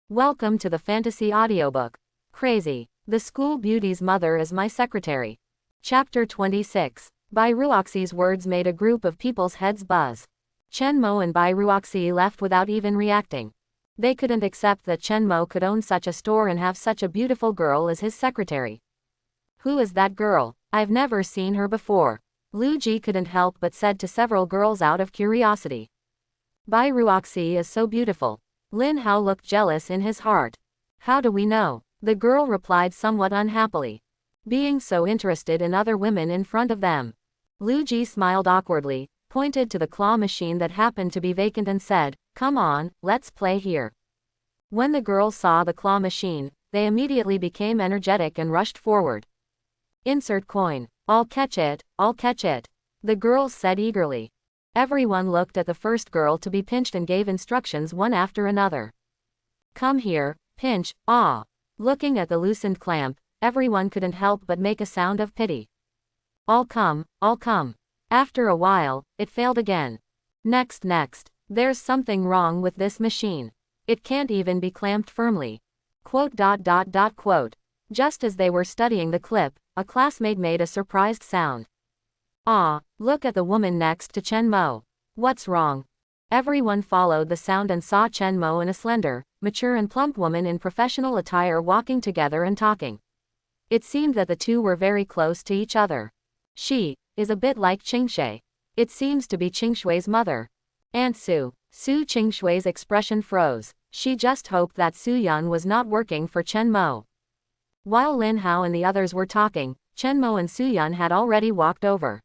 Welcome to the fantasy audiobook. Crazy. The school beauty's mother is my secretary. Chapter 26. Bai Ruoxi's words made a group of people's heads buzz. Chen Mo and Bai Ruoxi left without even reacting. They couldn't accept that Chen Mo could own such a store and have such a beautiful girl as his secretary. Who is that girl? I've never seen her before. Lu Ji couldn't help but said to several girls out of curiosity. Bai Ruoxi is so beautiful. Lin Hao looked jealous in his heart. How do we know? The girl replied somewhat unhappily. Being so interested in other women in front of them. Lu Ji smiled awkwardly, pointed to the claw machine that happened to be vacant and said, "Come on, let's play here." When the girls saw the claw machine, they immediately became energetic and rushed forward. Insert coin. I'll catch it, I'll catch it. The girls said eagerly. Everyone looked at the first girl to be pinched and gave instructions one after another. Come here, pinch, ah. Looking at the loosened clamp, everyone couldn't help but make a sound of pity. I'll come, I'll come. After a while, it failed again. Next. There's something wrong with this machine. It can't even be clamped firmly. Quote. Just as they were studying the clip, a classmate made a surprised sound. Ah, look at the woman next to Chen Mo. What's wrong? Everyone followed the sound and saw Chen Mo and a slender, mature and plump woman in professional attire walking together and talking. It seemed that the two were very close to each other. She is a bit like Qingshui. It seems to be Qingshui's mother. Aunt Su. Qingshui's expression froze. She just hoped that Su Yun was not working for Chen Mo. While Lin Hao and the others were talking, Chen Mo and Su Yun had already walked over.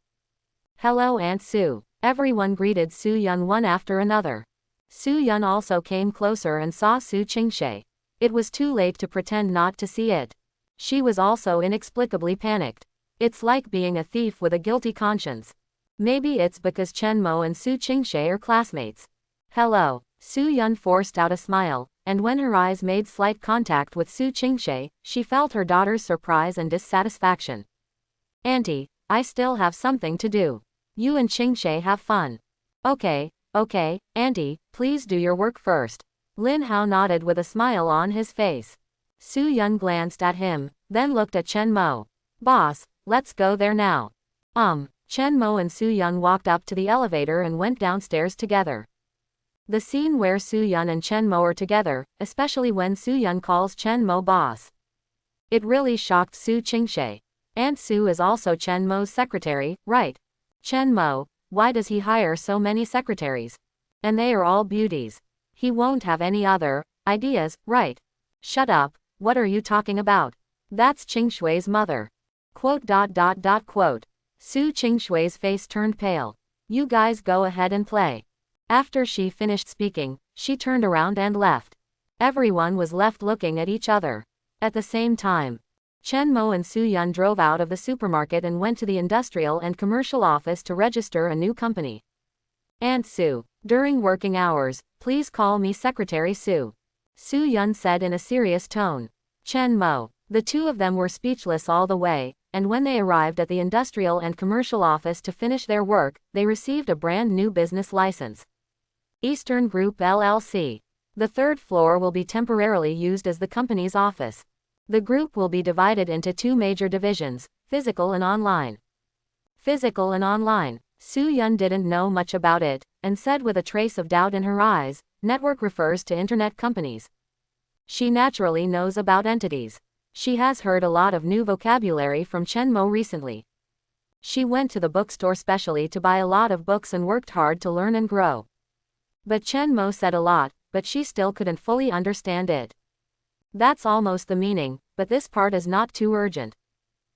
Hello Aunt Su. Everyone greeted Su Yun one after another. Su Yun also came closer and saw Su Qingshui. It was too late to pretend not to see it. She was also inexplicably panicked. It's like being a thief with a guilty conscience. Maybe it's because Chen Mo and Su Qingshui are classmates. Hello. Su Yun forced out a smile, and when her eyes made slight contact with Su Qingshui, she felt her daughter's surprise and dissatisfaction. Auntie, I still have something to do. You and Qingshui have fun. Okay, Auntie, please do your work first. Lin Hao nodded with a smile on his face. Su Yun glanced at him, then looked at Chen Mo. Boss, let's go there now. Chen Mo and Su Yun walked up to the elevator and went downstairs together. The scene where Su Yun and Chen Mo are together, especially when Su Yun calls Chen Mo boss. It really shocked Su Qingshui. Aunt Su is also Chen Mo's secretary, right? Chen Mo, why does he hire so many secretaries? And they are all beauties. He won't have any other ideas, right? Shut up, what are you talking about? That's Qingshui's mother. Quote. Su Qingshui's face turned pale. You guys go ahead and play. After she finished speaking, she turned around and left. Everyone was left looking at each other. At the same time, Chen Mo and Su Yun drove out of the supermarket and went to the industrial and commercial office to register a new company. Aunt Su, during working hours, please call me Secretary Su. Su Yun said in a serious tone. Chen Mo. The two of them were speechless all the way, and when they arrived at the industrial and commercial office to finish their work, they received a brand new business license. Eastern Group LLC. The third floor will be temporarily used as the company's office. The group will be divided into two major divisions, physical and online. Physical and online. Su Yun didn't know much about it, and said with a trace of doubt in her eyes, network refers to internet companies. She naturally knows about entities. She has heard a lot of new vocabulary from Chen Mo recently. She went to the bookstore specially to buy a lot of books and worked hard to learn and grow. But Chen Mo said a lot, but she still couldn't fully understand it. That's almost the meaning, but this part is not too urgent.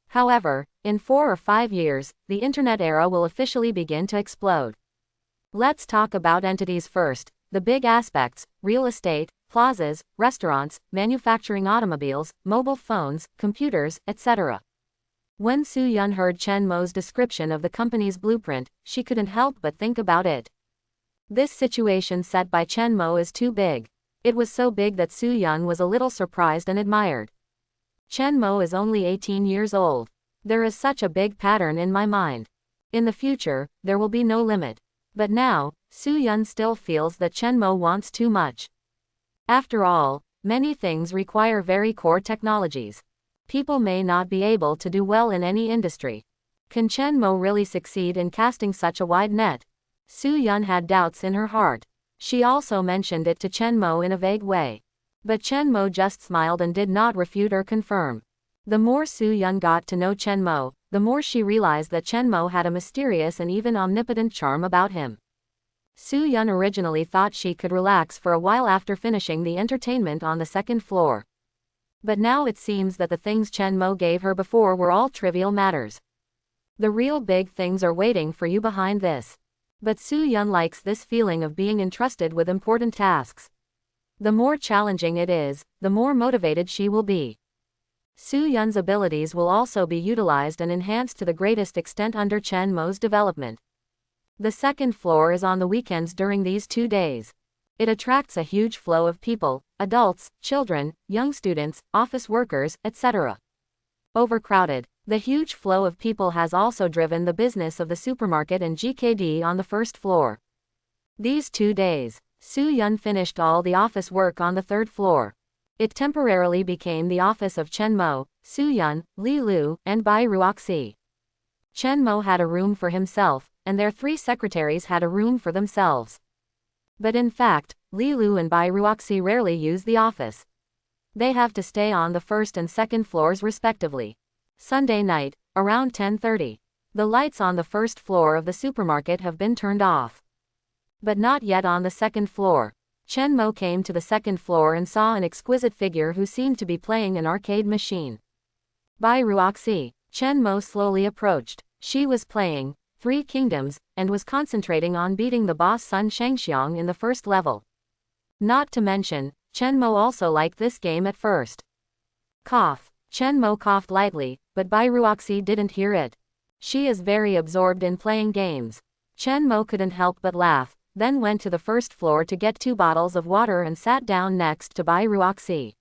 However, in 4 or 5 years, the internet era will officially begin to explode. Let's talk about entities first, the big aspects: real estate, plazas, restaurants, manufacturing automobiles, mobile phones, computers, etc. When Su Yun heard Chen Mo's description of the company's blueprint, she couldn't help but think about it. This situation set by Chen Mo is too big. It was so big that Su Yun was a little surprised and admired. Chen Mo is only 18 years old. There is such a big pattern in my mind. In the future, there will be no limit. But now, Su Yun still feels that Chen Mo wants too much. After all, Many things require very core technologies. People may not be able to do well in any industry. Can Chen Mo really succeed in casting such a wide net? Su Yun had doubts in her heart. She also mentioned it to Chen Mo in a vague way. But Chen Mo just smiled and did not refute or confirm. The more Su Yun got to know Chen Mo, the more she realized that Chen Mo had a mysterious and even omnipotent charm about him. Su Yun originally thought she could relax for a while after finishing the entertainment on the second floor. But now it seems that the things Chen Mo gave her before were all trivial matters. The real big things are waiting for you behind this. But Su Yun likes this feeling of being entrusted with important tasks. The more challenging it is, the more motivated she will be. Su Yun's abilities will also be utilized and enhanced to the greatest extent under Chen Mo's development. The second floor is on the weekends during these 2 days. It attracts a huge flow of people, adults, children, young students, office workers, etc. Overcrowded. The huge flow of people has also driven the business of the supermarket and GKD on the first floor. These 2 days, Su Yun finished all the office work on the third floor. It temporarily became the office of Chen Mo, Su Yun, Li Lu, and Bai Ruoxi. Chen Mo had a room for himself, and their 3 secretaries had a room for themselves. But in fact, Li Lu and Bai Ruoxi rarely use the office. They have to stay on the first and second floors respectively. Sunday night, around 10:30. The lights on the first floor of the supermarket have been turned off. But not yet on the second floor. Chen Mo came to the second floor and saw an exquisite figure who seemed to be playing an arcade machine. Bai Ruoxi. Chen Mo slowly approached. She was playing 3 Kingdoms, and was concentrating on beating the boss Sun Shangxiang in the first level. Not to mention, Chen Mo also liked this game at first. Cough. Chen Mo coughed lightly, but Bai Ruoxi didn't hear it. She is very absorbed in playing games. Chen Mo couldn't help but laugh, then went to the first floor to get 2 bottles of water and sat down next to Bai Ruoxi.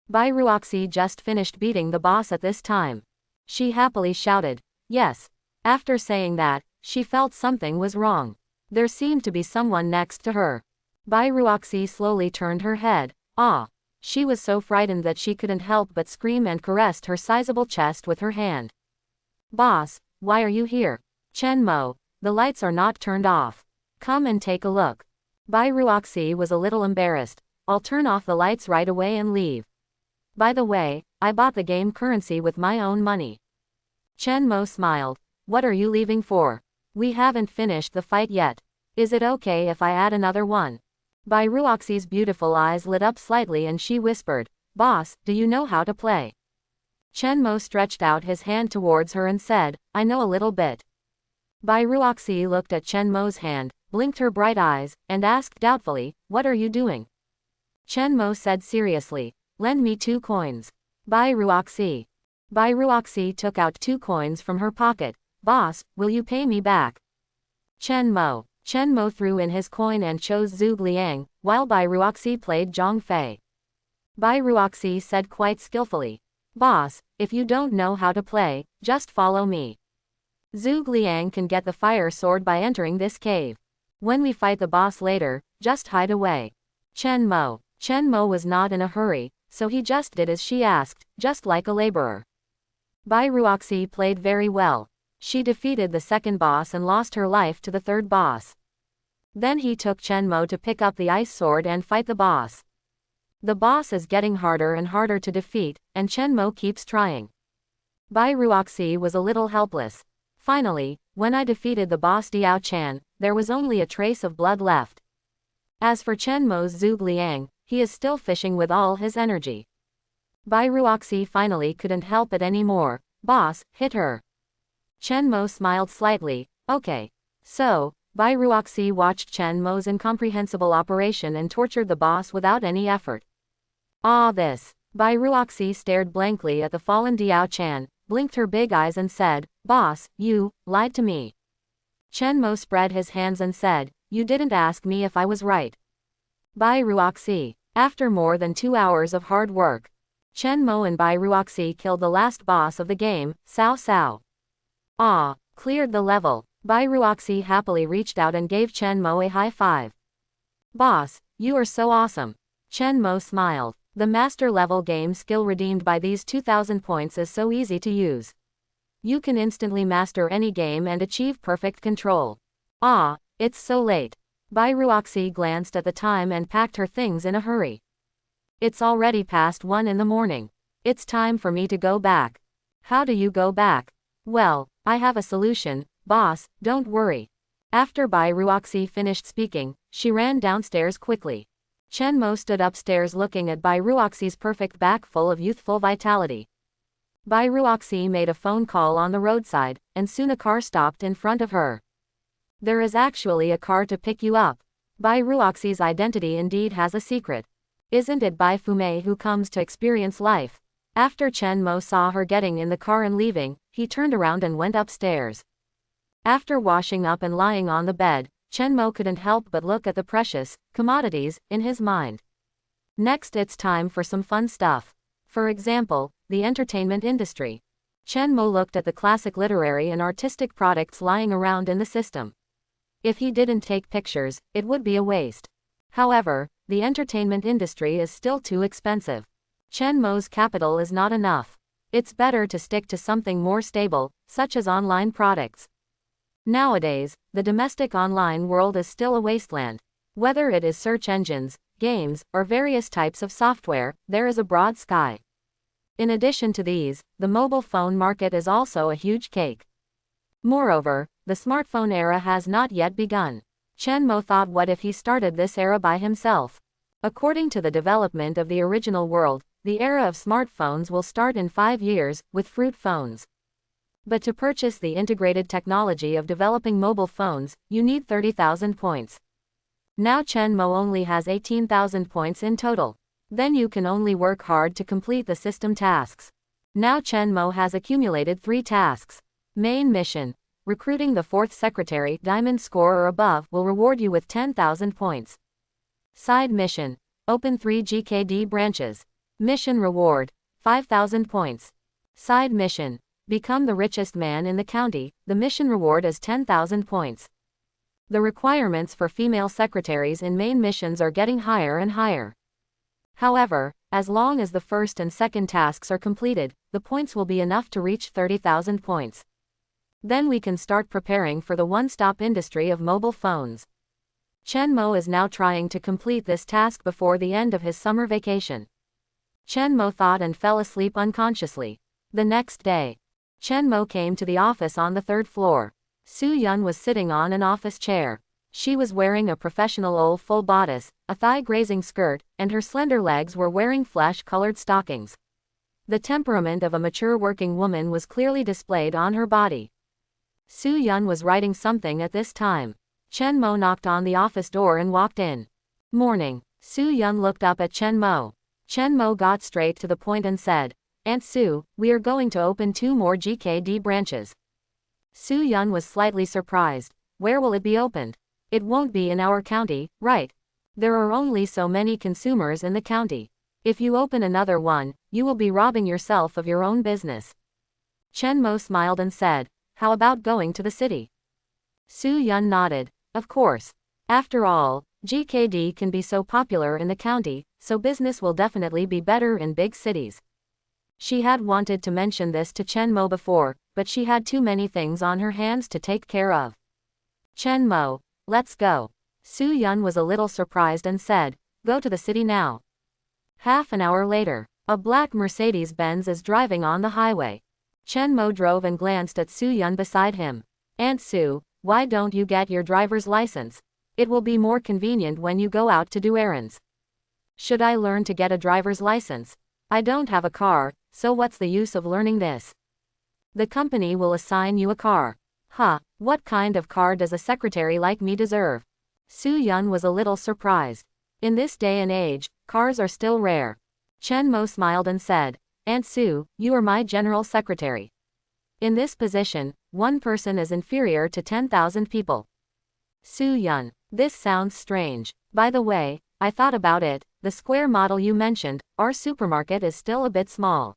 Bai Ruoxi just finished beating the boss at this time. She happily shouted, "Yes." After saying that, she felt something was wrong. There seemed to be someone next to her. Bai Ruoxi slowly turned her head. Ah! She was so frightened that she couldn't help but scream and caressed her sizable chest with her hand. "Boss, why are you here?" "Chen Mo, the lights are not turned off. Come and take a look." Bai Ruoxi was a little embarrassed. "I'll turn off the lights right away and leave. By the way, I bought the game currency with my own money." Chen Mo smiled. "What are you leaving for? We haven't finished the fight yet. Is it okay if I add another one?" Bai Ruoxi's beautiful eyes lit up slightly and she whispered, "Boss, do you know how to play?" Chen Mo stretched out his hand towards her and said, "I know a little bit." Bai Ruoxi looked at Chen Mo's hand, blinked her bright eyes, and asked doubtfully, "What are you doing?" Chen Mo said seriously, "Lend me 2 coins. Bai Ruoxi. Bai Ruoxi took out 2 coins from her pocket. "Boss, will you pay me back?" Chen Mo. Chen Mo threw in his coin and chose Zhuge Liang, while Bai Ruoxi played Zhang Fei. Bai Ruoxi said quite skillfully, "Boss, if you don't know how to play, just follow me. Zhuge Liang can get the fire sword by entering this cave. When we fight the boss later, just hide away." Chen Mo. Chen Mo was not in a hurry, so he just did as she asked, just like a laborer. Bai Ruoxi played very well. She defeated the second boss and lost her life to the third boss. Then he took Chen Mo to pick up the ice sword and fight the boss. The boss is getting harder and harder to defeat, and Chen Mo keeps trying. Bai Ruoxi was a little helpless. Finally, when I defeated the boss Diao Chan, there was only a trace of blood left. As for Chen Mo's Zhuge Liang, he is still fishing with all his energy. Bai Ruoxi finally couldn't help it anymore. "Boss, hit her." Chen Mo smiled slightly. "Okay." So, Bai Ruoxi watched Chen Mo's incomprehensible operation and tortured the boss without any effort. "Ah, this." Bai Ruoxi stared blankly at the fallen Diao Chan, blinked her big eyes and said, "Boss, you lied to me." Chen Mo spread his hands and said, "You didn't ask me if I was right." Bai Ruoxi. After more than 2 hours of hard work, Chen Mo and Bai Ruoxi killed the last boss of the game, Cao Cao. Ah, cleared the level. Bai Ruoxi happily reached out and gave Chen Mo a high five. "Boss, you are so awesome." Chen Mo smiled. The master level game skill redeemed by these 2000 points is so easy to use. You can instantly master any game and achieve perfect control. Ah, it's so late. Bai Ruoxi glanced at the time and packed her things in a hurry. It's already past 1 in the morning. It's time for me to go back. How do you go back? Well, I have a solution, boss, don't worry. After Bai Ruoxi finished speaking, she ran downstairs quickly. Chen Mo stood upstairs looking at Bai Ruoxi's perfect back full of youthful vitality. Bai Ruoxi made a phone call on the roadside, and soon a car stopped in front of her. There is actually a car to pick you up. Bai Ruoxi's identity indeed has a secret. Isn't it Bai Fumei who comes to experience life? After Chen Mo saw her getting in the car and leaving, he turned around and went upstairs. After washing up and lying on the bed, Chen Mo couldn't help but look at the precious commodities in his mind. Next, it's time for some fun stuff. For example, the entertainment industry. Chen Mo looked at the classic literary and artistic products lying around in the system. If he didn't take pictures, it would be a waste. However, the entertainment industry is still too expensive. Chen Mo's capital is not enough. It's better to stick to something more stable, such as online products. Nowadays, the domestic online world is still a wasteland. Whether it is search engines, games, or various types of software, there is a broad sky. In addition to these, the mobile phone market is also a huge cake. Moreover, the smartphone era has not yet begun. Chen Mo thought, what if he started this era by himself? According to the development of the original world, the era of smartphones will start in 5 years, with fruit phones. But to purchase the integrated technology of developing mobile phones, you need 30,000 points. Now Chen Mo only has 18,000 points in total. Then you can only work hard to complete the system tasks. Now Chen Mo has accumulated 3 tasks. Main mission. Recruiting the 4th secretary, diamond score or above, will reward you with 10,000 points. Side mission. Open 3 GKD branches. Mission reward. 5,000 points. Side mission. Become the richest man in the county. The mission reward is 10,000 points. The requirements for female secretaries in main missions are getting higher and higher. However, as long as the first and second tasks are completed, the points will be enough to reach 30,000 points. Then we can start preparing for the one-stop industry of mobile phones. Chen Mo is now trying to complete this task before the end of his summer vacation. Chen Mo thought and fell asleep unconsciously. The next day, Chen Mo came to the office on the 3rd floor. Su Yun was sitting on an office chair. She was wearing a professional full bodice, a thigh-grazing skirt, and her slender legs were wearing flesh-colored stockings. The temperament of a mature working woman was clearly displayed on her body. Su Yun was writing something at this time. Chen Mo knocked on the office door and walked in. Morning. Su Yun looked up at Chen Mo. Chen Mo got straight to the point and said, Aunt Su, we are going to open 2 more GKD branches. Su Yun was slightly surprised. Where will it be opened? It won't be in our county, right? There are only so many consumers in the county. If you open another one, you will be robbing yourself of your own business. Chen Mo smiled and said, how about going to the city? Su Yun nodded. Of course. After all, GKD can be so popular in the county, so business will definitely be better in big cities. She had wanted to mention this to Chen Mo before, but she had too many things on her hands to take care of. Chen Mo, let's go. Su Yun was a little surprised and said, go to the city now. Half an hour later, a black Mercedes-Benz is driving on the highway. Chen Mo drove and glanced at Su Yun beside him. Aunt Su, why don't you get your driver's license? It will be more convenient when you go out to do errands. Should I learn to get a driver's license? I don't have a car, so what's the use of learning this? The company will assign you a car. Huh, what kind of car does a secretary like me deserve? Su Yun was a little surprised. In this day and age, cars are still rare. Chen Mo smiled and said, Aunt Su, you are my general secretary. In this position, one person is inferior to 10,000 people. Su Yun, this sounds strange. By the way, I thought about it, the square model you mentioned, our supermarket is still a bit small.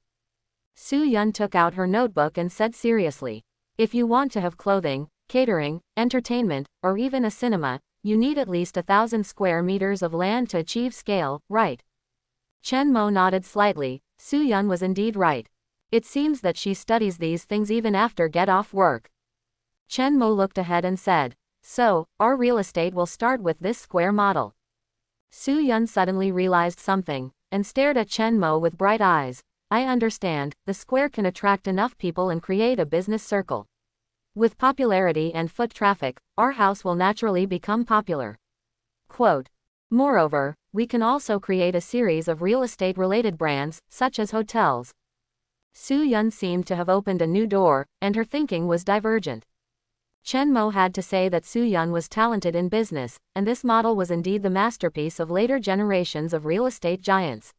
Su Yun took out her notebook and said seriously, if you want to have clothing, catering, entertainment, or even a cinema, you need at least 1,000 square meters of land to achieve scale, right? Chen Mo nodded slightly. Su Yun was indeed right. It seems that she studies these things even after get off work. Chen Mo looked ahead and said, "So, our real estate will start with this square model." Su Yun suddenly realized something, and stared at Chen Mo with bright eyes. "I understand, the square can attract enough people and create a business circle. With popularity and foot traffic, our house will naturally become popular." Quote. "Moreover, we can also create a series of real estate related brands, such as hotels." Su Yun seemed to have opened a new door, and her thinking was divergent. Chen Mo had to say that Su Yun was talented in business, and this model was indeed the masterpiece of later generations of real estate giants.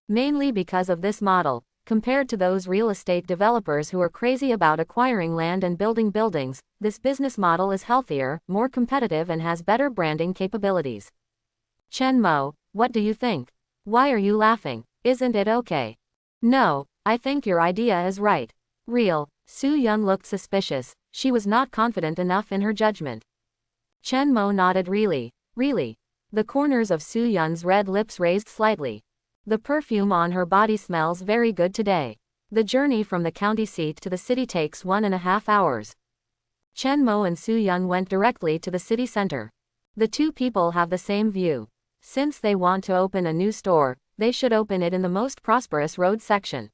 Mainly because of this model, compared to those real estate developers who are crazy about acquiring land and building buildings, this business model is healthier, more competitive and has better branding capabilities. Chen Mo, what do you think? Why are you laughing? Isn't it okay? No, I think your idea is right. Real. Su Yun looked suspicious. She was not confident enough in her judgment. Chen Mo nodded. Really? Really? The corners of Su Yun's red lips raised slightly. The perfume on her body smells very good today. The journey from the county seat to the city takes 1.5 hours. Chen Mo and Su Yun went directly to the city center. The two people have the same view. Since they want to open a new store, they should open it in the most prosperous road section.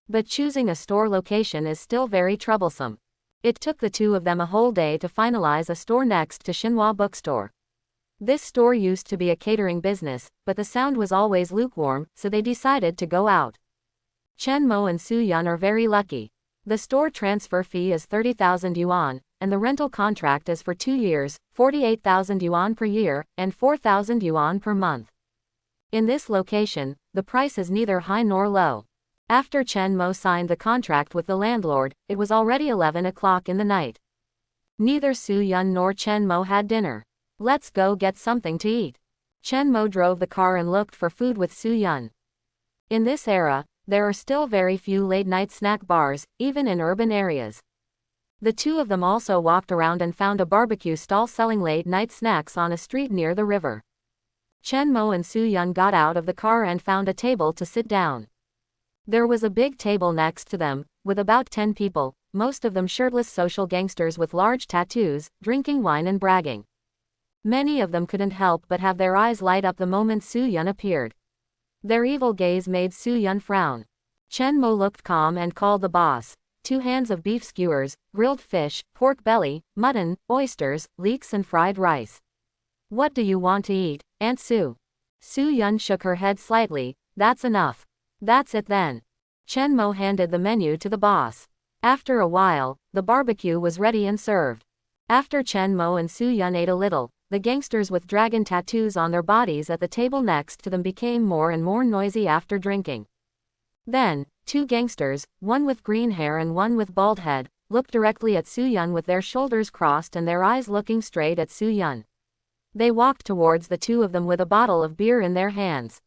But choosing a store location is still very troublesome. It took the two of them a whole day to finalize a store next to Xinhua Bookstore. This store used to be a catering business, but the sound was always lukewarm, so they decided to go out. Chen Mo and Su Yun are very lucky. The store transfer fee is 30,000 yuan, and the rental contract is for 2 years, 48,000 yuan per year, and 4,000 yuan per month. In this location, the price is neither high nor low. After Chen Mo signed the contract with the landlord, it was already 11 o'clock in the night. Neither Su Yun nor Chen Mo had dinner. "Let's go get something to eat." Chen Mo drove the car and looked for food with Su Yun. In this era, there are still very few late-night snack bars, even in urban areas. The two of them also walked around and found a barbecue stall selling late-night snacks on a street near the river. Chen Mo and Su Yun got out of the car and found a table to sit down. There was a big table next to them, with about 10 people, most of them shirtless social gangsters with large tattoos, drinking wine and bragging. Many of them couldn't help but have their eyes light up the moment Su Yun appeared. Their evil gaze made Su Yun frown. Chen Mo looked calm and called the boss. 2 hands of beef skewers, grilled fish, pork belly, mutton, oysters, leeks and fried rice. "What do you want to eat, Aunt Su?" Su Yun shook her head slightly. "That's enough." "That's it then." Chen Mo handed the menu to the boss. After a while, the barbecue was ready and served. After Chen Mo and Su Yun ate a little, the gangsters with dragon tattoos on their bodies at the table next to them became more and more noisy after drinking. Then, 2 gangsters, one with green hair and one with bald head, looked directly at Su Yun with their shoulders crossed and their eyes looking straight at Su Yun. They walked towards the two of them with a bottle of beer in their hands.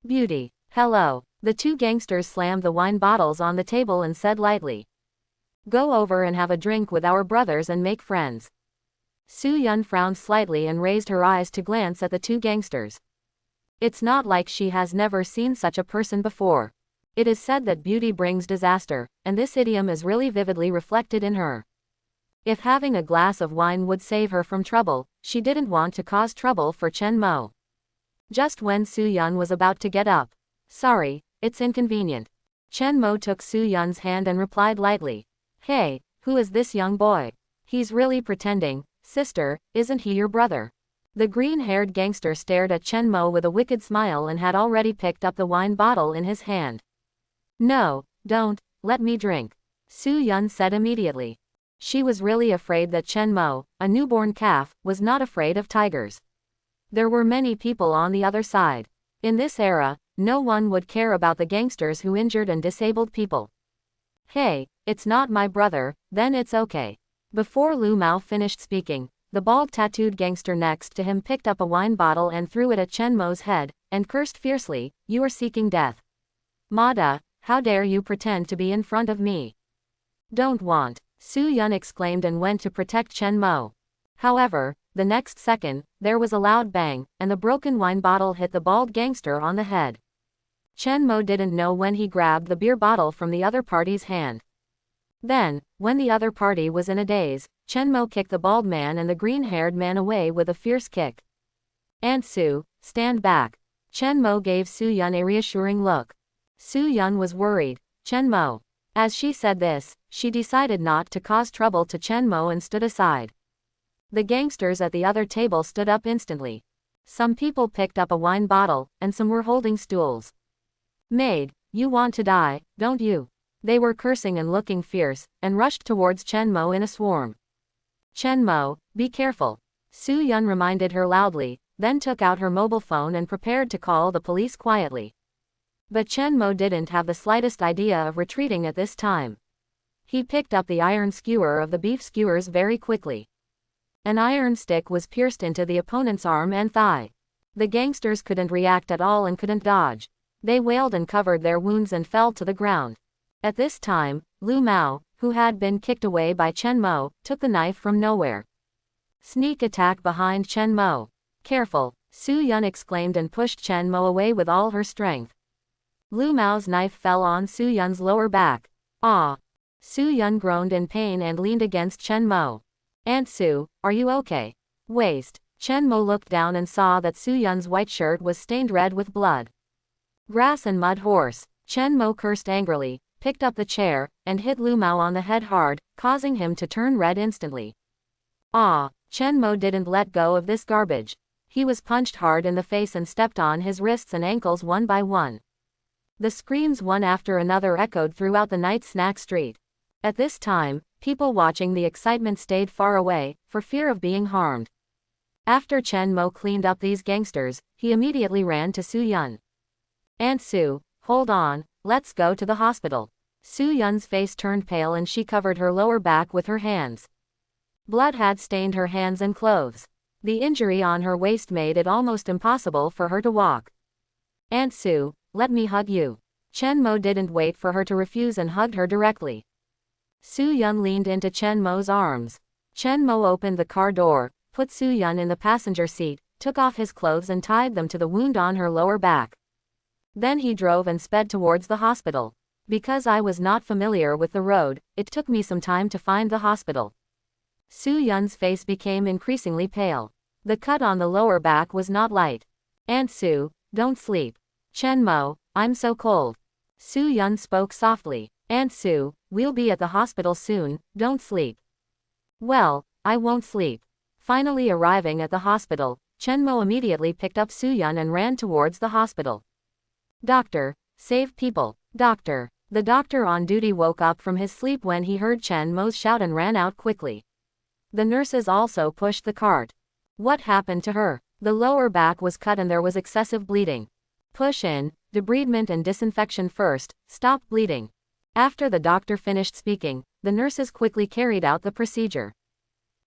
"Beauty. Hello." The 2 gangsters slammed the wine bottles on the table and said lightly, "Go over and have a drink with our brothers and make friends." Su Yun frowned slightly and raised her eyes to glance at the 2 gangsters. It's not like she has never seen such a person before. It is said that beauty brings disaster, and this idiom is really vividly reflected in her. If having a glass of wine would save her from trouble, she didn't want to cause trouble for Chen Mo. Just when Su Yun was about to get up, "Sorry, it's inconvenient." Chen Mo took Su Yun's hand and replied lightly, "Hey, who is this young boy? He's really pretending. Sister, isn't he your brother?" The green-haired gangster stared at Chen Mo with a wicked smile and had already picked up the wine bottle in his hand. "No, don't, let me drink," Su Yun said immediately. She was really afraid that Chen Mo, a newborn calf, was not afraid of tigers. There were many people on the other side. In this era, no one would care about the gangsters who injured and disabled people. "Hey, it's not my brother, then it's okay." Before Lu Mao finished speaking, the bald tattooed gangster next to him picked up a wine bottle and threw it at Chen Mo's head, and cursed fiercely, "You are seeking death. Mada, how dare you pretend to be in front of me?" "Don't want," Su Yun exclaimed and went to protect Chen Mo. However, the next second, there was a loud bang, and the broken wine bottle hit the bald gangster on the head. Chen Mo didn't know when he grabbed the beer bottle from the other party's hand. Then, when the other party was in a daze, Chen Mo kicked the bald man and the green-haired man away with a fierce kick. "Aunt Sue, stand back." Chen Mo gave Su Yun a reassuring look. Su Yun was worried. Chen Mo. As she said this, she decided not to cause trouble to Chen Mo and stood aside. The gangsters at the other table stood up instantly. Some people picked up a wine bottle, and some were holding stools. "Maid, you want to die, don't you?" They were cursing and looking fierce, and rushed towards Chen Mo in a swarm. "Chen Mo, be careful." Su Yun reminded her loudly, then took out her mobile phone and prepared to call the police quietly. But Chen Mo didn't have the slightest idea of retreating at this time. He picked up the iron skewer of the beef skewers very quickly. An iron stick was pierced into the opponent's arm and thigh. The gangsters couldn't react at all and couldn't dodge. They wailed and covered their wounds and fell to the ground. At this time, Lu Mao, who had been kicked away by Chen Mo, took the knife from nowhere. Sneak attack behind Chen Mo. "Careful," Su Yun exclaimed and pushed Chen Mo away with all her strength. Lu Mao's knife fell on Su Yun's lower back. "Ah!" Su Yun groaned in pain and leaned against Chen Mo. "Aunt Su, are you okay?" "Waste." Chen Mo looked down and saw that Su Yun's white shirt was stained red with blood. "Grass and mud horse." Chen Mo cursed angrily, picked up the chair, and hit Lu Mao on the head hard, causing him to turn red instantly. "Ah!" Chen Mo didn't let go of this garbage. He was punched hard in the face and stepped on his wrists and ankles one by one. The screams one after another echoed throughout the night snack street. At this time, people watching the excitement stayed far away, for fear of being harmed. After Chen Mo cleaned up these gangsters, he immediately ran to Su Yun. "Aunt Su, hold on, let's go to the hospital." Su Yun's face turned pale and she covered her lower back with her hands. Blood had stained her hands and clothes. The injury on her waist made it almost impossible for her to walk. "Aunt Su, let me hug you." Chen Mo didn't wait for her to refuse and hugged her directly. Su Yun leaned into Chen Mo's arms. Chen Mo opened the car door, put Su Yun in the passenger seat, took off his clothes and tied them to the wound on her lower back. Then he drove and sped towards the hospital. Because I was not familiar with the road, it took me some time to find the hospital. Su Yun's face became increasingly pale. The cut on the lower back was not light. "Aunt Su, don't sleep." "Chen Mo, I'm so cold." Su Yun spoke softly. "Aunt Su, we'll be at the hospital soon, don't sleep." "Well, I won't sleep." Finally arriving at the hospital, Chen Mo immediately picked up Su Yun and ran towards the hospital. "Doctor, save people. Doctor." The doctor on duty woke up from his sleep when he heard Chen Mo's shout and ran out quickly. The nurses also pushed the cart. "What happened to her?" "The lower back was cut and there was excessive bleeding." "Push in, debridement and disinfection first, stop bleeding." After the doctor finished speaking, the nurses quickly carried out the procedure.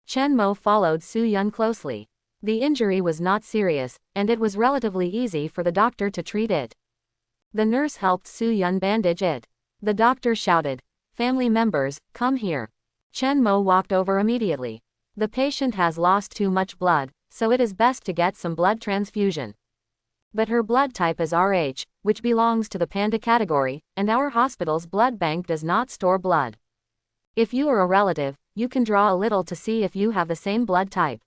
Chen Mo followed Su Yun closely. The injury was not serious, and it was relatively easy for the doctor to treat it. The nurse helped Su Yun bandage it. The doctor shouted, "Family members, come here." Chen Mo walked over immediately. "The patient has lost too much blood, so it is best to get some blood transfusion. But her blood type is RH, which belongs to the panda category, and our hospital's blood bank does not store blood. If you are a relative, you can draw a little to see if you have the same blood type."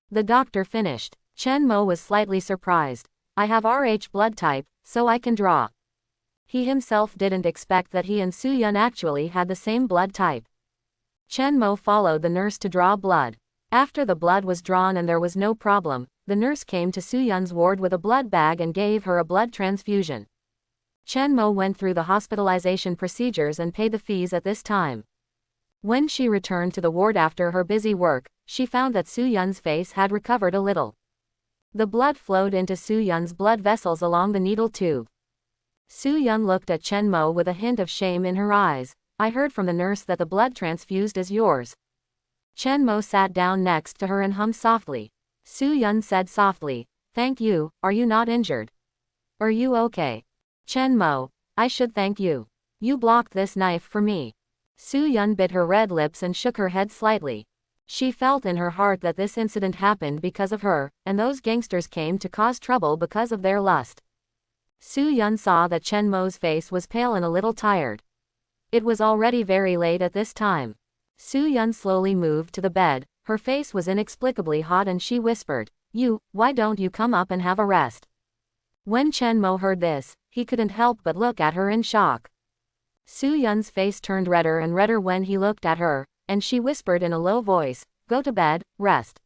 The doctor finished. Chen Mo was slightly surprised. "I have RH blood type, so I can draw." He himself didn't expect that he and Su Yun actually had the same blood type. Chen Mo followed the nurse to draw blood. After the blood was drawn and there was no problem, the nurse came to Su Yun's ward with a blood bag and gave her a blood transfusion. Chen Mo went through the hospitalization procedures and paid the fees at this time. When she returned to the ward after her busy work, she found that Su Yun's face had recovered a little. The blood flowed into Su Yun's blood vessels along the needle tube. Su Yun looked at Chen Mo with a hint of shame in her eyes. "I heard from the nurse that the blood transfused is yours." Chen Mo sat down next to her and hummed softly. Su Yun said softly, "Thank you, are you not injured? Are you okay?" "Chen Mo, I should thank you. You blocked this knife for me." Su Yun bit her red lips and shook her head slightly. She felt in her heart that this incident happened because of her, and those gangsters came to cause trouble because of their lust. Su-Yun saw that Chen Mo's face was pale and a little tired. It was already very late at this time. Su-Yun slowly moved to the bed. Her face was inexplicably hot and she whispered, why don't you come up and have a rest? When Chen Mo heard this, he couldn't help but look at her in shock. Su-Yun's face turned redder and redder when he looked at her, and she whispered in a low voice, go to bed, rest.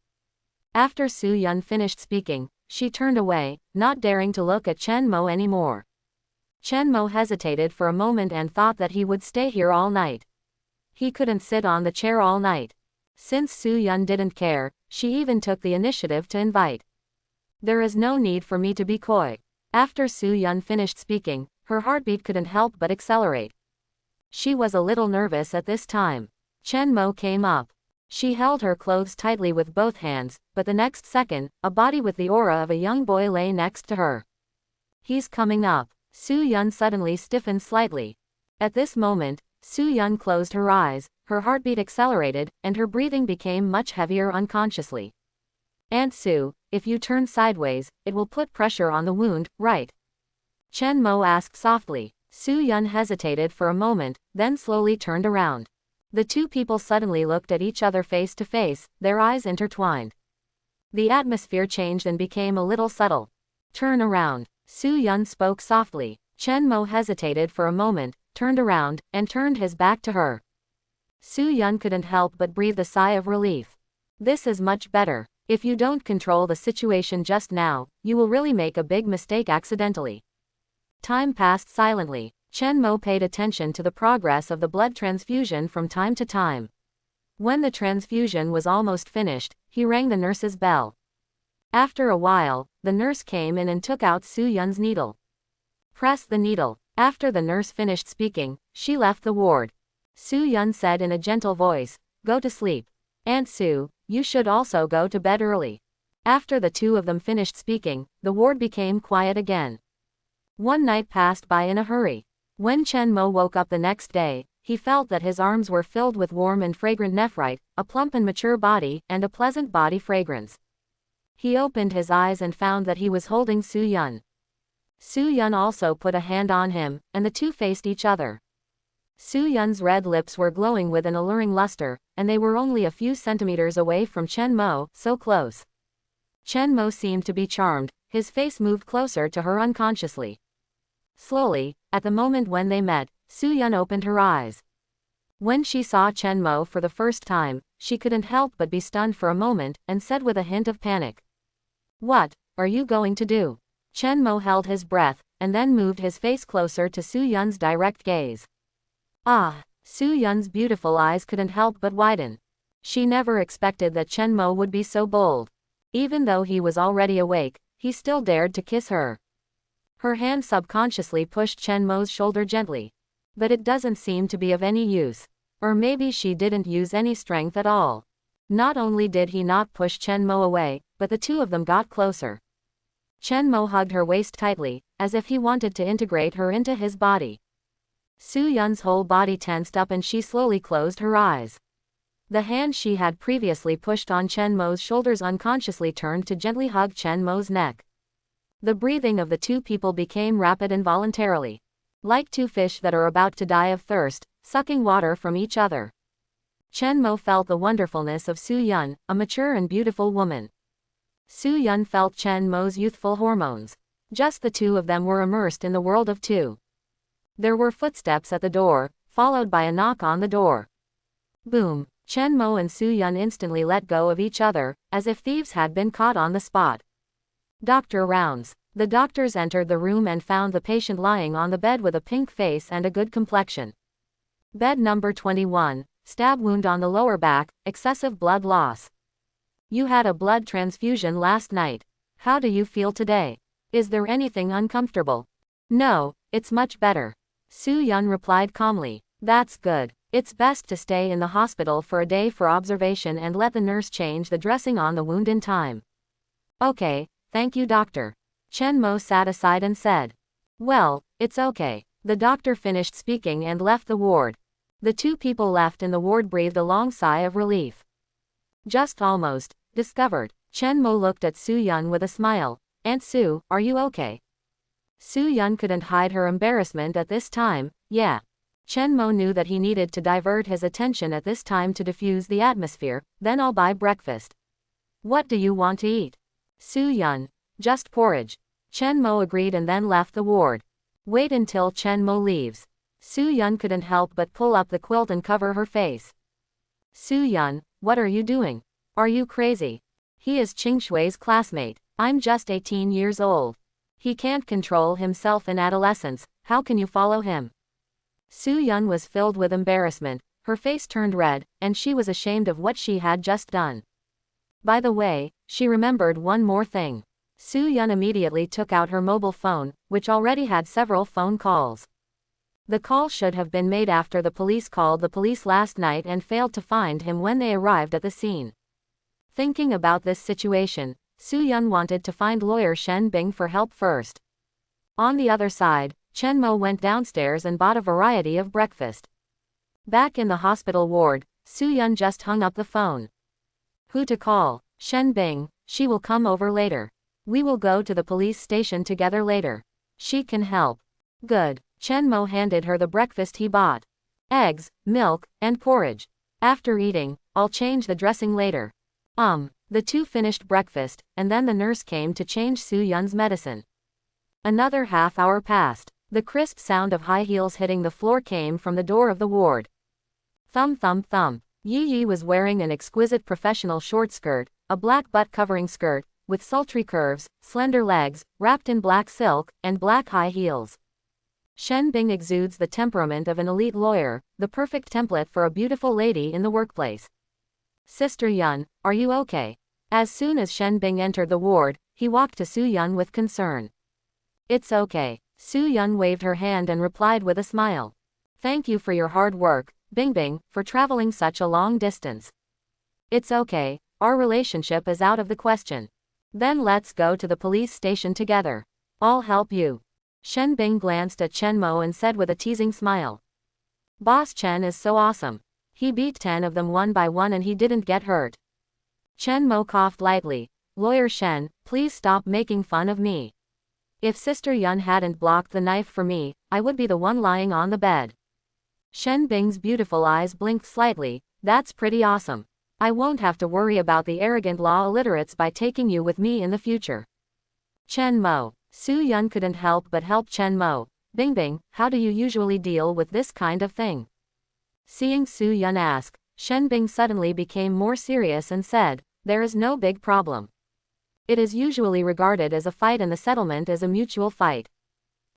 After Su-Yun finished speaking, she turned away, not daring to look at Chen Mo anymore. Chen Mo hesitated for a moment and thought that he would stay here all night. He couldn't sit on the chair all night. Since Su-Yun didn't care, she even took the initiative to invite. There is no need for me to be coy. After Su-Yun finished speaking, her heartbeat couldn't help but accelerate. She was a little nervous at this time. Chen Mo came up. She held her clothes tightly with both hands, but the next second, a body with the aura of a young boy lay next to her. He's coming up. Su-Yun suddenly stiffened slightly. At this moment, Su-Yun closed her eyes, her heartbeat accelerated, and her breathing became much heavier unconsciously. Aunt Su, if you turn sideways, it will put pressure on the wound, right? Chen Mo asked softly. Su-Yun hesitated for a moment, then slowly turned around. The two people suddenly looked at each other face to face, their eyes intertwined. The atmosphere changed and became a little subtle. Turn around. Su-Yun spoke softly. Chen Mo hesitated for a moment, turned around, and turned his back to her. Su-Yun couldn't help but breathe a sigh of relief. This is much better. If you don't control the situation just now, you will really make a big mistake accidentally. Time passed silently. Chen Mo paid attention to the progress of the blood transfusion from time to time. When the transfusion was almost finished, he rang the nurse's bell. After a while, the nurse came in and took out Su-Yun's needle. Press the needle. After the nurse finished speaking, she left the ward. Su-Yun said in a gentle voice, go to sleep. Aunt Su, you should also go to bed early. After the two of them finished speaking, the ward became quiet again. One night passed by in a hurry. When Chen Mo woke up the next day, he felt that his arms were filled with warm and fragrant nephrite, a plump and mature body, and a pleasant body fragrance. He opened his eyes and found that he was holding Su-Yun. Su-Yun also put a hand on him, and the two faced each other. Su-Yun's red lips were glowing with an alluring luster, and they were only a few centimeters away from Chen Mo, so close. Chen Mo seemed to be charmed, his face moved closer to her unconsciously. Slowly, at the moment when they met, Su-Yun opened her eyes. When she saw Chen Mo for the first time, she couldn't help but be stunned for a moment, and said with a hint of panic, what are you going to do? Chen Mo held his breath, and then moved his face closer to Su-Yun's direct gaze. Ah! Su-Yun's beautiful eyes couldn't help but widen. She never expected that Chen Mo would be so bold. Even though he was already awake, he still dared to kiss her. Her hand subconsciously pushed Chen Mo's shoulder gently. But it doesn't seem to be of any use. Or maybe she didn't use any strength at all. Not only did he not push Chen Mo away, but the two of them got closer. Chen Mo hugged her waist tightly, as if he wanted to integrate her into his body. Su-Yun's whole body tensed up and she slowly closed her eyes. The hand she had previously pushed on Chen Mo's shoulders unconsciously turned to gently hug Chen Mo's neck. The breathing of the two people became rapid involuntarily. Like two fish that are about to die of thirst, sucking water from each other. Chen Mo felt the wonderfulness of Su-Yun, a mature and beautiful woman. Su-Yun felt Chen Mo's youthful hormones. Just the two of them were immersed in the world of two. There were footsteps at the door, followed by a knock on the door. Boom! Chen Mo and Su-Yun instantly let go of each other, as if thieves had been caught on the spot. Doctor rounds. The doctors entered the room and found the patient lying on the bed with a pink face and a good complexion. Bed number 21, stab wound on the lower back, excessive blood loss. You had a blood transfusion last night. How do you feel today? Is there anything uncomfortable? No, it's much better. Su-Yun replied calmly. That's good. It's best to stay in the hospital for a day for observation and let the nurse change the dressing on the wound in time. Okay, thank you doctor. Chen Mo sat aside and said. Well, it's okay. The doctor finished speaking and left the ward. The two people left in the ward breathed a long sigh of relief. Just almost discovered. Chen Mo looked at Su-Yun with a smile. Aunt Su, are you okay? Su Yun couldn't hide her embarrassment at this time. Yeah. Chen Mo knew that he needed to divert his attention at this time to diffuse the atmosphere. Then I'll buy breakfast. What do you want to eat? Su Yun. Just porridge. Chen Mo agreed and then left the ward. Wait until Chen Mo leaves. Su Yun couldn't help but pull up the quilt and cover her face. Su Yun, what are you doing? Are you crazy? He is Qing Shui's classmate. I'm just 18 years old. He can't control himself in adolescence. How can you follow him? Su Yun was filled with embarrassment, her face turned red, and she was ashamed of what she had just done. By the way, she remembered one more thing. Su Yun immediately took out her mobile phone, which already had several phone calls. The call should have been made after the police called the police last night and failed to find him when they arrived at the scene. Thinking about this situation, Su Yun wanted to find lawyer Shen Bing for help first. On the other side, Chen Mo went downstairs and bought a variety of breakfast. Back in the hospital ward, Su Yun just hung up the phone. Who to call? Shen Bing. She will come over later. We will go to the police station together later. She can help. Good. Chen Mo handed her the breakfast he bought. Eggs, milk, and porridge. After eating, I'll change the dressing later. The two finished breakfast, and then the nurse came to change Su Yun's medicine. Another half hour passed. The crisp sound of high heels hitting the floor came from the door of the ward. Thump thump thump. Yi Yi was wearing an exquisite professional short skirt, a black butt-covering skirt, with sultry curves, slender legs, wrapped in black silk, and black high heels. Shen Bing exudes the temperament of an elite lawyer, the perfect template for a beautiful lady in the workplace. Sister Yun, are you okay? As soon as Shen Bing entered the ward, he walked to Su Yun with concern. It's okay. Su Yun waved her hand and replied with a smile. Thank you for your hard work, Bing Bing, for traveling such a long distance. It's okay, our relationship is out of the question. Then let's go to the police station together. I'll help you. Shen Bing glanced at Chen Mo and said with a teasing smile. Boss Chen is so awesome. He beat 10 of them one by one and he didn't get hurt. Chen Mo coughed lightly. Lawyer Shen, please stop making fun of me. If Sister Yun hadn't blocked the knife for me, I would be the one lying on the bed. Shen Bing's beautiful eyes blinked slightly. That's pretty awesome. I won't have to worry about the arrogant law illiterates by taking you with me in the future. Chen Mo. Su Yun couldn't help but help Chen Mo. Bing Bing, how do you usually deal with this kind of thing? Seeing Su Yun ask, Shen Bing suddenly became more serious and said, there is no big problem. It is usually regarded as a fight and the settlement is a mutual fight.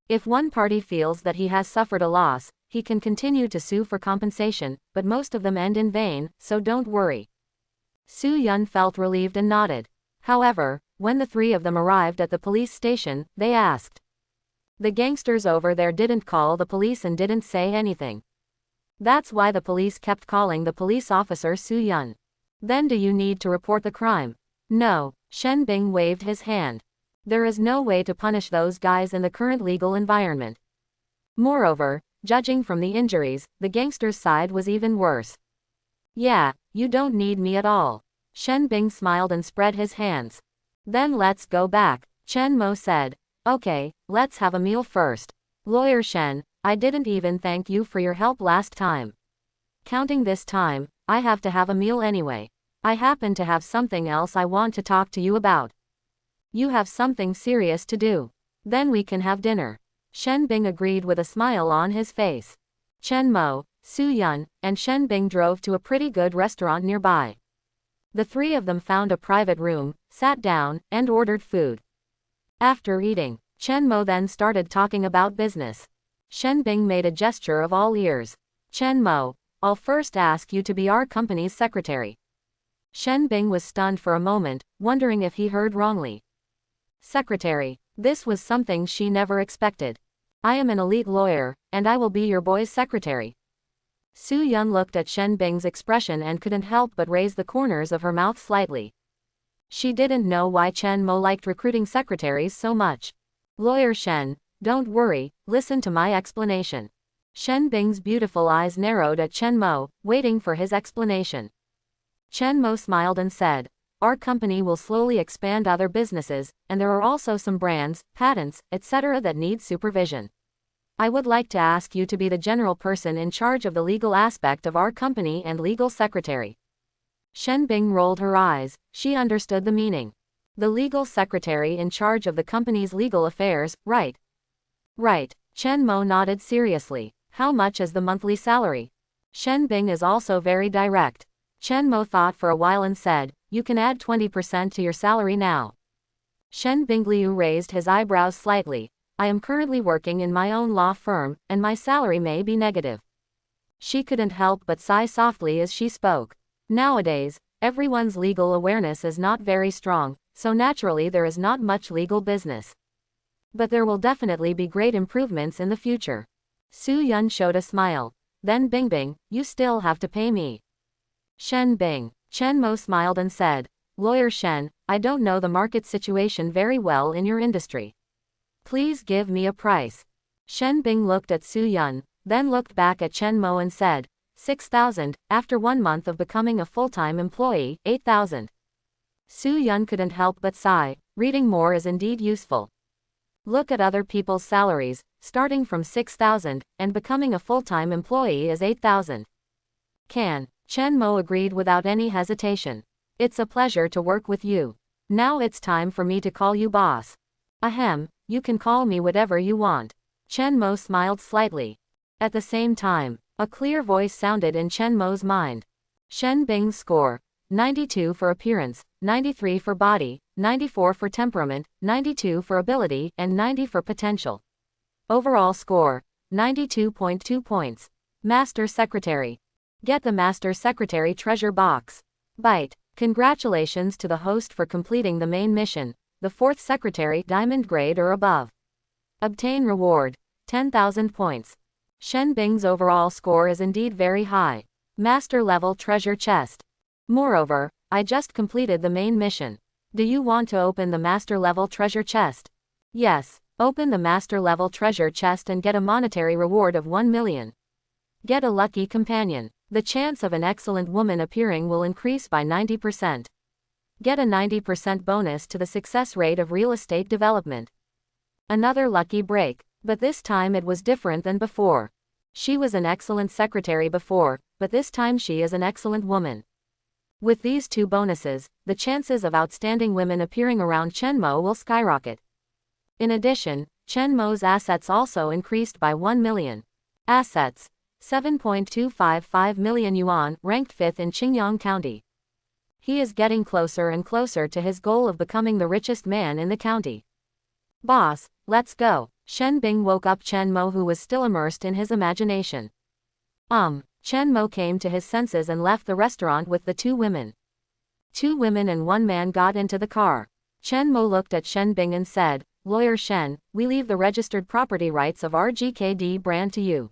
If one party feels that he has suffered a loss, he can continue to sue for compensation, but most of them end in vain, so don't worry. Su Yun felt relieved and nodded. However, when the three of them arrived at the police station, they asked. The gangsters over there didn't call the police and didn't say anything. That's why the police kept calling the police officer Su Yun. Then do you need to report the crime? No. Shen Bing waved his hand. There is no way to punish those guys in the current legal environment. Moreover, judging from the injuries, the gangsters' side was even worse. Yeah, you don't need me at all. Shen Bing smiled and spread his hands. Then let's go back, Chen Mo said. Okay, let's have a meal first. Lawyer Shen, I didn't even thank you for your help last time. Counting this time, I have to have a meal anyway. I happen to have something else I want to talk to you about. You have something serious to do. Then we can have dinner. Shen Bing agreed with a smile on his face. Chen Mo, Su Yun, and Shen Bing drove to a pretty good restaurant nearby. The three of them found a private room, sat down, and ordered food. After eating, Chen Mo then started talking about business. Shen Bing made a gesture of all ears. Chen Mo, I'll first ask you to be our company's secretary. Shen Bing was stunned for a moment, wondering if he heard wrongly. Secretary. This was something she never expected. I am an elite lawyer, and I will be your boy's secretary. Su Yun looked at Shen Bing's expression and couldn't help but raise the corners of her mouth slightly. She didn't know why Chen Mo liked recruiting secretaries so much. Lawyer Shen, don't worry, listen to my explanation. Shen Bing's beautiful eyes narrowed at Chen Mo, waiting for his explanation. Chen Mo smiled and said, our company will slowly expand other businesses, and there are also some brands, patents, etc. that need supervision. I would like to ask you to be the general person in charge of the legal aspect of our company and legal secretary." Shen Bing rolled her eyes. She understood the meaning. The legal secretary in charge of the company's legal affairs, right? Right. Chen Mo nodded seriously. How much is the monthly salary? Shen Bing is also very direct. Chen Mo thought for a while and said, "You can add 20% to your salary now." Shen Bingliu raised his eyebrows slightly. "I am currently working in my own law firm, and my salary may be negative." She couldn't help but sigh softly as she spoke. Nowadays, everyone's legal awareness is not very strong, so naturally there is not much legal business. But there will definitely be great improvements in the future. Su Yun showed a smile. "Then Bingbing, you still have to pay me." Shen Bing. Chen Mo smiled and said, "Lawyer Shen, I don't know the market situation very well in your industry. Please give me a price." Shen Bing looked at Su Yun, then looked back at Chen Mo and said, 6,000, after 1 month of becoming a full-time employee, 8,000. Su Yun couldn't help but sigh. Reading more is indeed useful. Look at other people's salaries, starting from 6,000, and becoming a full-time employee is 8,000. Chen Mo agreed without any hesitation. "It's a pleasure to work with you. Now it's time for me to call you boss." "Ahem, you can call me whatever you want." Chen Mo smiled slightly. At the same time, a clear voice sounded in Chen Mo's mind. Shen Bing's score: 92 for appearance, 93 for body, 94 for temperament, 92 for ability, and 90 for potential. Overall score: 92.2 points. Master Secretary. Get the Master Secretary treasure box. Byte. Congratulations to the host for completing the main mission, the 4th Secretary, Diamond grade or above. Obtain reward: 10,000 points. Shen Bing's overall score is indeed very high. Master level treasure chest. Moreover, I just completed the main mission. Do you want to open the master level treasure chest? Yes, open the master level treasure chest and get a monetary reward of 1 million. Get a lucky companion. The chance of an excellent woman appearing will increase by 90%. Get a 90% bonus to the success rate of real estate development. Another lucky break, but this time it was different than before. She was an excellent secretary before, but this time she is an excellent woman. With these two bonuses, the chances of outstanding women appearing around Chen Mo will skyrocket. In addition, Chen Mo's assets also increased by 1 million. Assets: 7.255 million yuan, ranked 5th in Qingyang County. He is getting closer and closer to his goal of becoming the richest man in the county. "Boss, let's go." Shen Bing woke up Chen Mo, who was still immersed in his imagination. Chen Mo came to his senses and left the restaurant with the 2 women. 2 women and 1 man got into the car. Chen Mo looked at Shen Bing and said, "Lawyer Shen, we leave the registered property rights of our GKD brand to you.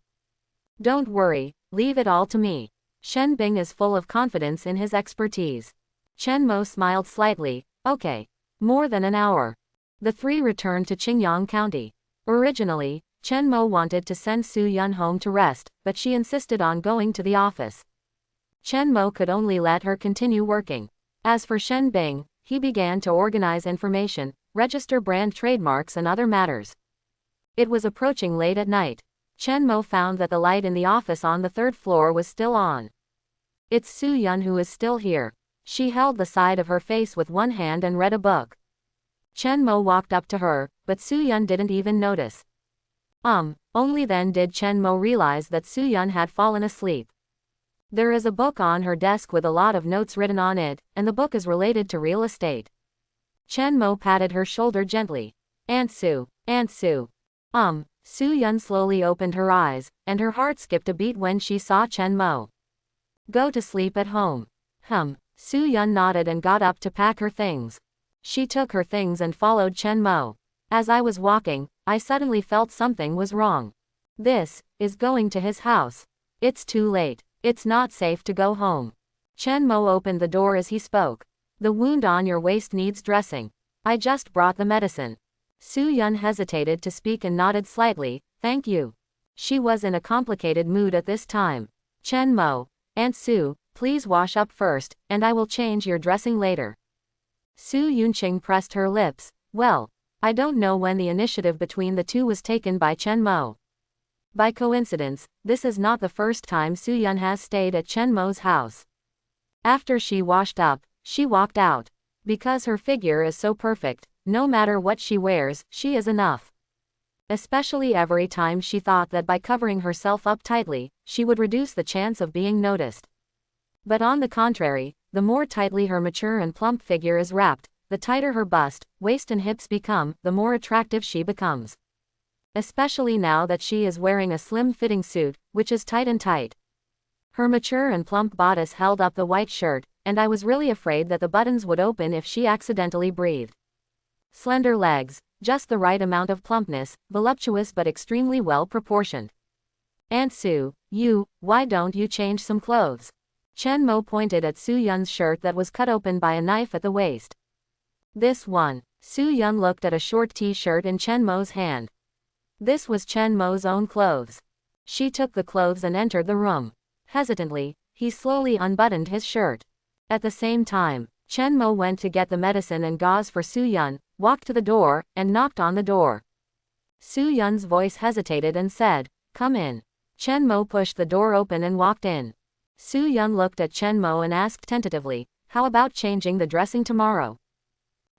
Don't worry, leave it all to me." Shen Bing is full of confidence in his expertise. Chen Mo smiled slightly. "Okay." More than an hour. The 3 returned to Qingyang County. Originally, Chen Mo wanted to send Su Yun home to rest, but she insisted on going to the office. Chen Mo could only let her continue working. As for Shen Bing, he began to organize information, register brand trademarks and other matters. It was approaching late at night. Chen Mo found that the light in the office on the 3rd floor was still on. "It's Su Yun who is still here." She held the side of her face with one hand and read a book. Chen Mo walked up to her, but Su Yun didn't even notice. Only then did Chen Mo realize that Su Yun had fallen asleep. There is a book on her desk with a lot of notes written on it, and the book is related to real estate. Chen Mo patted her shoulder gently. Aunt Su, Aunt Su." Su Yun slowly opened her eyes, and her heart skipped a beat when she saw Chen Mo. "Go to sleep at home." Su Yun nodded and got up to pack her things. She took her things and followed Chen Mo. "As I was walking, I suddenly felt something was wrong. This is going to his house. It's too late. It's not safe to go home." Chen Mo opened the door as he spoke. "The wound on your waist needs dressing. I just brought the medicine." Su Yun hesitated to speak and nodded slightly. "Thank you." She was in a complicated mood at this time. "Chen Mo, Aunt Su, please wash up first, and I will change your dressing later." Su Yunqing pressed her lips. Well, I don't know when the initiative between the two was taken by Chen Mo. By coincidence, this is not the first time Su Yun has stayed at Chen Mo's house. After she washed up, she walked out. Because her figure is so perfect, no matter what she wears, she is enough. Especially every time she thought that by covering herself up tightly, she would reduce the chance of being noticed. But on the contrary, the more tightly her mature and plump figure is wrapped, the tighter her bust, waist and hips become, the more attractive she becomes. Especially now that she is wearing a slim-fitting suit, which is tight and tight. Her mature and plump bodice held up the white shirt, and I was really afraid that the buttons would open if she accidentally breathed. Slender legs, just the right amount of plumpness, voluptuous but extremely well proportioned. Aunt Su, why don't you change some clothes? Chen Mo pointed at Su Yun's shirt that was cut open by a knife at the waist. This one. Su Yun looked at a short t-shirt in Chen Mo's hand. This was Chen Mo's own clothes. She took the clothes and entered the room. Hesitantly, he slowly unbuttoned his shirt. At the same time, Chen Mo went to get the medicine and gauze for Su Yun, walked to the door, and knocked on the door. Su Yun's voice hesitated and said, "Come in." Chen Mo pushed the door open and walked in. Su Yun looked at Chen Mo and asked tentatively, "How about changing the dressing tomorrow?"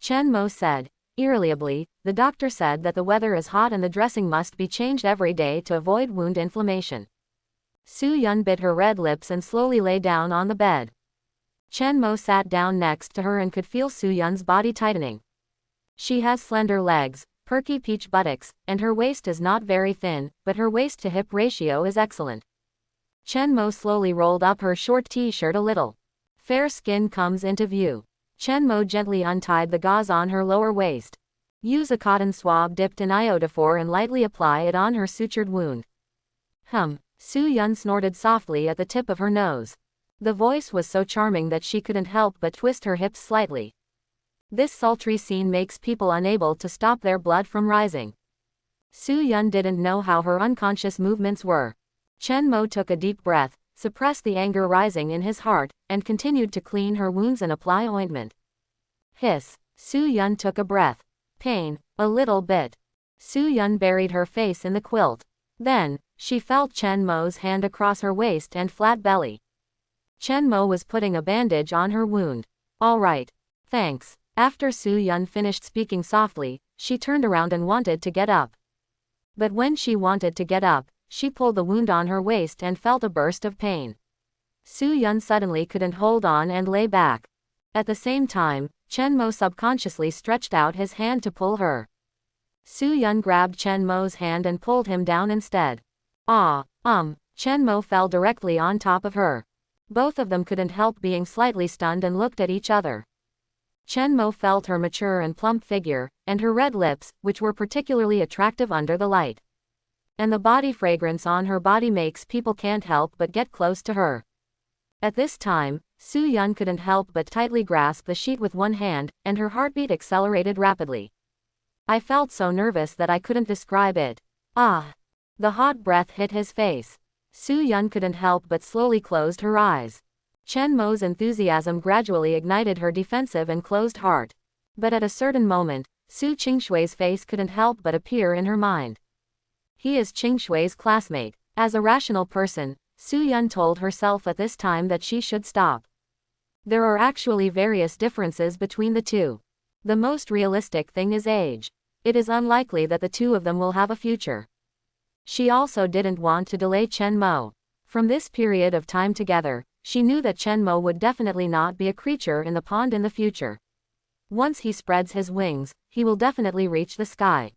Chen Mo said, irritably, "The doctor said that the weather is hot and the dressing must be changed every day to avoid wound inflammation." Su Yun bit her red lips and slowly lay down on the bed. Chen Mo sat down next to her and could feel Su Yun's body tightening. She has slender legs, perky peach buttocks, and her waist is not very thin, but her waist-to-hip ratio is excellent. Chen Mo slowly rolled up her short t-shirt a little. Fair skin comes into view. Chen Mo gently untied the gauze on her lower waist. Use a cotton swab dipped in iodophor and lightly apply it on her sutured wound. Su Yun snorted softly at the tip of her nose. The voice was so charming that she couldn't help but twist her hips slightly. This sultry scene makes people unable to stop their blood from rising. Su Yun didn't know how her unconscious movements were. Chen Mo took a deep breath, suppressed the anger rising in his heart, and continued to clean her wounds and apply ointment. Hiss. Su Yun took a breath. Pain, a little bit. Su Yun buried her face in the quilt. Then, she felt Chen Mo's hand across her waist and flat belly. Chen Mo was putting a bandage on her wound. All right. Thanks. After Su Yun finished speaking softly, she turned around and wanted to get up. But when she wanted to get up, she pulled the wound on her waist and felt a burst of pain. Su Yun suddenly couldn't hold on and lay back. At the same time, Chen Mo subconsciously stretched out his hand to pull her. Su Yun grabbed Chen Mo's hand and pulled him down instead. Chen Mo fell directly on top of her. Both of them couldn't help being slightly stunned and looked at each other. Chen Mo felt her mature and plump figure, and her red lips, which were particularly attractive under the light. And the body fragrance on her body makes people can't help but get close to her. At this time, Su Yun couldn't help but tightly grasp the sheet with one hand, and her heartbeat accelerated rapidly. I felt so nervous that I couldn't describe it. The hot breath hit his face. Su Yun couldn't help but slowly closed her eyes. Chen Mo's enthusiasm gradually ignited her defensive and closed heart. But at a certain moment, Su Qingshui's face couldn't help but appear in her mind. He is Qingshui's classmate. As a rational person, Su Yun told herself at this time that she should stop. There are actually various differences between the two. The most realistic thing is age. It is unlikely that the two of them will have a future. She also didn't want to delay Chen Mo. From this period of time together, she knew that Chen Mo would definitely not be a creature in the pond in the future. Once he spreads his wings, he will definitely reach the sky.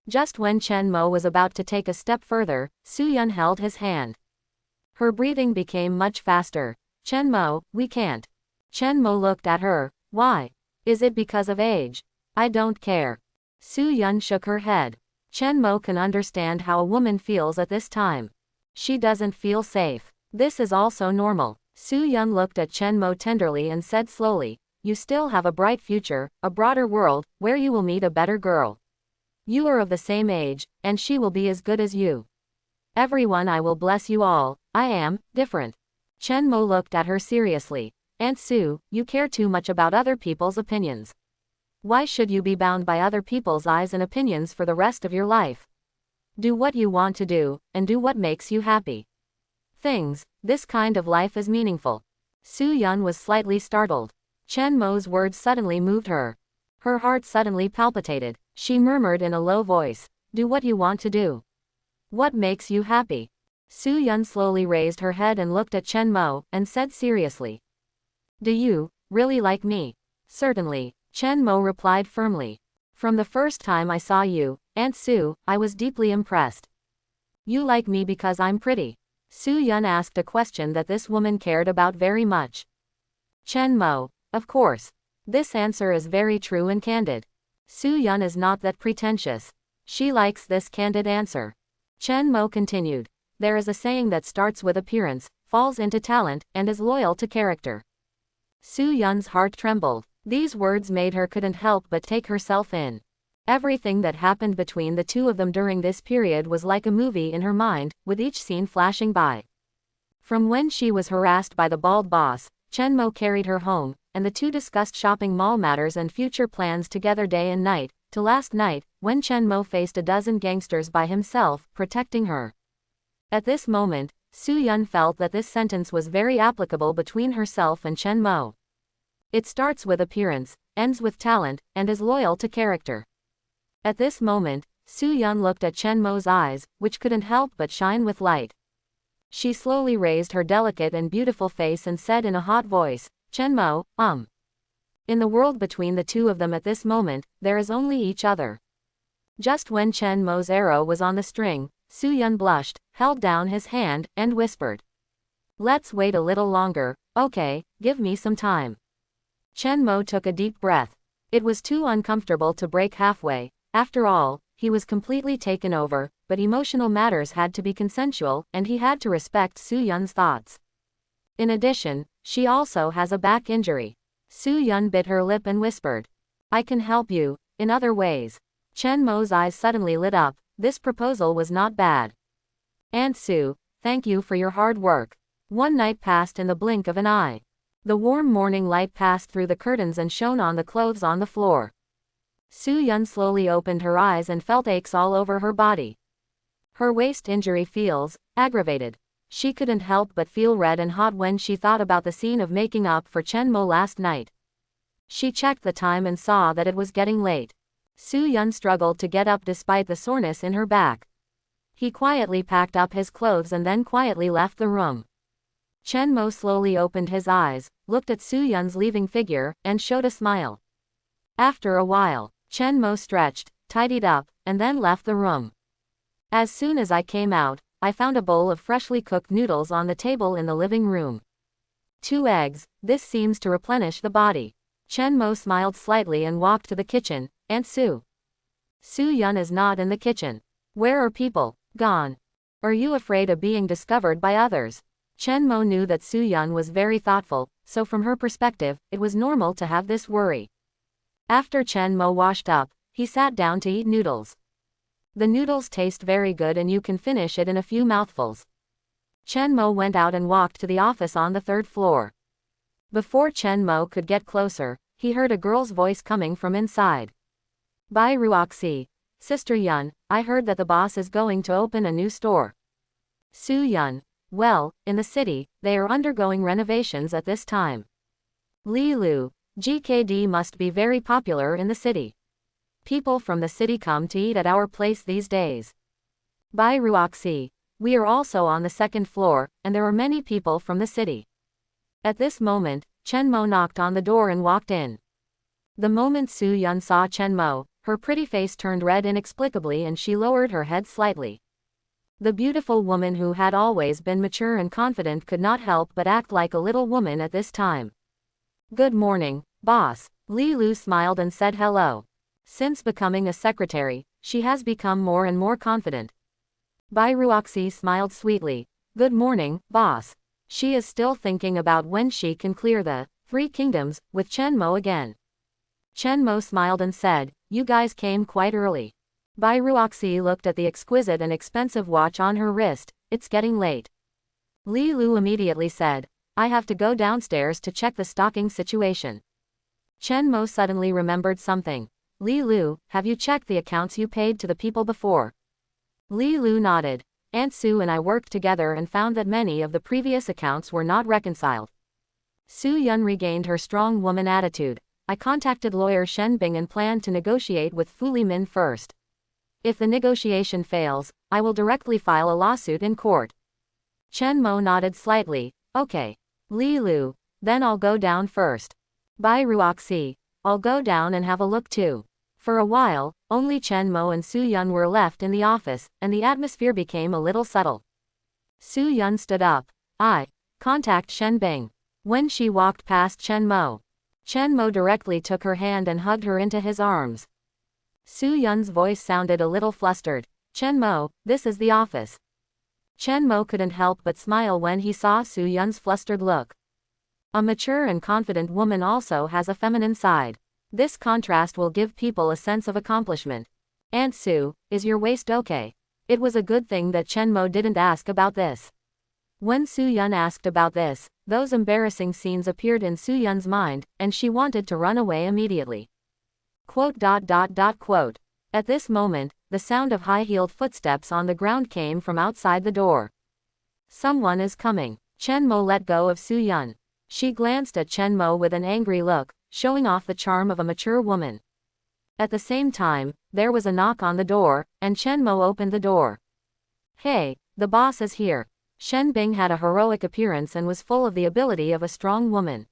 Just when Chen Mo was about to take a step further, Su Yun held his hand. Her breathing became much faster. Chen Mo, we can't. Chen Mo looked at her. Why? Is it because of age? I don't care. Su Yun shook her head. Chen Mo can understand how a woman feels at this time. She doesn't feel safe. This is also normal. Su Yun looked at Chen Mo tenderly and said slowly, you still have a bright future, a broader world, where you will meet a better girl. You are of the same age, and she will be as good as you. Everyone, I will bless you all. I am different. Chen Mo looked at her seriously. Aunt Sue, you care too much about other people's opinions. Why should you be bound by other people's eyes and opinions for the rest of your life? Do what you want to do, and do what makes you happy. This kind of life is meaningful. Su Yun was slightly startled. Chen Mo's words suddenly moved her. Her heart suddenly palpitated. She murmured in a low voice, do what you want to do. What makes you happy? Su Yun slowly raised her head and looked at Chen Mo, and said seriously. Do you really like me? Certainly, Chen Mo replied firmly. From the first time I saw you, Aunt Sue, I was deeply impressed. You like me because I'm pretty? Su Yun asked a question that this woman cared about very much. Chen Mo, of course. This answer is very true and candid. Su Yun is not that pretentious. She likes this candid answer. Chen Mo continued. There is a saying that starts with appearance, falls into talent, and is loyal to character. Su Yun's heart trembled. These words made her couldn't help but take herself in. Everything that happened between the two of them during this period was like a movie in her mind, with each scene flashing by. From when she was harassed by the bald boss, Chen Mo carried her home, and the two discussed shopping mall matters and future plans together day and night, to last night, when Chen Mo faced a dozen gangsters by himself, protecting her. At this moment, Su Yun felt that this sentence was very applicable between herself and Chen Mo. It starts with appearance, ends with talent, and is loyal to character. At this moment, Su Yun looked at Chen Mo's eyes, which couldn't help but shine with light. She slowly raised her delicate and beautiful face and said in a hot voice, Chen Mo, In the world between the two of them at this moment, there is only each other. Just when Chen Mo's arrow was on the string, Su Yun blushed, held down his hand, and whispered. Let's wait a little longer, okay, give me some time. Chen Mo took a deep breath. It was too uncomfortable to break halfway. After all, he was completely taken over, but emotional matters had to be consensual, and he had to respect Su Yun's thoughts. In addition, she also has a back injury. Su Yun bit her lip and whispered. I can help you, in other ways. Chen Mo's eyes suddenly lit up. This proposal was not bad. Aunt Sue, thank you for your hard work. One night passed in the blink of an eye. The warm morning light passed through the curtains and shone on the clothes on the floor. Su Yun slowly opened her eyes and felt aches all over her body. Her waist injury feels aggravated. She couldn't help but feel red and hot when she thought about the scene of making up for Chen Mo last night. She checked the time and saw that it was getting late. Su Yun struggled to get up despite the soreness in her back. He quietly packed up his clothes and then quietly left the room. Chen Mo slowly opened his eyes, looked at Su Yun's leaving figure, and showed a smile. After a while, Chen Mo stretched, tidied up, and then left the room. As soon as I came out, I found a bowl of freshly cooked noodles on the table in the living room. 2 eggs, this seems to replenish the body. Chen Mo smiled slightly and walked to the kitchen. Aunt Sue. Su Yun is not in the kitchen. Where are people? Gone. Are you afraid of being discovered by others? Chen Mo knew that Su Yun was very thoughtful, so from her perspective, it was normal to have this worry. After Chen Mo washed up, he sat down to eat noodles. The noodles taste very good and you can finish it in a few mouthfuls. Chen Mo went out and walked to the office on the 3rd floor. Before Chen Mo could get closer, he heard a girl's voice coming from inside. By Ruoxi. Sister Yun, I heard that the boss is going to open a new store. Su Yun. Well, in the city, they are undergoing renovations at this time. Li Lu. GKD must be very popular in the city. People from the city come to eat at our place these days. By Ruoxi. We are also on the 2nd floor, and there are many people from the city. At this moment, Chen Mo knocked on the door and walked in. The moment Su Yun saw Chen Mo, her pretty face turned red inexplicably and she lowered her head slightly. The beautiful woman who had always been mature and confident could not help but act like a little woman at this time. Good morning, boss. Li Lu smiled and said hello. Since becoming a secretary, she has become more and more confident. Bai Ruoxi smiled sweetly. Good morning, boss. She is still thinking about when she can clear the 3 kingdoms with Chen Mo again. Chen Mo smiled and said, you guys came quite early. Bai Ruoxi looked at the exquisite and expensive watch on her wrist. It's getting late. Li Lu immediately said, I have to go downstairs to check the stocking situation. Chen Mo suddenly remembered something. Li Lu, have you checked the accounts you paid to the people before? Li Lu nodded. Aunt Su and I worked together and found that many of the previous accounts were not reconciled. Su Yun regained her strong woman attitude. I contacted lawyer Shen Bing and planned to negotiate with Fu Limin first. If the negotiation fails, I will directly file a lawsuit in court. Chen Mo nodded slightly. Okay. Li Lu, then I'll go down first. Bye Ruoxi. I'll go down and have a look too. For a while, only Chen Mo and Su Yun were left in the office, and the atmosphere became a little subtle. Su Yun stood up. Contact Shen Bing. When she walked past Chen Mo directly took her hand and hugged her into his arms. Su Yun's voice sounded a little flustered. Chen Mo, this is the office. Chen Mo couldn't help but smile when he saw Su Yun's flustered look. A mature and confident woman also has a feminine side. This contrast will give people a sense of accomplishment. Aunt Su, is your waist okay? It was a good thing that Chen Mo didn't ask about this. When Su Yun asked about this, those embarrassing scenes appeared in Su Yun's mind, and she wanted to run away immediately. Quote. At this moment, the sound of high-heeled footsteps on the ground came from outside the door. Someone is coming. Chen Mo let go of Su Yun. She glanced at Chen Mo with an angry look, showing off the charm of a mature woman. At the same time, there was a knock on the door, and Chen Mo opened the door. Hey, the boss is here. Shen Bing had a heroic appearance and was full of the ability of a strong woman.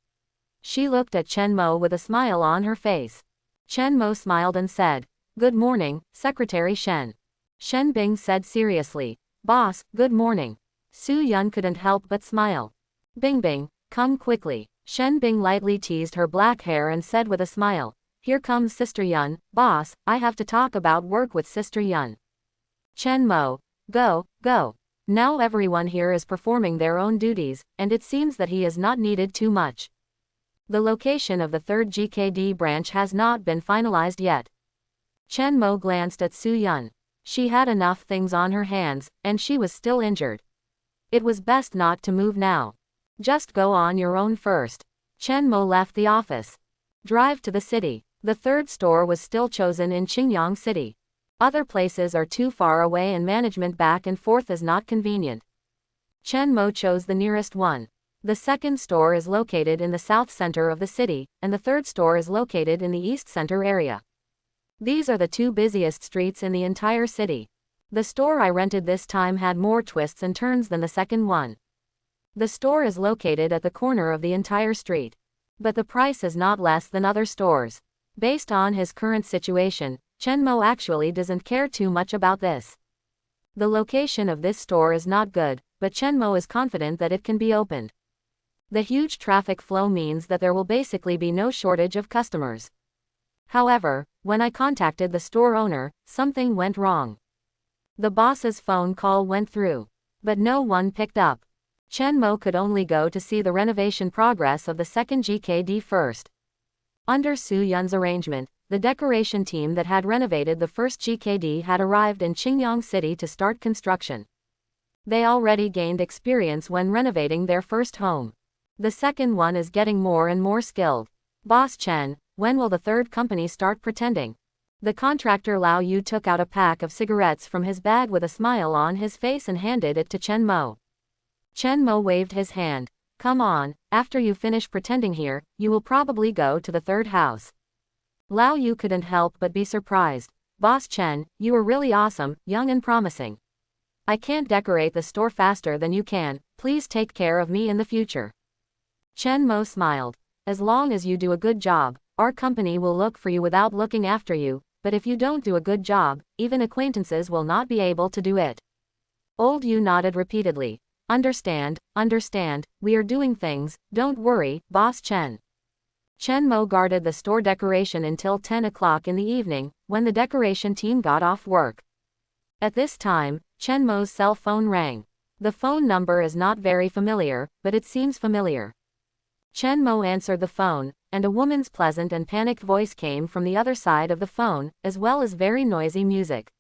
She looked at Chen Mo with a smile on her face. Chen Mo smiled and said, Good morning, Secretary Shen. Shen Bing said seriously, Boss, good morning. Su Yun couldn't help but smile. Bing Bing, come quickly. Shen Bing lightly teased her black hair and said with a smile, Here comes Sister Yun. Boss, I have to talk about work with Sister Yun. Chen Mo, go. Now everyone here is performing their own duties, and it seems that he is not needed too much. The location of the third GKD branch has not been finalized yet. Chen Mo glanced at Su Yun. She had enough things on her hands, and she was still injured. It was best not to move now. Just go on your own first. Chen Mo left the office. Drive to the city. The third store was still chosen in Qingyang City. Other places are too far away and management back and forth is not convenient. Chen Mo chose the nearest one. The second store is located in the south center of the city, and the third store is located in the east center area. These are the two busiest streets in the entire city. The store I rented this time had more twists and turns than the second one. The store is located at the corner of the entire street. But the price is not less than other stores. Based on his current situation, Chen Mo actually doesn't care too much about this. The location of this store is not good, but Chen Mo is confident that it can be opened. The huge traffic flow means that there will basically be no shortage of customers. However, when I contacted the store owner, something went wrong. The boss's phone call went through, but no one picked up. Chen Mo could only go to see the renovation progress of the second GKD first. Under Su Yun's arrangement, the decoration team that had renovated the first GKD had arrived in Qingyang City to start construction. They already gained experience when renovating their first home. The second one is getting more and more skilled. Boss Chen, when will the third company start pretending? The contractor Lao Yu took out a pack of cigarettes from his bag with a smile on his face and handed it to Chen Mo. Chen Mo waved his hand. Come on, after you finish pretending here, you will probably go to the third house. Lao Yu couldn't help but be surprised. Boss Chen, you are really awesome, young and promising. I can't decorate the store faster than you can, please take care of me in the future. Chen Mo smiled. As long as you do a good job, our company will look for you without looking after you, but if you don't do a good job, even acquaintances will not be able to do it. Old Yu nodded repeatedly. Understand, we are doing things, don't worry, Boss Chen. Chen Mo guarded the store decoration until 10 o'clock in the evening, when the decoration team got off work. At this time, Chen Mo's cell phone rang. The phone number is not very familiar, but it seems familiar. Chen Mo answered the phone, and a woman's pleasant and panicked voice came from the other side of the phone, as well as very noisy music.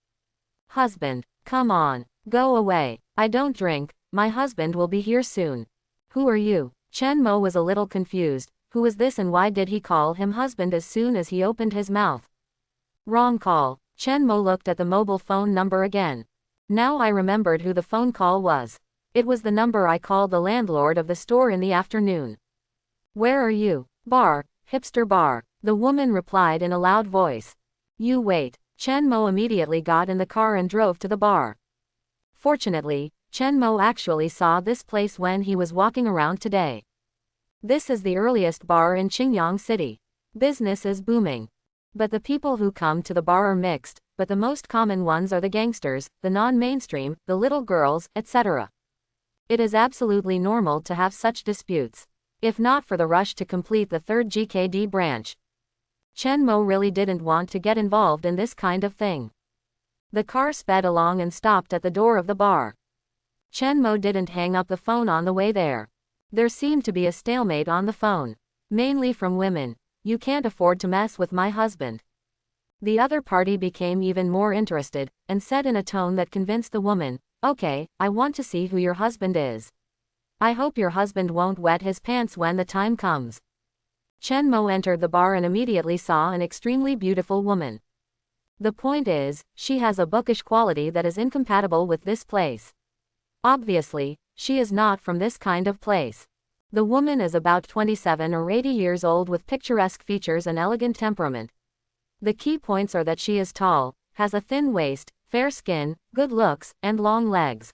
Husband, come on, go away, I don't drink, my husband will be here soon. Who are you? Chen Mo was a little confused. Who is this and why did he call him husband as soon as he opened his mouth? Wrong call. Chen Mo looked at the mobile phone number again. Now I remembered who the phone call was. It was the number I called the landlord of the store in the afternoon. Where are you? Bar, hipster bar, the woman replied in a loud voice. You wait. Chen Mo immediately got in the car and drove to the bar. Fortunately, Chen Mo actually saw this place when he was walking around today. This is the earliest bar in Qingyang City. Business is booming. But the people who come to the bar are mixed, but the most common ones are the gangsters, the non-mainstream, the little girls, etc. It is absolutely normal to have such disputes. If not for the rush to complete the third GKD branch, Chen Mo really didn't want to get involved in this kind of thing. The car sped along and stopped at the door of the bar. Chen Mo didn't hang up the phone on the way there. There seemed to be a stalemate on the phone. Mainly from women. You can't afford to mess with my husband. The other party became even more interested, and said in a tone that convinced the woman, okay, I want to see who your husband is. I hope your husband won't wet his pants when the time comes. Chen Mo entered the bar and immediately saw an extremely beautiful woman. The point is, she has a bookish quality that is incompatible with this place. Obviously, she is not from this kind of place. The woman is about 27 or 80 years old with picturesque features and elegant temperament. The key points are that she is tall, has a thin waist, fair skin, good looks, and long legs.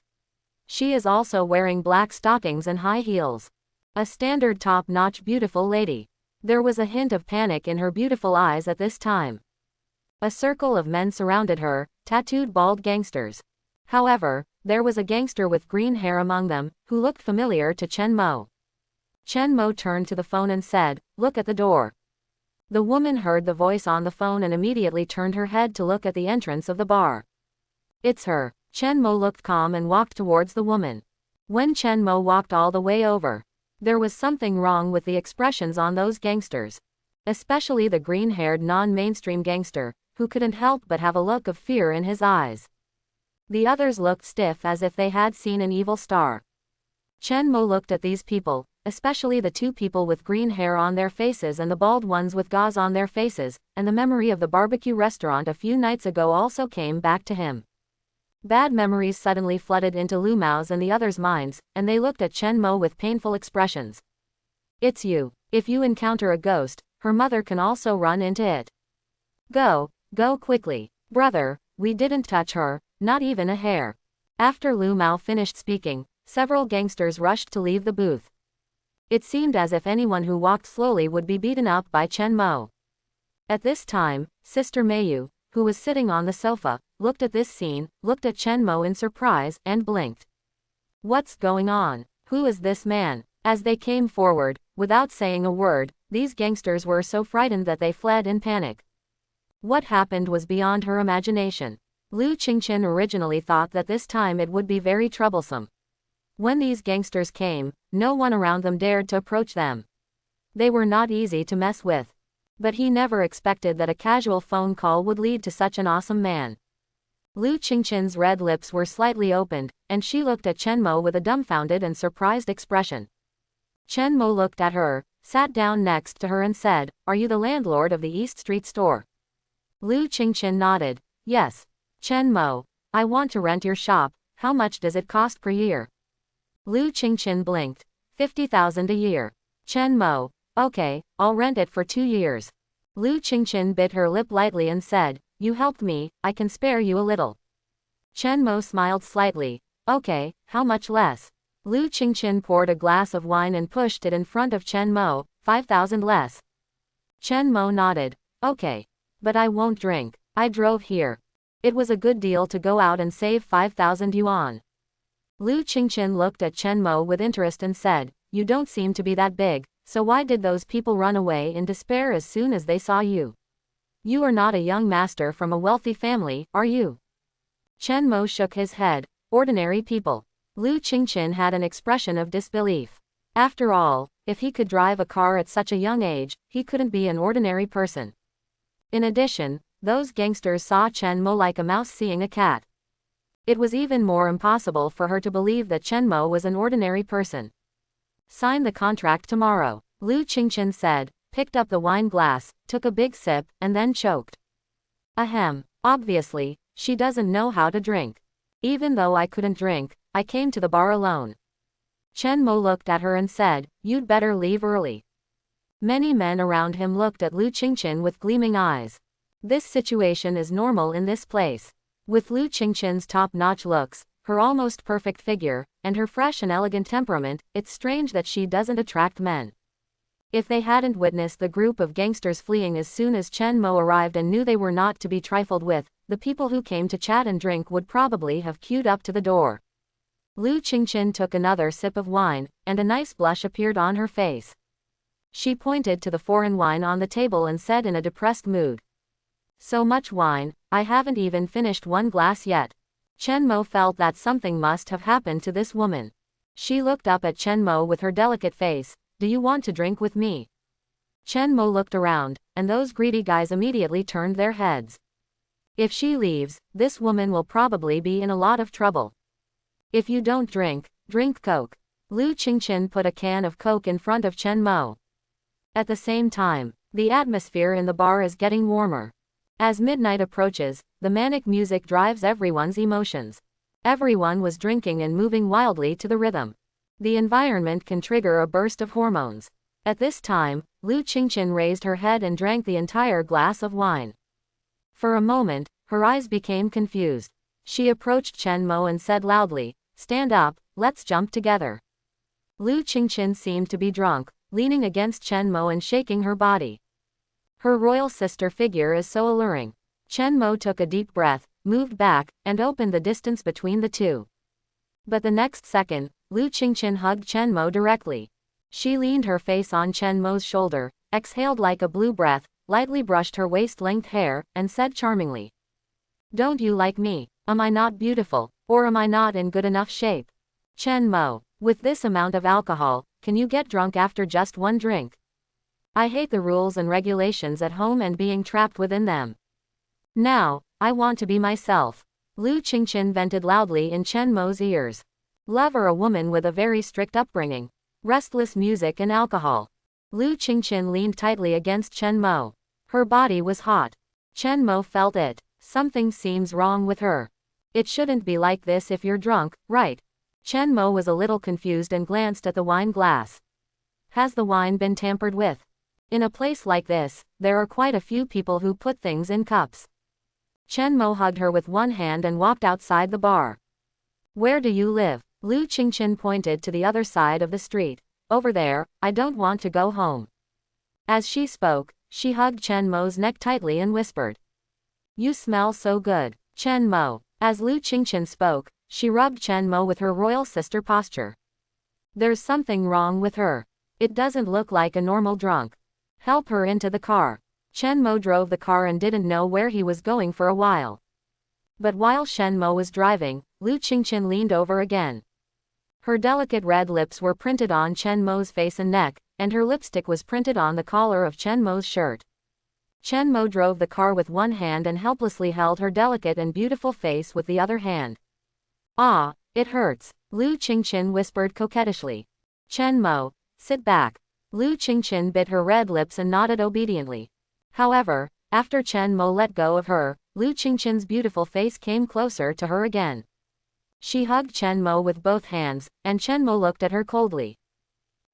She is also wearing black stockings and high heels. A standard top-notch beautiful lady. There was a hint of panic in her beautiful eyes at this time. A circle of men surrounded her, tattooed bald gangsters. However, there was a gangster with green hair among them, who looked familiar to Chen Mo. Chen Mo turned to the phone and said, look at the door. The woman heard the voice on the phone and immediately turned her head to look at the entrance of the bar. It's her. Chen Mo looked calm and walked towards the woman. When Chen Mo walked all the way over, there was something wrong with the expressions on those gangsters. Especially the green-haired non-mainstream gangster, who couldn't help but have a look of fear in his eyes. The others looked stiff as if they had seen an evil star. Chen Mo looked at these people, especially the two people with green hair on their faces and the bald ones with gauze on their faces, and the memory of the barbecue restaurant a few nights ago also came back to him. Bad memories suddenly flooded into Lu Mao's and the others' minds, and they looked at Chen Mo with painful expressions. It's you. If you encounter a ghost, her mother can also run into it. Go quickly. Brother, we didn't touch her, not even a hair. After Lu Mao finished speaking, several gangsters rushed to leave the booth. It seemed as if anyone who walked slowly would be beaten up by Chen Mo. At this time, Sister Meiyu, who was sitting on the sofa, looked at this scene, looked at Chen Mo in surprise, and blinked. What's going on? Who is this man? As they came forward, without saying a word, these gangsters were so frightened that they fled in panic. What happened was beyond her imagination. Lu Qingqian originally thought that this time it would be very troublesome. When these gangsters came, no one around them dared to approach them. They were not easy to mess with. But he never expected that a casual phone call would lead to such an awesome man. Lu Qingqian's red lips were slightly opened, and she looked at Chen Mo with a dumbfounded and surprised expression. Chen Mo looked at her, sat down next to her and said, are you the landlord of the East Street store? Lu Qingqian nodded. Yes. Chen Mo, I want to rent your shop. How much does it cost per year? Lu Qingqian blinked. 50,000 a year. Chen Mo, okay, I'll rent it for 2 years. Lu Qingqian bit her lip lightly and said, you helped me, I can spare you a little. Chen Mo smiled slightly. Okay, how much less? Lu Qingqian poured a glass of wine and pushed it in front of Chen Mo. 5,000 less. Chen Mo nodded. Okay. But I won't drink. I drove here. It was a good deal to go out and save 5,000 yuan. Lu Qingqian looked at Chen Mo with interest and said, you don't seem to be that big, so why did those people run away in despair as soon as they saw you? You are not a young master from a wealthy family, are you? Chen Mo shook his head. Ordinary people. Lu Qingqian had an expression of disbelief. After all, if he could drive a car at such a young age, he couldn't be an ordinary person. In addition, those gangsters saw Chen Mo like a mouse seeing a cat. It was even more impossible for her to believe that Chen Mo was an ordinary person. Sign the contract tomorrow, Lu Qingchen said, picked up the wine glass, took a big sip, and then choked. Ahem, obviously, she doesn't know how to drink. Even though I couldn't drink, I came to the bar alone. Chen Mo looked at her and said, you'd better leave early. Many men around him looked at Lu Qingchen with gleaming eyes. This situation is normal in this place. With Lu Qingchen's top-notch looks, her almost perfect figure, and her fresh and elegant temperament, it's strange that she doesn't attract men. If they hadn't witnessed the group of gangsters fleeing as soon as Chen Mo arrived and knew they were not to be trifled with, the people who came to chat and drink would probably have queued up to the door. Lu Qingchen took another sip of wine, and a nice blush appeared on her face. She pointed to the foreign wine on the table and said in a depressed mood. So much wine, I haven't even finished one glass yet. Chen Mo felt that something must have happened to this woman. She looked up at Chen Mo with her delicate face. Do you want to drink with me? Chen Mo looked around, and those greedy guys immediately turned their heads. If she leaves, this woman will probably be in a lot of trouble. If you don't drink, drink Coke. Lu Qingchen put a can of Coke in front of Chen Mo. At the same time, the atmosphere in the bar is getting warmer. As midnight approaches, the manic music drives everyone's emotions. Everyone was drinking and moving wildly to the rhythm. The environment can trigger a burst of hormones. At this time, Lu Qingchen raised her head and drank the entire glass of wine. For a moment, her eyes became confused. She approached Chen Mo and said loudly, stand up, let's jump together. Lu Qingchen seemed to be drunk, leaning against Chen Mo and shaking her body. Her royal sister figure is so alluring. Chen Mo took a deep breath, moved back, and opened the distance between the two. But the next second, Lu Qingchen hugged Chen Mo directly. She leaned her face on Chen Mo's shoulder, exhaled like a blue breath, lightly brushed her waist-length hair, and said charmingly, don't you like me? Am I not beautiful, or am I not in good enough shape? Chen Mo, with this amount of alcohol, can you get drunk after just one drink? I hate the rules and regulations at home and being trapped within them. Now, I want to be myself. Lu Qingchen vented loudly in Chen Mo's ears. Love or a woman with a very strict upbringing. Restless music and alcohol. Lu Qingchen leaned tightly against Chen Mo. Her body was hot. Chen Mo felt it. Something seems wrong with her. It shouldn't be like this if you're drunk, right? Chen Mo was a little confused and glanced at the wine glass. Has the wine been tampered with? In a place like this, there are quite a few people who put things in cups. Chen Mo hugged her with one hand and walked outside the bar. Where do you live? Lu Qingchen pointed to the other side of the street. Over there, I don't want to go home. As she spoke, she hugged Chen Mo's neck tightly and whispered. You smell so good, Chen Mo. As Lu Qingchen spoke, she rubbed Chen Mo with her royal sister posture. There's something wrong with her. It doesn't look like a normal drunk. Help her into the car. Chen Mo drove the car and didn't know where he was going for a while. But while Chen Mo was driving, Lu Qingchen leaned over again. Her delicate red lips were printed on Chen Mo's face and neck, and her lipstick was printed on the collar of Chen Mo's shirt. Chen Mo drove the car with one hand and helplessly held her delicate and beautiful face with the other hand. Ah, it hurts, Lu Qingchen whispered coquettishly. Chen Mo, sit back. Lu Qingchen bit her red lips and nodded obediently. However, after Chen Mo let go of her, Lu Qingchen's beautiful face came closer to her again. She hugged Chen Mo with both hands, and Chen Mo looked at her coldly.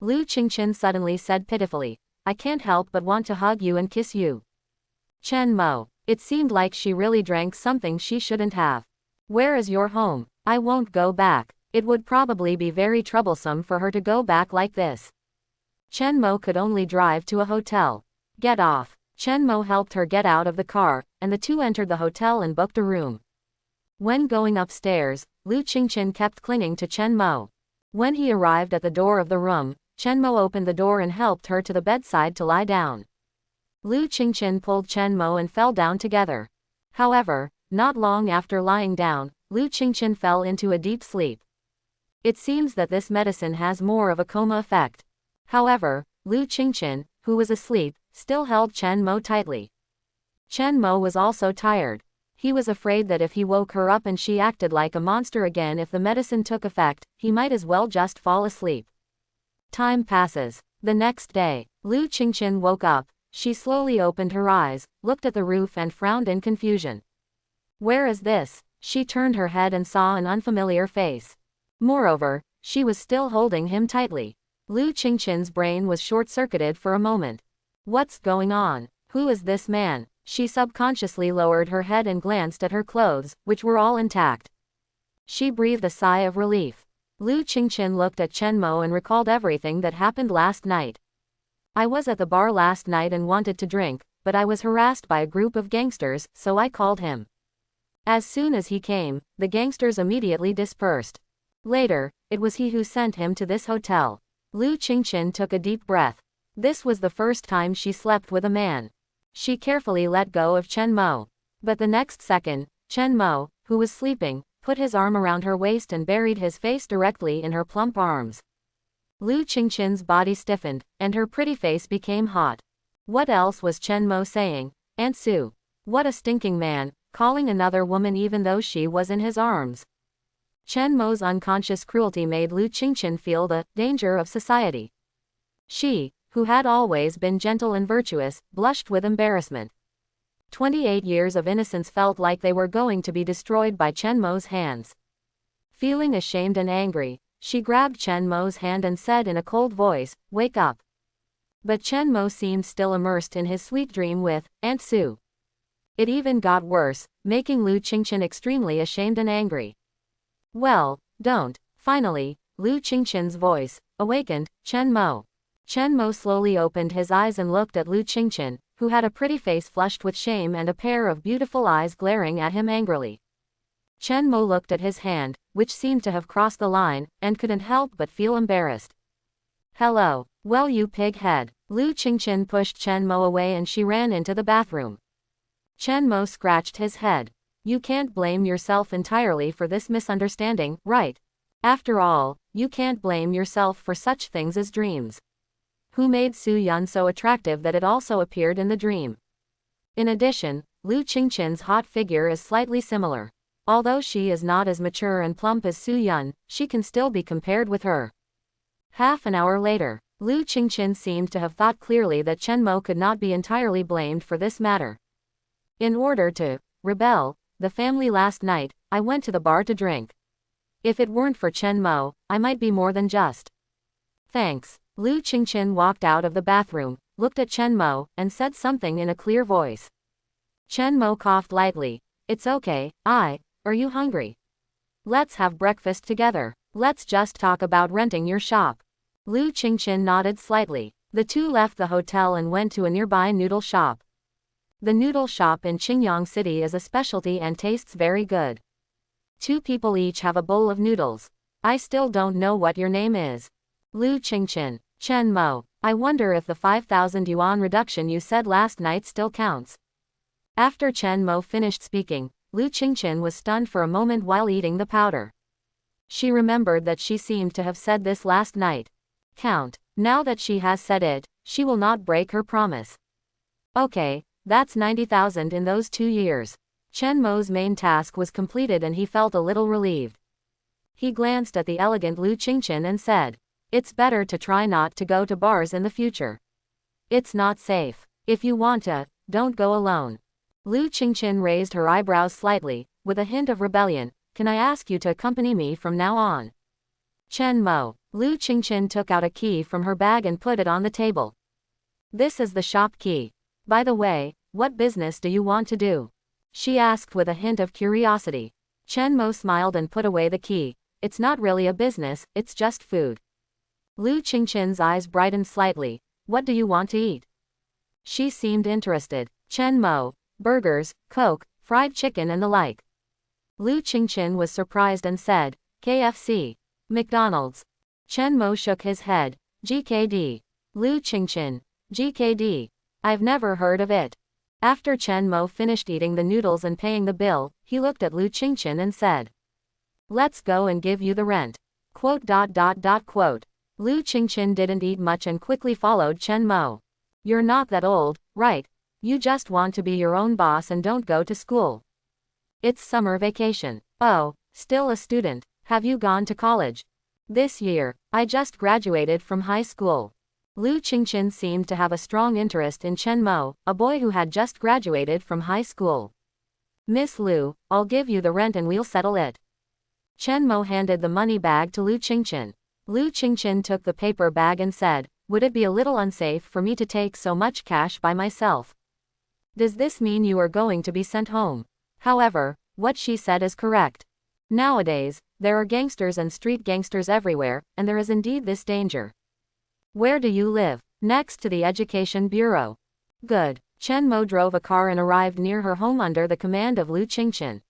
Lu Qingchen suddenly said pitifully, I can't help but want to hug you and kiss you. Chen Mo, it seemed like she really drank something she shouldn't have. Where is your home? I won't go back. It would probably be very troublesome for her to go back like this. Chen Mo could only drive to a hotel. Get off. Chen Mo helped her get out of the car, and the two entered the hotel and booked a room. When going upstairs, Lu Qingchen kept clinging to Chen Mo. When he arrived at the door of the room, Chen Mo opened the door and helped her to the bedside to lie down. Lu Qingchen pulled Chen Mo and fell down together. However, not long after lying down, Lu Qingchen fell into a deep sleep. It seems that this medicine has more of a coma effect. However, Lu Qingchen, who was asleep, still held Chen Mo tightly. Chen Mo was also tired. He was afraid that if he woke her up and she acted like a monster again if the medicine took effect, he might as well just fall asleep. Time passes. The next day, Lu Qingqian woke up. She slowly opened her eyes, looked at the roof and frowned in confusion. Where is this? She turned her head and saw an unfamiliar face. Moreover, she was still holding him tightly. Lu Qingqian's brain was short-circuited for a moment. What's going on? Who is this man? She subconsciously lowered her head and glanced at her clothes, which were all intact. She breathed a sigh of relief. Lu Qingqian looked at Chen Mo and recalled everything that happened last night. I was at the bar last night and wanted to drink, but I was harassed by a group of gangsters, so I called him. As soon as he came, the gangsters immediately dispersed. Later, it was he who sent him to this hotel. Lu Qingqian took a deep breath. This was the first time she slept with a man. She carefully let go of Chen Mo. But the next second, Chen Mo, who was sleeping, put his arm around her waist and buried his face directly in her plump arms. Lu Qingqian's body stiffened, and her pretty face became hot. What else was Chen Mo saying? Aunt Sue. What a stinking man, calling another woman even though she was in his arms. Chen Mo's unconscious cruelty made Lu Qingqian feel the danger of society. She, who had always been gentle and virtuous, blushed with embarrassment. 28 years of innocence felt like they were going to be destroyed by Chen Mo's hands. Feeling ashamed and angry, she grabbed Chen Mo's hand and said in a cold voice, "Wake up." But Chen Mo seemed still immersed in his sweet dream with Aunt Sue. It even got worse, making Lu Qingqian extremely ashamed and angry. Well, don't. Finally, Lu Qingqian's voice awakened Chen Mo. Chen Mo slowly opened his eyes and looked at Lu Qingqian, who had a pretty face flushed with shame and a pair of beautiful eyes glaring at him angrily. Chen Mo looked at his hand, which seemed to have crossed the line, and couldn't help but feel embarrassed. Hello. Well, you pig head. Lu Qingqian pushed Chen Mo away and she ran into the bathroom. Chen Mo scratched his head. You can't blame yourself entirely for this misunderstanding, right? After all, you can't blame yourself for such things as dreams. Who made Su Yun so attractive that it also appeared in the dream? In addition, Lu Qingqian's hot figure is slightly similar. Although she is not as mature and plump as Su Yun, she can still be compared with her. Half an hour later, Lu Qingqian seemed to have thought clearly that Chen Mo could not be entirely blamed for this matter. In order to rebel, the family last night, I went to the bar to drink. If it weren't for Chen Mo, I might be more than just. Thanks. Lu Qingqian walked out of the bathroom, looked at Chen Mo, and said something in a clear voice. Chen Mo coughed lightly. It's okay, are you hungry? Let's have breakfast together. Let's just talk about renting your shop. Lu Qingqian nodded slightly. The two left the hotel and went to a nearby noodle shop. The noodle shop in Qingyang City is a specialty and tastes very good. 2 people each have a bowl of noodles. I still don't know what your name is. Lu Qingqian. Chen Mo. I wonder if the 5,000 yuan reduction you said last night still counts. After Chen Mo finished speaking, Lu Qingqian was stunned for a moment while eating the powder. She remembered that she seemed to have said this last night. Count. Now that she has said it, she will not break her promise. Okay, that's 90,000 in those 2 years. Chen Mo's main task was completed and he felt a little relieved. He glanced at the elegant Lu Qingqian and said, it's better to try not to go to bars in the future. It's not safe. If you want to, don't go alone. Lu Qingqian raised her eyebrows slightly, with a hint of rebellion. Can I ask you to accompany me from now on? Chen Mo. Lu Qingqian took out a key from her bag and put it on the table. This is the shop key. By the way, what business do you want to do? She asked with a hint of curiosity. Chen Mo smiled and put away the key. It's not really a business, it's just food. Lu Qingqian's eyes brightened slightly. What do you want to eat? She seemed interested. Chen Mo. Burgers, Coke, fried chicken and the like. Lu Qingqian was surprised and said, KFC. McDonald's. Chen Mo shook his head. GKD. Lu Qingqian. GKD. I've never heard of it. After Chen Mo finished eating the noodles and paying the bill, he looked at Lu Qingqian and said, let's go and give you the rent. Quote. Lu Qingqian didn't eat much and quickly followed Chen Mo. You're not that old, right? You just want to be your own boss and don't go to school. It's summer vacation. Oh, still a student. Have you gone to college? This year, I just graduated from high school. Lu Qingqian seemed to have a strong interest in Chen Mo, a boy who had just graduated from high school. Miss Lu, I'll give you the rent and we'll settle it. Chen Mo handed the money bag to Lu Qingqian. Lu Qingqian took the paper bag and said, would it be a little unsafe for me to take so much cash by myself? Does this mean you are going to be sent home? However, what she said is correct. Nowadays, there are gangsters and street gangsters everywhere, and there is indeed this danger. Where do you live? Next to the Education Bureau. Good. Chen Mo drove a car and arrived near her home under the command of Lu Qingqian.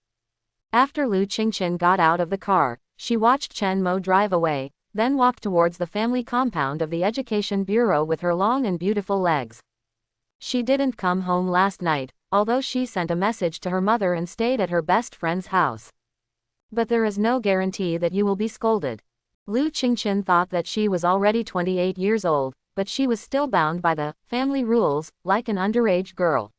After Lu Qingqian got out of the car, she watched Chen Mo drive away, then walked towards the family compound of the Education Bureau with her long and beautiful legs. She didn't come home last night, although she sent a message to her mother and stayed at her best friend's house. But there is no guarantee that you will be scolded. Lu Qingqian thought that she was already 28 years old, but she was still bound by the family rules, like an underage girl.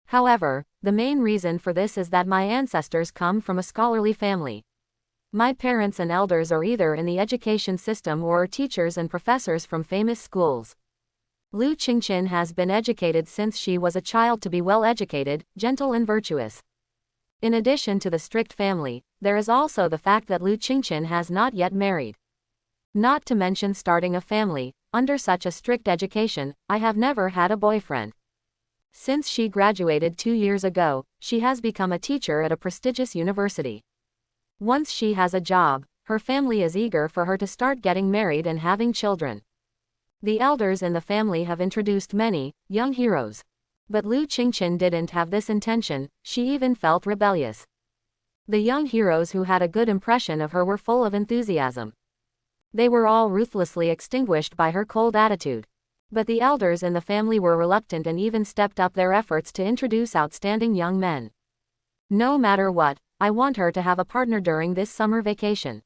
However, the main reason for this is that my ancestors come from a scholarly family. My parents and elders are either in the education system or are teachers and professors from famous schools. Lu Qingqian has been educated since she was a child to be well educated, gentle and virtuous. In addition to the strict family, there is also the fact that Lu Qingqian has not yet married. Not to mention starting a family, under such a strict education, I have never had a boyfriend. Since she graduated 2 years ago, she has become a teacher at a prestigious university. Once she has a job, her family is eager for her to start getting married and having children. The elders in the family have introduced many young heroes. But Lu Qingqian didn't have this intention, she even felt rebellious. The young heroes who had a good impression of her were full of enthusiasm. They were all ruthlessly extinguished by her cold attitude. But the elders in the family were reluctant and even stepped up their efforts to introduce outstanding young men. No matter what, I want her to have a partner during this summer vacation.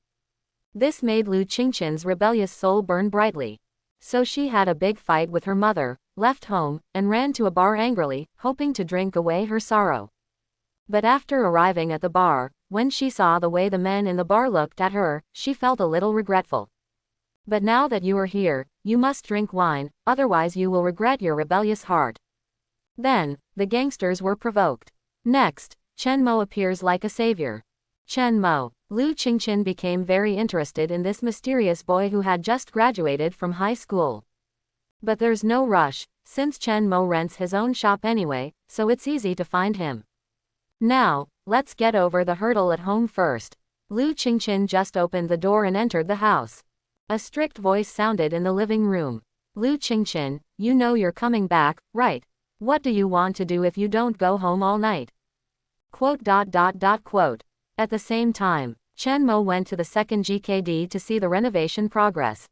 This made Lu Qingqian's rebellious soul burn brightly. So she had a big fight with her mother, left home, and ran to a bar angrily, hoping to drink away her sorrow. But after arriving at the bar, when she saw the way the men in the bar looked at her, she felt a little regretful. But now that you are here, you must drink wine, otherwise you will regret your rebellious heart. Then, the gangsters were provoked. Next, Chen Mo appears like a savior. Chen Mo. Lu Qingqian became very interested in this mysterious boy who had just graduated from high school. But there's no rush, since Chen Mo rents his own shop anyway, so it's easy to find him. Now, let's get over the hurdle at home first. Lu Qingqian just opened the door and entered the house. A strict voice sounded in the living room. Lu Qingqian, you know you're coming back, right? What do you want to do if you don't go home all night? Quote. At the same time, Chen Mo went to the second GKD to see the renovation progress.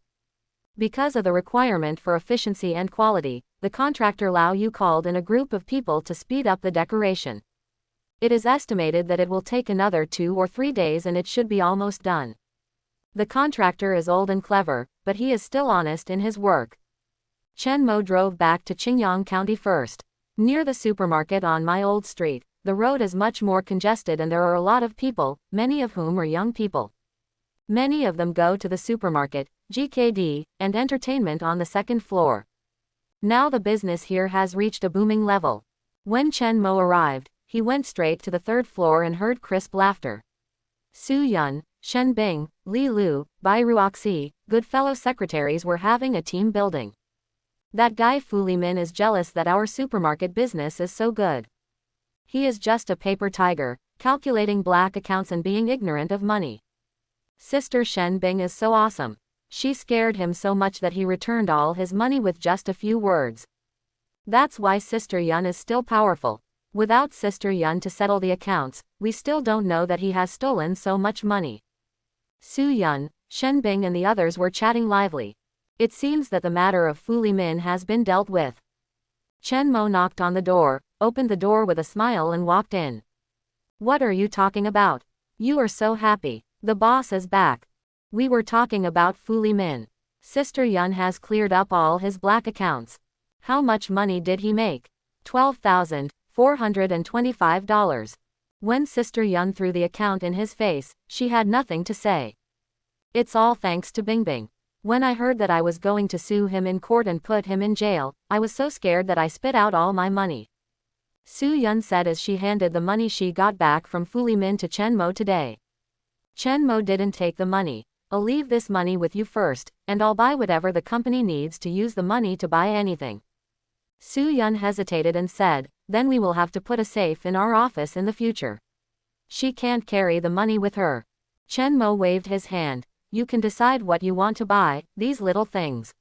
Because of the requirement for efficiency and quality, the contractor Lao Yu called in a group of people to speed up the decoration. It is estimated that it will take another 2 or 3 days and it should be almost done. The contractor is old and clever, but he is still honest in his work. Chen Mo drove back to Qingyang County first. Near the supermarket on my old street, the road is much more congested and there are a lot of people, many of whom are young people. Many of them go to the supermarket, GKD, and entertainment on the second floor. Now the business here has reached a booming level. When Chen Mo arrived, he went straight to the third floor and heard crisp laughter. Su Yun, Shen Bing, Li Lu, Bai Ruoxi, good fellow secretaries were having a team building. That guy Fu Limin is jealous that our supermarket business is so good. He is just a paper tiger, calculating black accounts and being ignorant of money. Sister Shen Bing is so awesome. She scared him so much that he returned all his money with just a few words. That's why Sister Yun is still powerful. Without Sister Yun to settle the accounts, we still don't know that he has stolen so much money. Su Yun, Shen Bing and the others were chatting lively. It seems that the matter of Fu Limin has been dealt with. Chen Mo knocked on the door, opened the door with a smile and walked in. What are you talking about? You are so happy. The boss is back. We were talking about Fu Limin. Sister Yun has cleared up all his black accounts. How much money did he make? $12,425. When Sister Yun threw the account in his face, she had nothing to say. It's all thanks to Bingbing. When I heard that I was going to sue him in court and put him in jail, I was so scared that I spit out all my money. Su Yun said as she handed the money she got back from Fu Limin to Chen Mo today. Chen Mo didn't take the money. I'll leave this money with you first, and I'll buy whatever the company needs to use the money to buy anything. Su Yun hesitated and said, then we will have to put a safe in our office in the future. She can't carry the money with her. Chen Mo waved his hand. You can decide what you want to buy, these little things.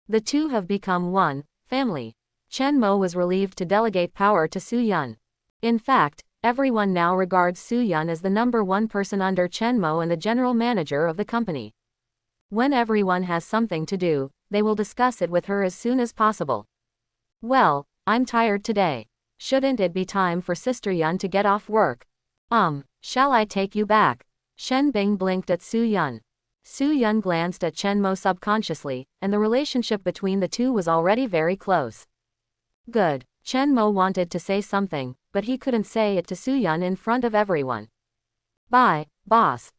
The two have become one family. Chen Mo was relieved to delegate power to Su Yun. In fact, everyone now regards Su Yun as the #1 person under Chen Mo and the general manager of the company. When everyone has something to do, they will discuss it with her as soon as possible. Well, I'm tired today. Shouldn't it be time for Sister Yun to get off work? Shall I take you back? Shen Bing blinked at Su Yun. Su Yun glanced at Chen Mo subconsciously, and the relationship between the two was already very close. Good. Chen Mo wanted to say something, but he couldn't say it to Su Yun in front of everyone. Bye, boss. ...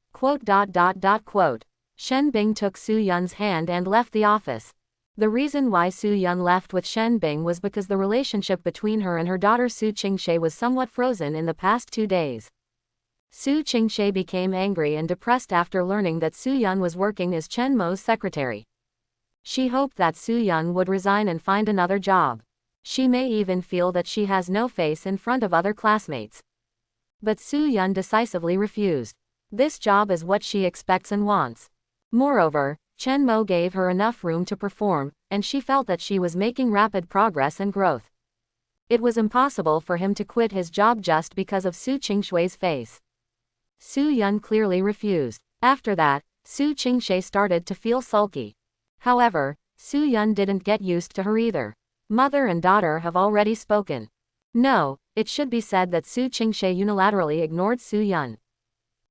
Shen Bing took Su Yun's hand and left the office. The reason why Su Yun left with Shen Bing was because the relationship between her and her daughter Su Qingshe was somewhat frozen in the past 2 days. Su Qingshe became angry and depressed after learning that Su Yun was working as Chen Mo's secretary. She hoped that Su Yun would resign and find another job. She may even feel that she has no face in front of other classmates. But Su Yun decisively refused. This job is what she expects and wants. Moreover, Chen Mo gave her enough room to perform, and she felt that she was making rapid progress and growth. It was impossible for him to quit his job just because of Su Qingshui's face. Su Yun clearly refused. After that, Su Qingshe started to feel sulky. However, Su Yun didn't get used to her either. Mother and daughter have already spoken. No, it should be said that Su Qingshe unilaterally ignored Su Yun.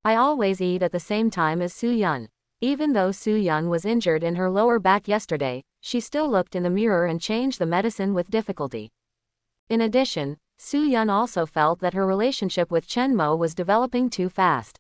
I always eat at the same time as Su Yun. Even though Su Yun was injured in her lower back yesterday, she still looked in the mirror and changed the medicine with difficulty. In addition, Su Yun also felt that her relationship with Chen Mo was developing too fast.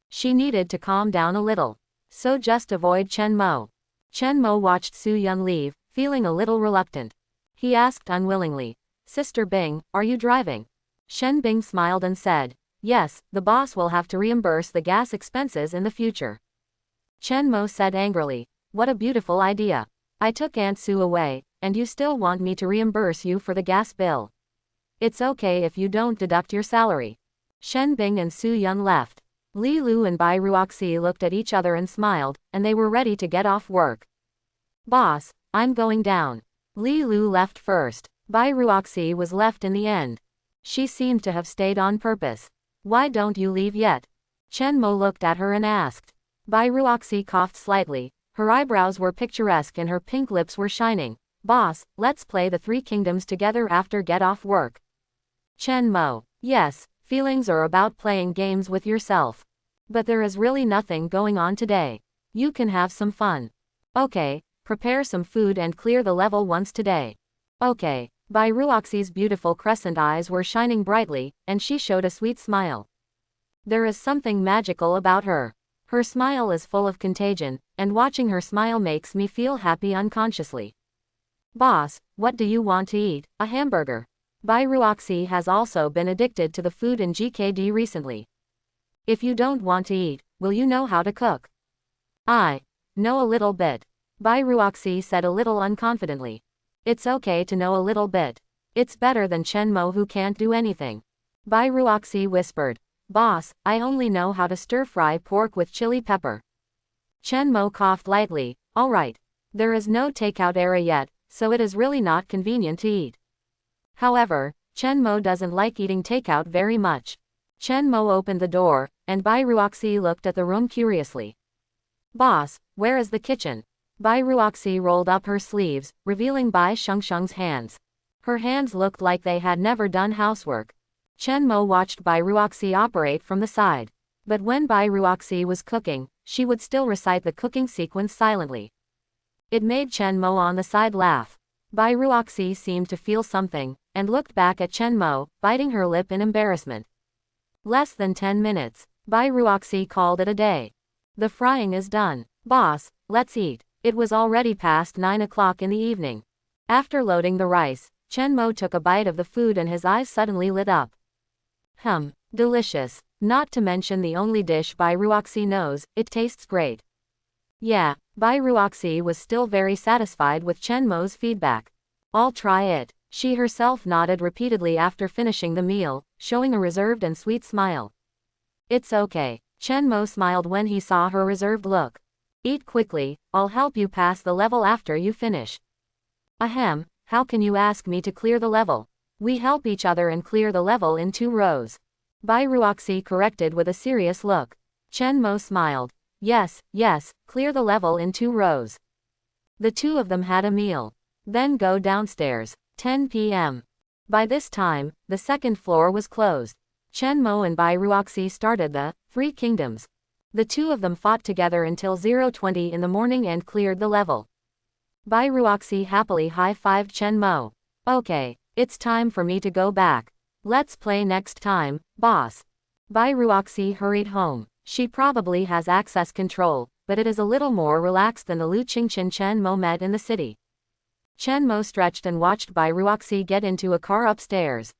She needed to calm down a little. So just avoid Chen Mo. Chen Mo watched Su Yun leave, feeling a little reluctant. He asked unwillingly, Sister Bing, are you driving? Shen Bing smiled and said, yes, the boss will have to reimburse the gas expenses in the future. Chen Mo said angrily, what a beautiful idea. I took Aunt Su away, and you still want me to reimburse you for the gas bill. It's okay if you don't deduct your salary. Shen Bing and Su Yun left. Li Lu and Bai Ruoxi looked at each other and smiled, and they were ready to get off work. Boss, I'm going down. Li Lu left first. Bai Ruoxi was left in the end. She seemed to have stayed on purpose. Why don't you leave yet? Chen Mo looked at her and asked. Bai Ruoxi coughed slightly. Her eyebrows were picturesque and her pink lips were shining. Boss, let's play the Three Kingdoms together after get off work. Chen Mo. Yes, feelings are about playing games with yourself. But there is really nothing going on today. You can have some fun. Okay, prepare some food and clear the level once today. Okay. Bai Ruoxi's beautiful crescent eyes were shining brightly, and she showed a sweet smile. There is something magical about her. Her smile is full of contagion, and watching her smile makes me feel happy unconsciously. Boss, what do you want to eat? A hamburger. Bai Ruoxi has also been addicted to the food in GKD recently. If you don't want to eat, will you know how to cook? I know a little bit. Bai Ruoxi said a little unconfidently. It's okay to know a little bit. It's better than Chen Mo who can't do anything. Bai Ruoxi whispered. Boss, I only know how to stir-fry pork with chili pepper. Chen Mo coughed lightly. Alright. There is no takeout era yet, so it is really not convenient to eat. However, Chen Mo doesn't like eating takeout very much. Chen Mo opened the door, and Bai Ruoxi looked at the room curiously. Boss, where is the kitchen? Bai Ruoxi rolled up her sleeves, revealing Bai Shengsheng's hands. Her hands looked like they had never done housework. Chen Mo watched Bai Ruoxi operate from the side. But when Bai Ruoxi was cooking, she would still recite the cooking sequence silently. It made Chen Mo on the side laugh. Bai Ruoxi seemed to feel something, and looked back at Chen Mo, biting her lip in embarrassment. Less than 10 minutes. Bai Ruoxi called it a day. The frying is done. Boss, let's eat. It was already past 9 o'clock in the evening. After loading the rice, Chen Mo took a bite of the food and his eyes suddenly lit up. Delicious. Not to mention the only dish Bai Ruoxi knows, it tastes great. Yeah, Bai Ruoxi was still very satisfied with Chen Mo's feedback. I'll try it. She herself nodded repeatedly after finishing the meal, showing a reserved and sweet smile. It's okay. Chen Mo smiled when he saw her reserved look. Eat quickly, I'll help you pass the level after you finish. Ahem, how can you ask me to clear the level? We help each other and clear the level in 2 rows. Bai Ruoxi corrected with a serious look. Chen Mo smiled. Yes, clear the level in 2 rows. The two of them had a meal. Then go downstairs. 10 p.m. By this time, the 2nd floor was closed. Chen Mo and Bai Ruoxi started the 3 Kingdoms. The two of them fought together until 0:20 in the morning and cleared the level. Bai Ruoxi happily high-fived Chen Mo. Okay, it's time for me to go back. Let's play next time, boss. Bai Ruoxi hurried home. She probably has access control, but it is a little more relaxed than the Lu Qingchen Chen Mo met in the city. Chen Mo stretched and watched Bai Ruoxi get into a car upstairs.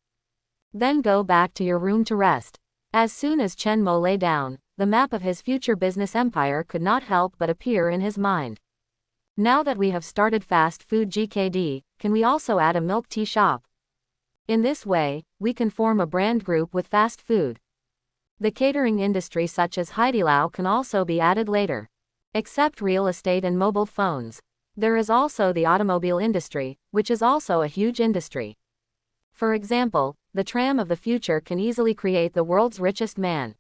Then go back to your room to rest. As soon as Chen Mo lay down, the map of his future business empire could not help but appear in his mind. Now that we have started fast food GKD, can we also add a milk tea shop? In this way, we can form a brand group with fast food. The catering industry such as Haidilao can also be added later. Except real estate and mobile phones. There is also the automobile industry, which is also a huge industry. For example, the tram of the future can easily create the world's richest man.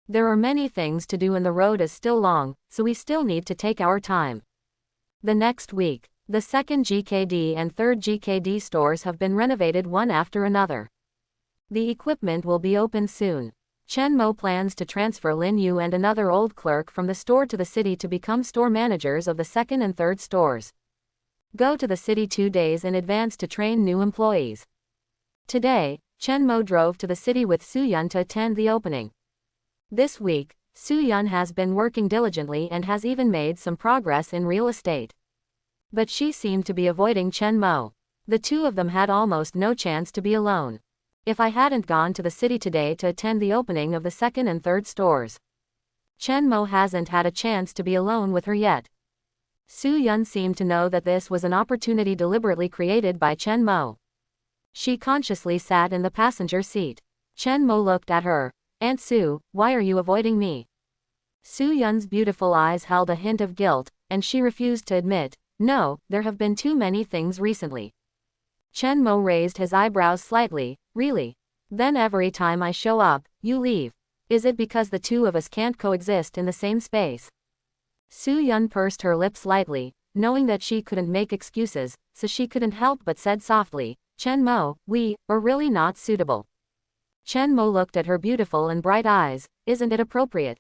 There are many things to do and the road is still long, so we still need to take our time. The next week, the 2nd GKD and 3rd GKD stores have been renovated one after another. The equipment will be open soon. Chen Mo plans to transfer Lin Yu and another old clerk from the store to the city to become store managers of the 2nd and 3rd stores. Go to the city 2 days in advance to train new employees. Today, Chen Mo drove to the city with Su Yun to attend the opening. This week, Su Yun has been working diligently and has even made some progress in real estate. But she seemed to be avoiding Chen Mo. The two of them had almost no chance to be alone. If I hadn't gone to the city today to attend the opening of the 2nd and 3rd stores. Chen Mo hasn't had a chance to be alone with her yet. Su Yun seemed to know that this was an opportunity deliberately created by Chen Mo. She consciously sat in the passenger seat. Chen Mo looked at her. Aunt Su, why are you avoiding me? Su Yun's beautiful eyes held a hint of guilt, and she refused to admit, no, there have been too many things recently. Chen Mo raised his eyebrows slightly. Really? Then every time I show up, you leave. Is it because the two of us can't coexist in the same space? Su Yun pursed her lips lightly, knowing that she couldn't make excuses, so she couldn't help but said softly, Chen Mo, we are really not suitable. Chen Mo looked at her beautiful and bright eyes. Isn't it appropriate?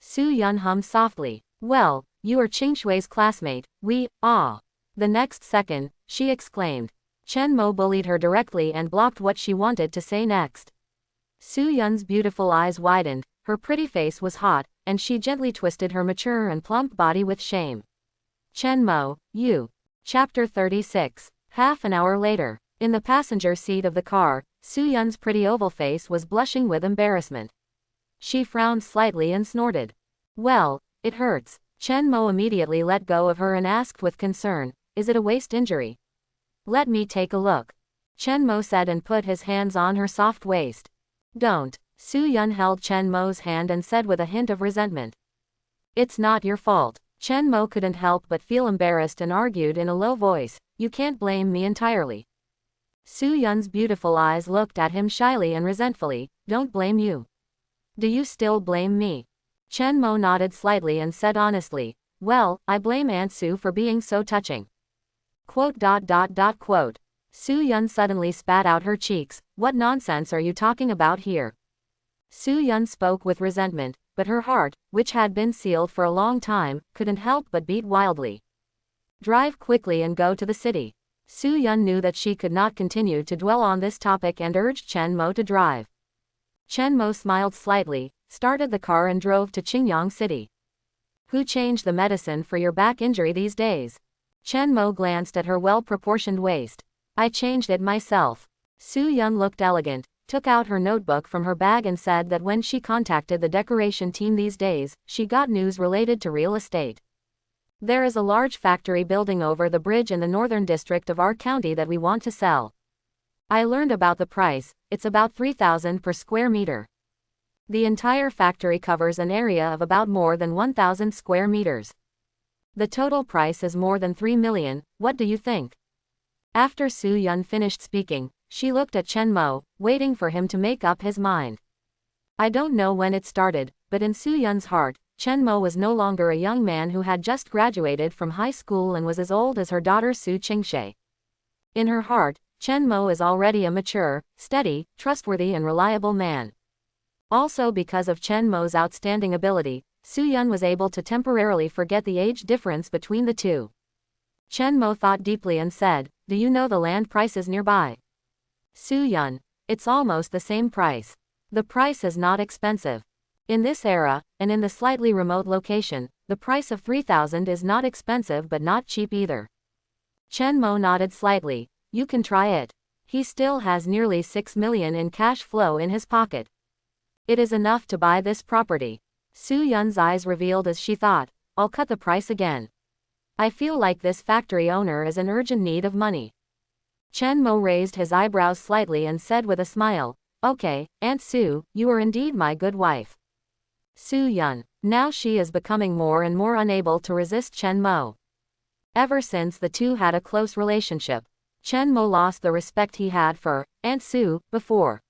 Su Yun hummed softly. Well, you are Qing Shui's classmate, The next second, she exclaimed. Chen Mo bullied her directly and blocked what she wanted to say next. Su Yun's beautiful eyes widened, her pretty face was hot, and she gently twisted her mature and plump body with shame. Chen Mo, you. Chapter 36. Half an hour later. In the passenger seat of the car, Su Yun's pretty oval face was blushing with embarrassment. She frowned slightly and snorted. Well, it hurts. Chen Mo immediately let go of her and asked with concern, is it a waist injury? Let me take a look. Chen Mo said and put his hands on her soft waist. Don't. Su Yun held Chen Mo's hand and said with a hint of resentment. It's not your fault. Chen Mo couldn't help but feel embarrassed and argued in a low voice, you can't blame me entirely. Su Yun's beautiful eyes looked at him shyly and resentfully, don't blame you. Do you still blame me? Chen Mo nodded slightly and said honestly, well, I blame Aunt Su for being so touching. ... Su Yun suddenly spat out her cheeks, what nonsense are you talking about here? Su Yun spoke with resentment, but her heart, which had been sealed for a long time, couldn't help but beat wildly. Drive quickly and go to the city. Su Yun knew that she could not continue to dwell on this topic and urged Chen Mo to drive. Chen Mo smiled slightly, started the car and drove to Qingyang City. Who changed the medicine for your back injury these days? Chen Mo glanced at her well-proportioned waist. I changed it myself. Su Yun looked elegant, took out her notebook from her bag and said that when she contacted the decoration team these days, she got news related to real estate. There is a large factory building over the bridge in the northern district of our county that we want to sell. I learned about the price, it's about 3,000 per square meter. The entire factory covers an area of about more than 1,000 square meters. The total price is more than 3 million, what do you think? After Su Yun finished speaking, she looked at Chen Mo, waiting for him to make up his mind. I don't know when it started, but in Su Yun's heart, Chen Mo was no longer a young man who had just graduated from high school and was as old as her daughter Su Qingshe. In her heart, Chen Mo is already a mature, steady, trustworthy and reliable man. Also because of Chen Mo's outstanding ability, Su Yun was able to temporarily forget the age difference between the two. Chen Mo thought deeply and said, do you know the land prices nearby? Su Yun, it's almost the same price. The price is not expensive. In this era, and in the slightly remote location, the price of 3,000 is not expensive but not cheap either. Chen Mo nodded slightly, you can try it. He still has nearly 6 million in cash flow in his pocket. It is enough to buy this property. Su Yun's eyes revealed as she thought, I'll cut the price again. I feel like this factory owner is in urgent need of money. Chen Mo raised his eyebrows slightly and said with a smile, okay, Aunt Su, you are indeed my good wife. Su Yun, now she is becoming more and more unable to resist Chen Mo. Ever since the two had a close relationship, Chen Mo lost the respect he had for Aunt Su before.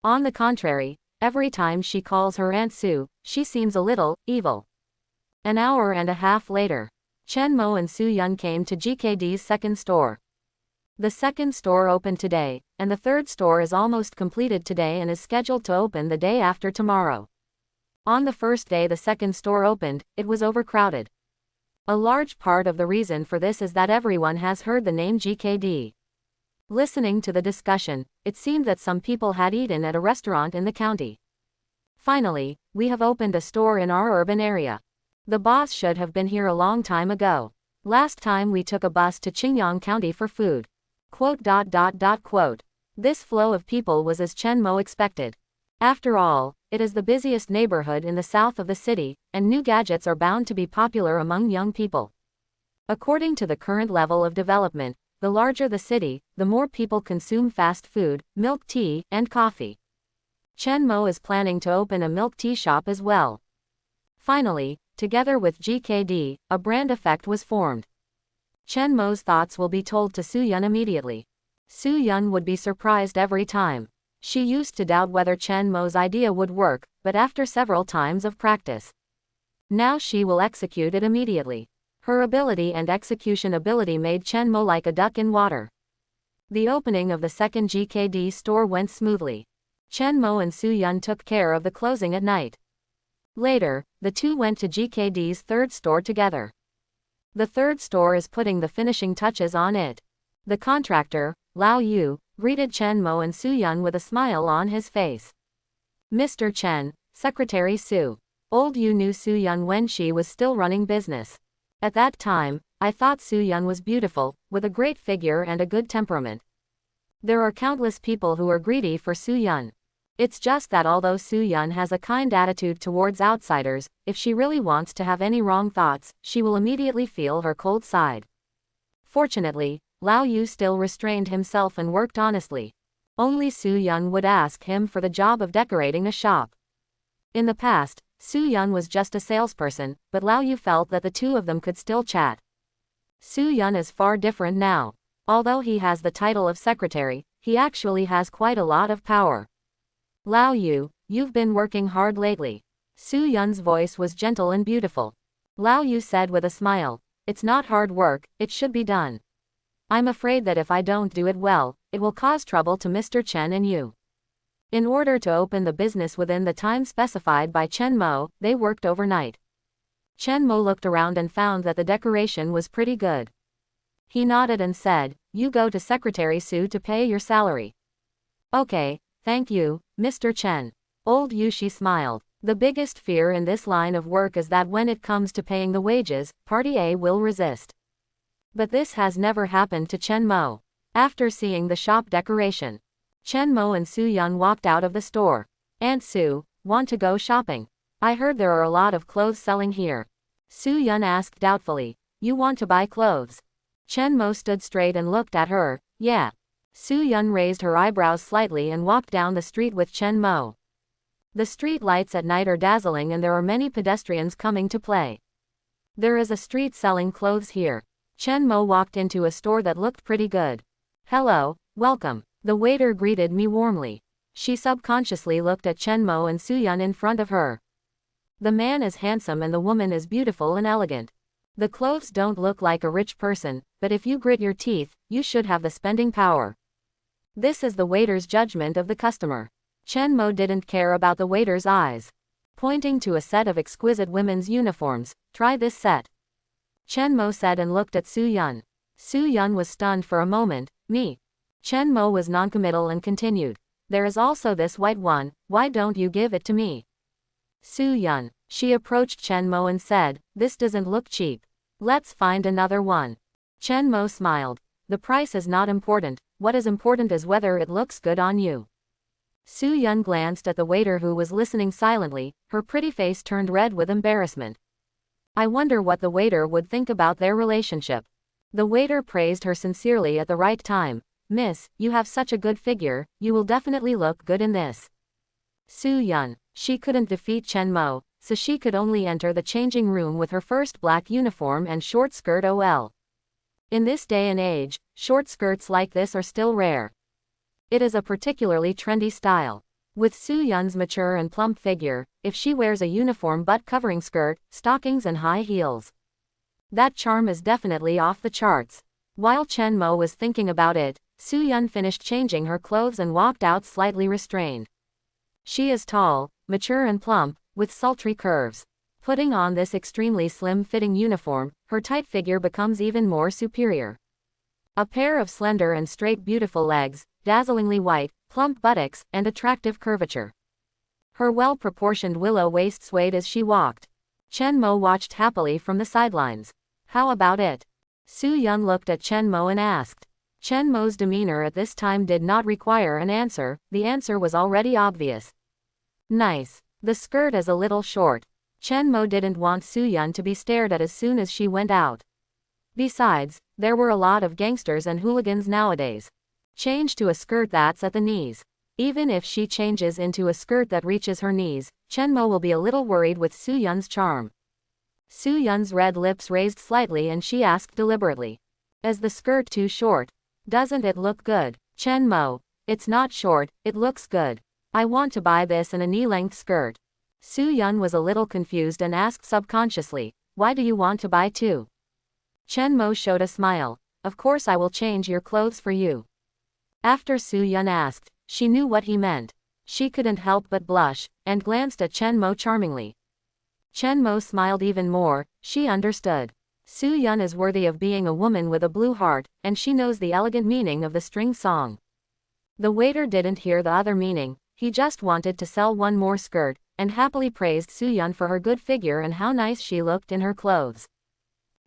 On the contrary, every time she calls her Aunt Su, she seems a little evil. An hour and a half later, Chen Mo and Su Yun came to GKD's second store. The second store opened today, and the third store is almost completed today and is scheduled to open the day after tomorrow. On the first day the second store opened, it was overcrowded. A large part of the reason for this is that everyone has heard the name GKD. Listening to the discussion, it seemed that some people had eaten at a restaurant in the county. Finally, we have opened a store in our urban area. The boss should have been here a long time ago. Last time we took a bus to Qingyang County for food. Quote. This flow of people was as Chen Mo expected. After all, it is the busiest neighborhood in the south of the city, and new gadgets are bound to be popular among young people. According to the current level of development, the larger the city, the more people consume fast food, milk tea, and coffee. Chen Mo is planning to open a milk tea shop as well. Finally, together with GKD, a brand effect was formed. Chen Mo's thoughts will be told to Su Yun immediately. Su Yun would be surprised every time. She used to doubt whether Chen Mo's idea would work, but after several times of practice, now she will execute it immediately. Her ability and execution ability made Chen Mo like a duck in water. The opening of the second GKD store went smoothly. Chen Mo and Su Yun took care of the closing at night. Later, the two went to GKD's third store together. The third store is putting the finishing touches on it. The contractor, Lao Yu, greeted Chen Mo and Su Yun with a smile on his face. Mr. Chen, Secretary Su. Old Yu knew Su Yun when she was still running business. At that time, I thought Su Yun was beautiful, with a great figure and a good temperament. There are countless people who are greedy for Su Yun. It's just that although Su Yun has a kind attitude towards outsiders, if she really wants to have any wrong thoughts, she will immediately feel her cold side. Fortunately, Lao Yu still restrained himself and worked honestly. Only Su Yun would ask him for the job of decorating a shop. In the past, Su Yun was just a salesperson, but Lao Yu felt that the two of them could still chat. Su Yun is far different now. Although he has the title of secretary, he actually has quite a lot of power. Lao Yu, you've been working hard lately. Su Yun's voice was gentle and beautiful. Lao Yu said with a smile, it's not hard work, it should be done. I'm afraid that if I don't do it well, it will cause trouble to Mr. Chen and you. In order to open the business within the time specified by Chen Mo, they worked overnight. Chen Mo looked around and found that the decoration was pretty good. He nodded and said, you go to Secretary Su to pay your salary. Okay, thank you, Mr. Chen. Old Yushi smiled. The biggest fear in this line of work is that when it comes to paying the wages, Party A will resist. But this has never happened to Chen Mo. After seeing the shop decoration, Chen Mo and Su Yun walked out of the store. Aunt Su, want to go shopping? I heard there are a lot of clothes selling here. Su Yun asked doubtfully. You want to buy clothes? Chen Mo stood straight and looked at her. Yeah. Su Yun raised her eyebrows slightly and walked down the street with Chen Mo. The street lights at night are dazzling and there are many pedestrians coming to play. There is a street selling clothes here. Chen Mo walked into a store that looked pretty good. Hello, welcome. The waiter greeted me warmly. She subconsciously looked at Chen Mo and Su Yun in front of her. The man is handsome and the woman is beautiful and elegant. The clothes don't look like a rich person, but if you grit your teeth, you should have the spending power. This is the waiter's judgment of the customer. Chen Mo didn't care about the waiter's eyes. Pointing to a set of exquisite women's uniforms, try this set. Chen Mo said and looked at Su Yun. Su Yun was stunned for a moment. Me. Chen Mo was noncommittal and continued. There is also this white one, why don't you give it to me? Su Yun. She approached Chen Mo and said, this doesn't look cheap. Let's find another one. Chen Mo smiled. The price is not important, what is important is whether it looks good on you. Su Yun glanced at the waiter who was listening silently, her pretty face turned red with embarrassment. I wonder what the waiter would think about their relationship. The waiter praised her sincerely at the right time. Miss, you have such a good figure, you will definitely look good in this. Su Yun. She couldn't defeat Chen Mo, so she could only enter the changing room with her first black uniform and short skirt OL. In this day and age, short skirts like this are still rare. It is a particularly trendy style. With Su Yun's mature and plump figure, if she wears a uniform butt-covering skirt, stockings and high heels, that charm is definitely off the charts. While Chen Mo was thinking about it, Su Yun finished changing her clothes and walked out slightly restrained. She is tall, mature and plump, with sultry curves. Putting on this extremely slim-fitting uniform, her tight figure becomes even more superior. A pair of slender and straight beautiful legs, dazzlingly white, plump buttocks, and attractive curvature. Her well-proportioned willow waist swayed as she walked. Chen Mo watched happily from the sidelines. How about it? Su Yun looked at Chen Mo and asked. Chen Mo's demeanor at this time did not require an answer, the answer was already obvious. Nice. The skirt is a little short. Chen Mo didn't want Su Yun to be stared at as soon as she went out. Besides, there were a lot of gangsters and hooligans nowadays. Change to a skirt that's at the knees. Even if she changes into a skirt that reaches her knees, Chen Mo will be a little worried with Su Yun's charm. Su Yun's red lips raised slightly and she asked deliberately. Is the skirt too short? Doesn't it look good? Chen Mo. It's not short, it looks good. I want to buy this in a knee-length skirt. Su Yun was a little confused and asked subconsciously, why do you want to buy two? Chen Mo showed a smile. Of course I will change your clothes for you. After Su Yun asked, she knew what he meant. She couldn't help but blush, and glanced at Chen Mo charmingly. Chen Mo smiled even more, she understood. Su Yun is worthy of being a woman with a blue heart, and she knows the elegant meaning of the string song. The waiter didn't hear the other meaning, he just wanted to sell one more skirt, and happily praised Su Yun for her good figure and how nice she looked in her clothes.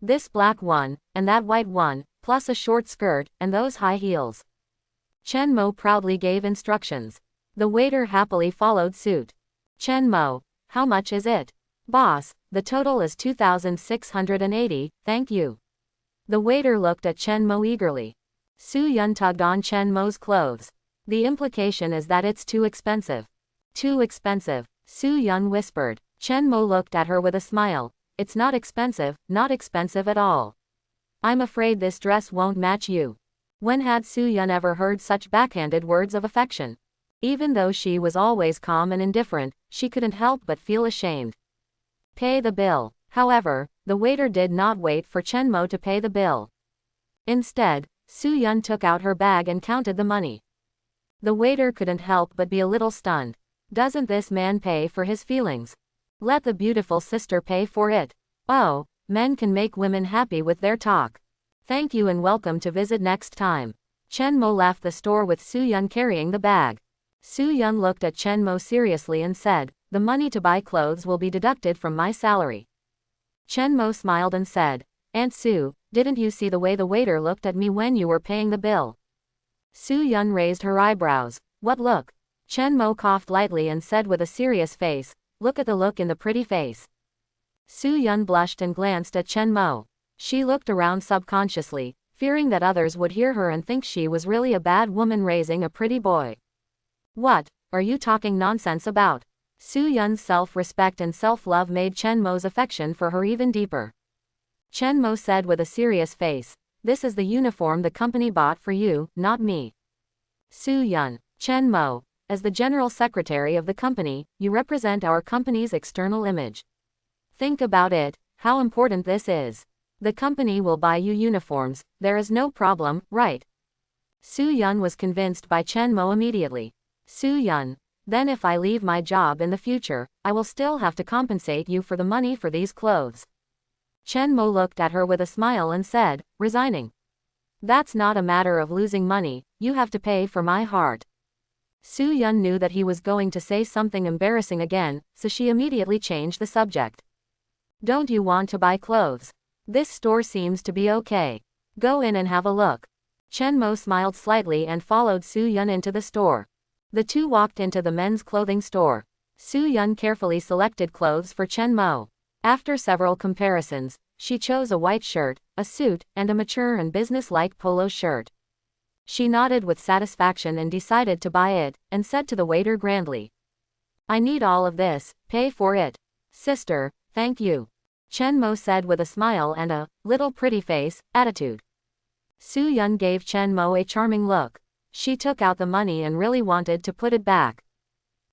This black one, and that white one, plus a short skirt, and those high heels. Chen Mo proudly gave instructions. The waiter happily followed suit. Chen Mo, how much is it? Boss, the total is 2,680, thank you. The waiter looked at Chen Mo eagerly. Su Yun tugged on Chen Mo's clothes. The implication is that it's too expensive. Too expensive, Su Yun whispered. Chen Mo looked at her with a smile. It's not expensive at all. I'm afraid this dress won't match you. When had Su Yun ever heard such backhanded words of affection? Even though she was always calm and indifferent, she couldn't help but feel ashamed. Pay the bill. However, the waiter did not wait for Chen Mo to pay the bill. Instead, Su Yun took out her bag and counted the money. The waiter couldn't help but be a little stunned. Doesn't this man pay for his feelings? Let the beautiful sister pay for it. Oh, men can make women happy with their talk. Thank you and welcome to visit next time. Chen Mo left the store with Su Yun carrying the bag. Su Yun looked at Chen Mo seriously and said, the money to buy clothes will be deducted from my salary. Chen Mo smiled and said, Aunt Sue, didn't you see the way the waiter looked at me when you were paying the bill? Su Yun raised her eyebrows. What look? Chen Mo coughed lightly and said with a serious face, look at the look in the pretty face. Su Yun blushed and glanced at Chen Mo. She looked around subconsciously, fearing that others would hear her and think she was really a bad woman raising a pretty boy. What are you talking nonsense about? Su Yun's self-respect and self-love made Chen Mo's affection for her even deeper. Chen Mo said with a serious face, this is the uniform the company bought for you, not me. Su Yun, Chen Mo, as the general secretary of the company, you represent our company's external image. Think about it, how important this is. The company will buy you uniforms, there is no problem, right? Su Yun was convinced by Chen Mo immediately. Su Yun, then if I leave my job in the future, I will still have to compensate you for the money for these clothes. Chen Mo looked at her with a smile and said, resigning. That's not a matter of losing money, you have to pay for my heart. Su Yun knew that he was going to say something embarrassing again, so she immediately changed the subject. Don't you want to buy clothes? This store seems to be okay. Go in and have a look. Chen Mo smiled slightly and followed Su Yun into the store. The two walked into the men's clothing store. Su Yun carefully selected clothes for Chen Mo. After several comparisons, she chose a white shirt, a suit, and a mature and business-like polo shirt. She nodded with satisfaction and decided to buy it, and said to the waiter grandly, I need all of this, pay for it. Sister, thank you. Chen Mo said with a smile and a little pretty face attitude. Su Yun gave Chen Mo a charming look. She took out the money and really wanted to put it back.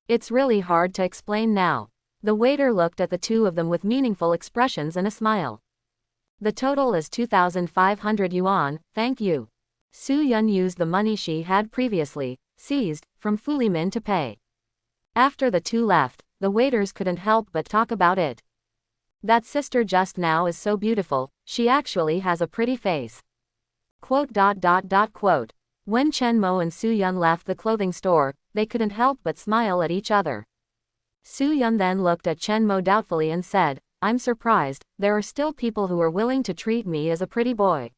It's really hard to explain now. The waiter looked at the two of them with meaningful expressions and a smile. The total is 2,500 yuan, thank you. Su Yun used the money she had previously seized from Fu Limin to pay. After the two left, the waiters couldn't help but talk about it. That sister just now is so beautiful, she actually has a pretty face. Quote. When Chen Mo and Su Yun left the clothing store, they couldn't help but smile at each other. Su Yun then looked at Chen Mo doubtfully and said, I'm surprised, there are still people who are willing to treat me as a pretty boy.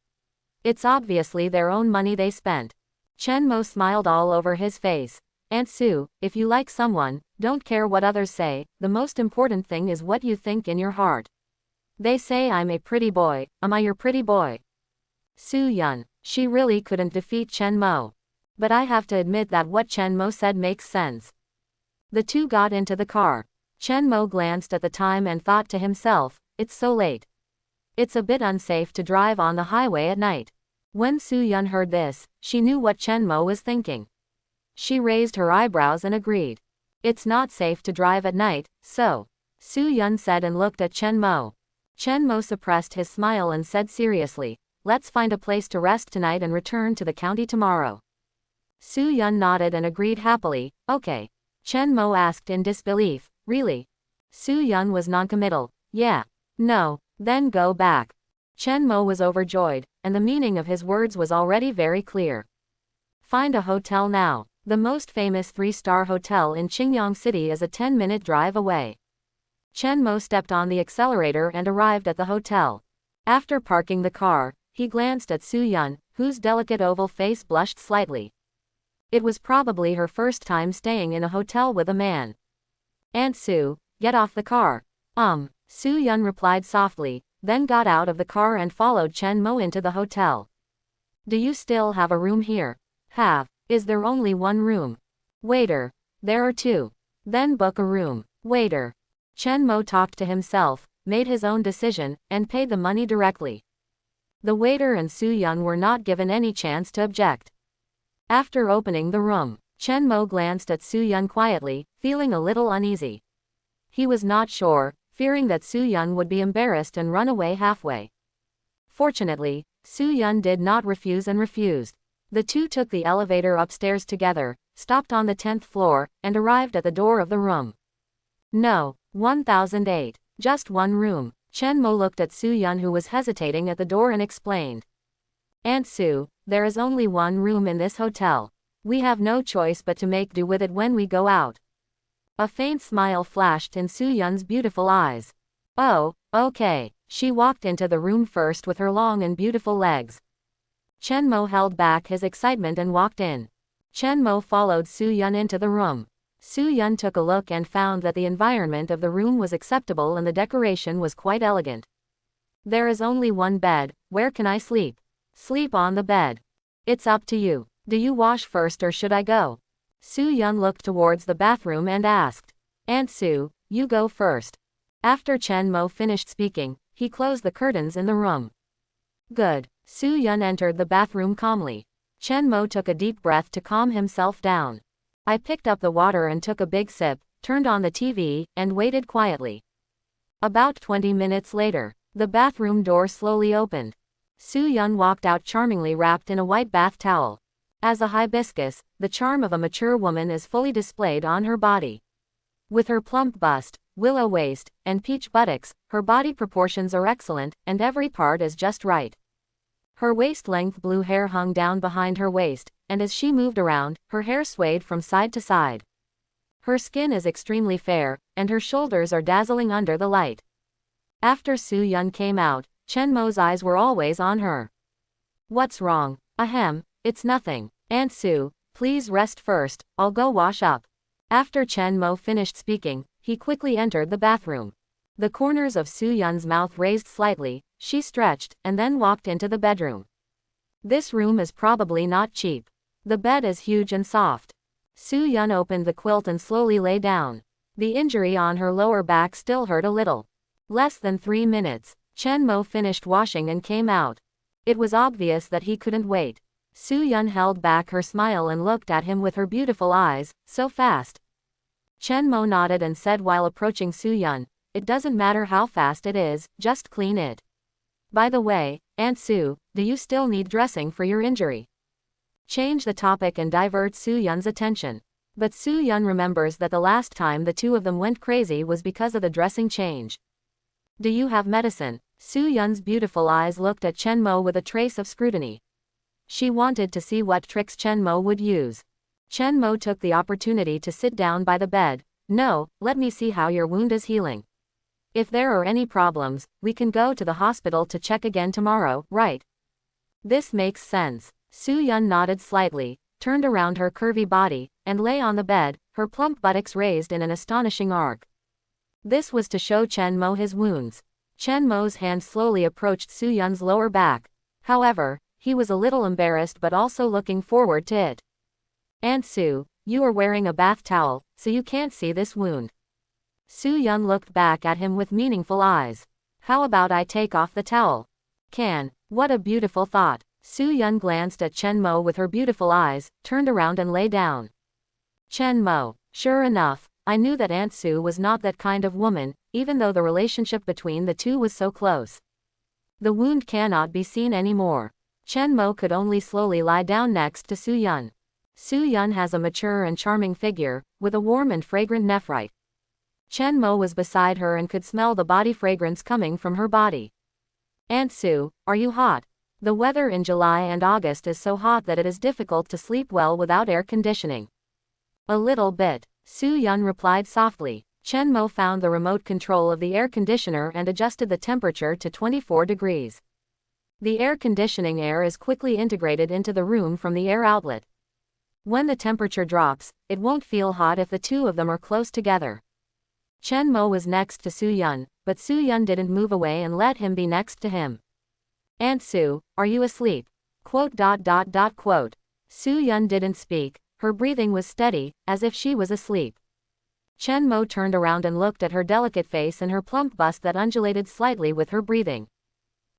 It's obviously their own money they spent. Chen Mo smiled all over his face. Aunt Su, if you like someone, don't care what others say, the most important thing is what you think in your heart. They say I'm a pretty boy, am I your pretty boy? Su Yun, she really couldn't defeat Chen Mo. But I have to admit that what Chen Mo said makes sense. The two got into the car. Chen Mo glanced at the time and thought to himself, it's so late. It's a bit unsafe to drive on the highway at night. When Su Yun heard this, she knew what Chen Mo was thinking. She raised her eyebrows and agreed. It's not safe to drive at night, so. Su Yun said and looked at Chen Mo. Chen Mo suppressed his smile and said seriously, let's find a place to rest tonight and return to the county tomorrow. Su Yun nodded and agreed happily, okay. Chen Mo asked in disbelief, really? Su Yun was noncommittal, yeah. No, then go back. Chen Mo was overjoyed, and the meaning of his words was already very clear. Find a hotel now. The most famous 3-star hotel in Qingyang City is a 10-minute drive away. Chen Mo stepped on the accelerator and arrived at the hotel. After parking the car, he glanced at Su Yun, whose delicate oval face blushed slightly. It was probably her first time staying in a hotel with a man. Aunt Su, get off the car. Su Yun replied softly, then got out of the car and followed Chen Mo into the hotel. Do you still have a room here? Have. Is there only one room? Waiter. There are two. Then book a room. Waiter. Chen Mo talked to himself, made his own decision, and paid the money directly. The waiter and Su Yun were not given any chance to object. After opening the room, Chen Mo glanced at Su Yun quietly, feeling a little uneasy. He was not sure, fearing that Su Yun would be embarrassed and run away halfway. Fortunately, Su Yun did not refuse and refused. The two took the elevator upstairs together, stopped on the 10th floor, and arrived at the door of the room. No, 1008. Just one room. Chen Mo looked at Su Yun, who was hesitating at the door, and explained. Aunt Su, there is only one room in this hotel. We have no choice but to make do with it when we go out. A faint smile flashed in Soo-Yun's beautiful eyes. Oh, okay. She walked into the room first with her long and beautiful legs. Chen Mo held back his excitement and walked in. Chen Mo followed Soo-Yun into the room. Soo-Yun took a look and found that the environment of the room was acceptable and the decoration was quite elegant. There is only one bed, where can I sleep? Sleep on the bed. It's up to you. Do you wash first or should I go? Soo-Yun looked towards the bathroom and asked. Aunt Soo, you go first. After Chen Mo finished speaking, he closed the curtains in the room. Good. Soo-Yun entered the bathroom calmly. Chen Mo took a deep breath to calm himself down. I picked up the water and took a big sip, turned on the TV, and waited quietly. About 20 minutes later, the bathroom door slowly opened. Soo-Yun walked out charmingly wrapped in a white bath towel. As a hibiscus, the charm of a mature woman is fully displayed on her body. With her plump bust, willow waist, and peach buttocks, her body proportions are excellent, and every part is just right. Her waist-length blue hair hung down behind her waist, and as she moved around, her hair swayed from side to side. Her skin is extremely fair, and her shoulders are dazzling under the light. After Soo-Yun came out, Chen Mo's eyes were always on her. What's wrong? Ahem, it's nothing. Aunt Soo, please rest first, I'll go wash up. After Chen Mo finished speaking, he quickly entered the bathroom. The corners of Soo-Yun's mouth raised slightly, she stretched, and then walked into the bedroom. This room is probably not cheap. The bed is huge and soft. Soo-Yun opened the quilt and slowly lay down. The injury on her lower back still hurt a little. Less than 3 minutes, Chen Mo finished washing and came out. It was obvious that he couldn't wait. Soo-Yun held back her smile and looked at him with her beautiful eyes, so fast. Chen Mo nodded and said while approaching Soo-Yun, it doesn't matter how fast it is, just clean it. By the way, Aunt Soo, do you still need dressing for your injury? Change the topic and divert Soo-Yun's attention. But Soo-Yun remembers that the last time the two of them went crazy was because of the dressing change. Do you have medicine? Soo-Yun's beautiful eyes looked at Chen Mo with a trace of scrutiny. She wanted to see what tricks Chen Mo would use. Chen Mo took the opportunity to sit down by the bed. No, let me see how your wound is healing. If there are any problems, we can go to the hospital to check again tomorrow, right? This makes sense. Soo-Yun nodded slightly, turned around her curvy body, and lay on the bed, her plump buttocks raised in an astonishing arc. This was to show Chen Mo his wounds. Chen Mo's hand slowly approached Soo-Yun's lower back. However, he was a little embarrassed but also looking forward to it. Aunt Soo, you are wearing a bath towel, so you can't see this wound. Soo-Yun looked back at him with meaningful eyes. How about I take off the towel? What a beautiful thought. Soo-Yun glanced at Chen Mo with her beautiful eyes, turned around and lay down. Chen Mo, sure enough, I knew that Aunt Soo was not that kind of woman, even though the relationship between the two was so close. The wound cannot be seen anymore. Chen Mo could only slowly lie down next to Soo-Yun. Soo-Yun has a mature and charming figure, with a warm and fragrant nephrite. Chen Mo was beside her and could smell the body fragrance coming from her body. Aunt Soo, are you hot? The weather in July and August is so hot that it is difficult to sleep well without air conditioning. A little bit, Soo-Yun replied softly. Chen Mo found the remote control of the air conditioner and adjusted the temperature to 24 degrees. The air conditioning air is quickly integrated into the room from the air outlet. When the temperature drops, it won't feel hot if the two of them are close together. Chen Mo was next to Soo-Yun, but Soo-Yun didn't move away and let him be next to him. Aunt Soo, are you asleep? Soo-Yun didn't speak, her breathing was steady, as if she was asleep. Chen Mo turned around and looked at her delicate face and her plump bust that undulated slightly with her breathing.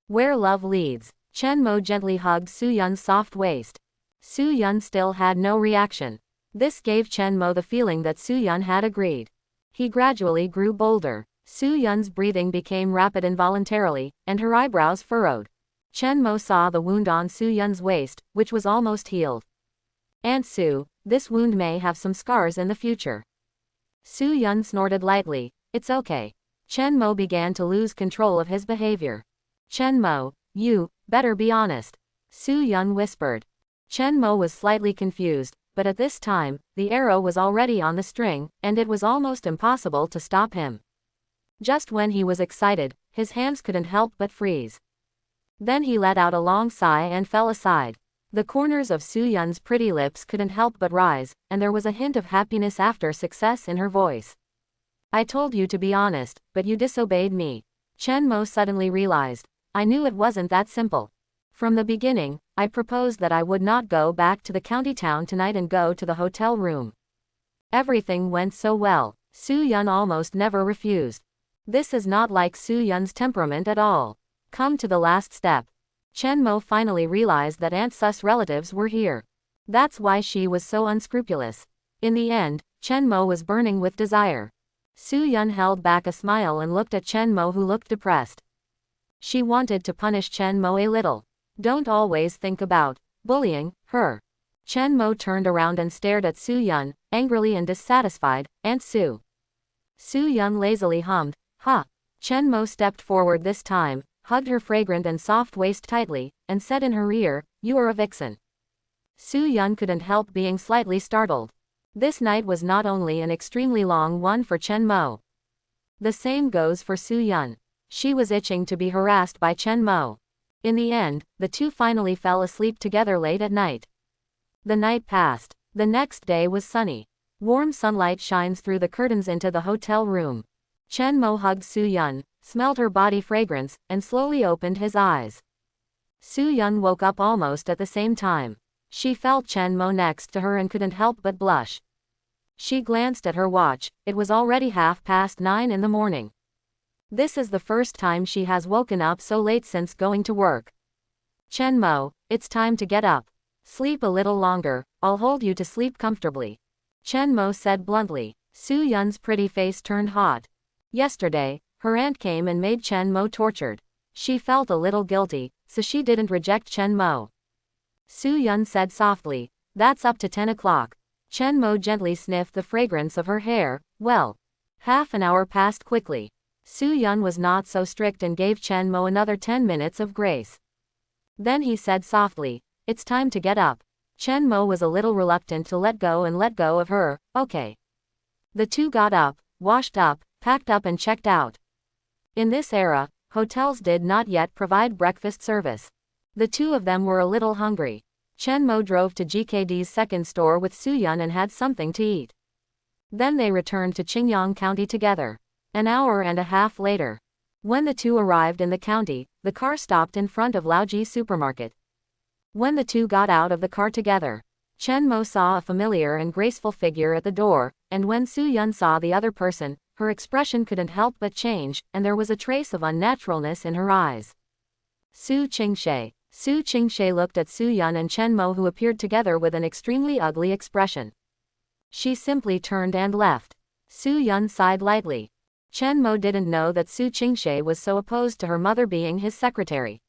Where love leads. Chen Mo gently hugged Soo-Yun's soft waist. Soo-Yun still had no reaction. This gave Chen Mo the feeling that Soo-Yun had agreed. He gradually grew bolder. Soo-Yun's breathing became rapid involuntarily, and her eyebrows furrowed. Chen Mo saw the wound on Soo-Yun's waist, which was almost healed. Aunt Soo, this wound may have some scars in the future. Soo-Yun snorted lightly. It's okay. Chen Mo began to lose control of his behavior. Chen Mo, you better be honest. Soo-Yun whispered. Chen Mo was slightly confused, but at this time, the arrow was already on the string, and it was almost impossible to stop him. Just when he was excited, his hands couldn't help but freeze. Then he let out a long sigh and fell aside. The corners of Soo-Yun's pretty lips couldn't help but rise, and there was a hint of happiness after success in her voice. I told you to be honest, but you disobeyed me. Chen Mo suddenly realized. I knew it wasn't that simple. From the beginning, I proposed that I would not go back to the county town tonight and go to the hotel room. Everything went so well. Soo-Yun almost never refused. This is not like Soo-Yun's temperament at all. Come to the last step. Chen Mo finally realized that Aunt Su's relatives were here. That's why she was so unscrupulous. In the end, Chen Mo was burning with desire. Soo-Yun held back a smile and looked at Chen Mo, who looked depressed. She wanted to punish Chen Mo a little. Don't always think about bullying her. Chen Mo turned around and stared at Soo-Yun, angrily and dissatisfied. Aunt Sue. Soo-Yun lazily hummed, "Ha." Chen Mo stepped forward this time, hugged her fragrant and soft waist tightly, and said in her ear, "You are a vixen." Soo-Yun couldn't help being slightly startled. This night was not only an extremely long one for Chen Mo. The same goes for Soo-Yun. She was itching to be harassed by Chen Mo. In the end, the two finally fell asleep together late at night. The night passed. The next day was sunny. Warm sunlight shines through the curtains into the hotel room. Chen Mo hugged Soo-Yun, smelled her body fragrance, and slowly opened his eyes. Soo-Yun woke up almost at the same time. She felt Chen Mo next to her and couldn't help but blush. She glanced at her watch. It was already 9:30 in the morning. This is the first time she has woken up so late since going to work. Chen Mo, it's time to get up. Sleep a little longer, I'll hold you to sleep comfortably. Chen Mo said bluntly. Soo-Yun's pretty face turned hot. Yesterday, her aunt came and made Chen Mo tortured. She felt a little guilty, so she didn't reject Chen Mo. Soo-Yun said softly, "That's up to 10 o'clock. Chen Mo gently sniffed the fragrance of her hair. Well, half an hour passed quickly. Soo-Yun was not so strict and gave Chen Mo another 10 minutes of grace. Then he said softly, "It's time to get up." Chen Mo was a little reluctant to let go of her. Okay. The two got up, washed up, packed up and checked out. In this era, hotels did not yet provide breakfast service. The two of them were a little hungry. Chen Mo drove to GKD's second store with Soo-Yun and had something to eat. Then they returned to Qingyang County together. An hour and a half later. When the two arrived in the county, the car stopped in front of Laoji supermarket. When the two got out of the car together, Chen Mo saw a familiar and graceful figure at the door, and when Soo-Yun saw the other person, her expression couldn't help but change, and there was a trace of unnaturalness in her eyes. Su Qingshe. Su Qingshe looked at Soo-Yun and Chen Mo, who appeared together with an extremely ugly expression. She simply turned and left. Soo-Yun sighed lightly. Chen Mo didn't know that Su Qingshe was so opposed to her mother being his secretary.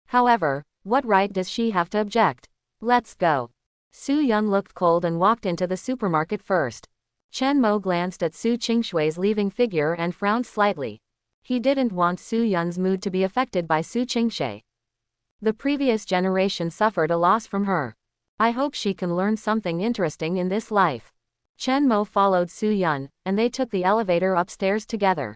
However, what right does she have to object? Let's go. Soo-Yun looked cold and walked into the supermarket first. Chen Mo glanced at Su Qingshui's leaving figure and frowned slightly. He didn't want Soo-Yun's mood to be affected by Su Qingshe. The previous generation suffered a loss from her. I hope she can learn something interesting in this life. Chen Mo followed Soo-Yun, and they took the elevator upstairs together.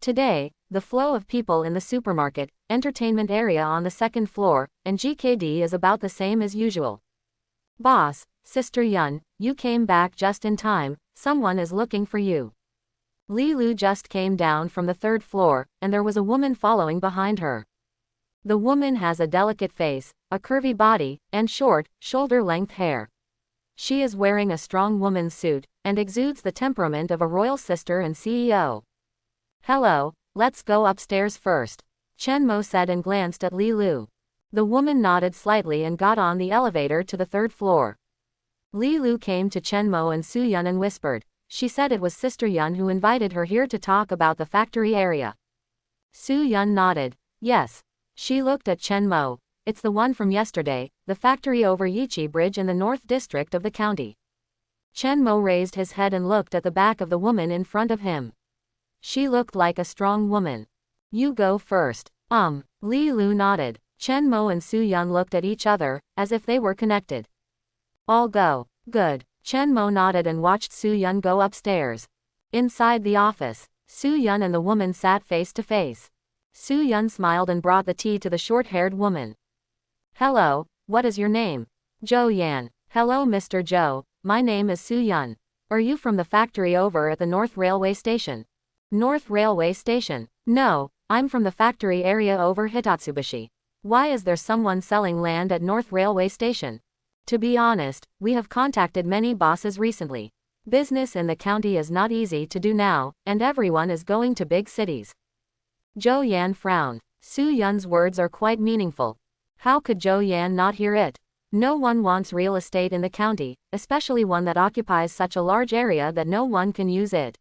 Today, the flow of people in the supermarket, entertainment area on the second floor, and GKD is about the same as usual. Boss, Sister Yun, you came back just in time, someone is looking for you. Li Lu just came down from the third floor, and there was a woman following behind her. The woman has a delicate face, a curvy body, and short, shoulder-length hair. She is wearing a strong woman's suit, and exudes the temperament of a royal sister and CEO. Hello, let's go upstairs first, Chen Mo said and glanced at Li Lu. The woman nodded slightly and got on the elevator to the third floor. Li Lu came to Chen Mo and Soo-Yun and whispered. She said it was Sister Yun who invited her here to talk about the factory area. Soo-Yun nodded. Yes. She looked at Chen Mo. It's the one from yesterday, the factory over Yichi Bridge in the North District of the county. Chen Mo raised his head and looked at the back of the woman in front of him. She looked like a strong woman. You go first. Li Lu nodded. Chen Mo and Soo-Yun looked at each other, as if they were connected. I'll go. Good. Chen Mo nodded and watched Su Yun go upstairs. Inside the office, Su Yun and the woman sat face to face. Su Yun smiled and brought the tea to the short-haired woman. Hello, what is your name? Zhou Yan. Hello Mr. Zhou, my name is Su Yun. Are you from the factory over at the North Railway Station? North Railway Station? No, I'm from the factory area over Hitatsubashi. Why is there someone selling land at North Railway Station? To be honest, we have contacted many bosses recently. Business in the county is not easy to do now, and everyone is going to big cities. Zhou Yan frowned. Su Yun's words are quite meaningful. How could Zhou Yan not hear it? No one wants real estate in the county, especially one that occupies such a large area that no one can use it.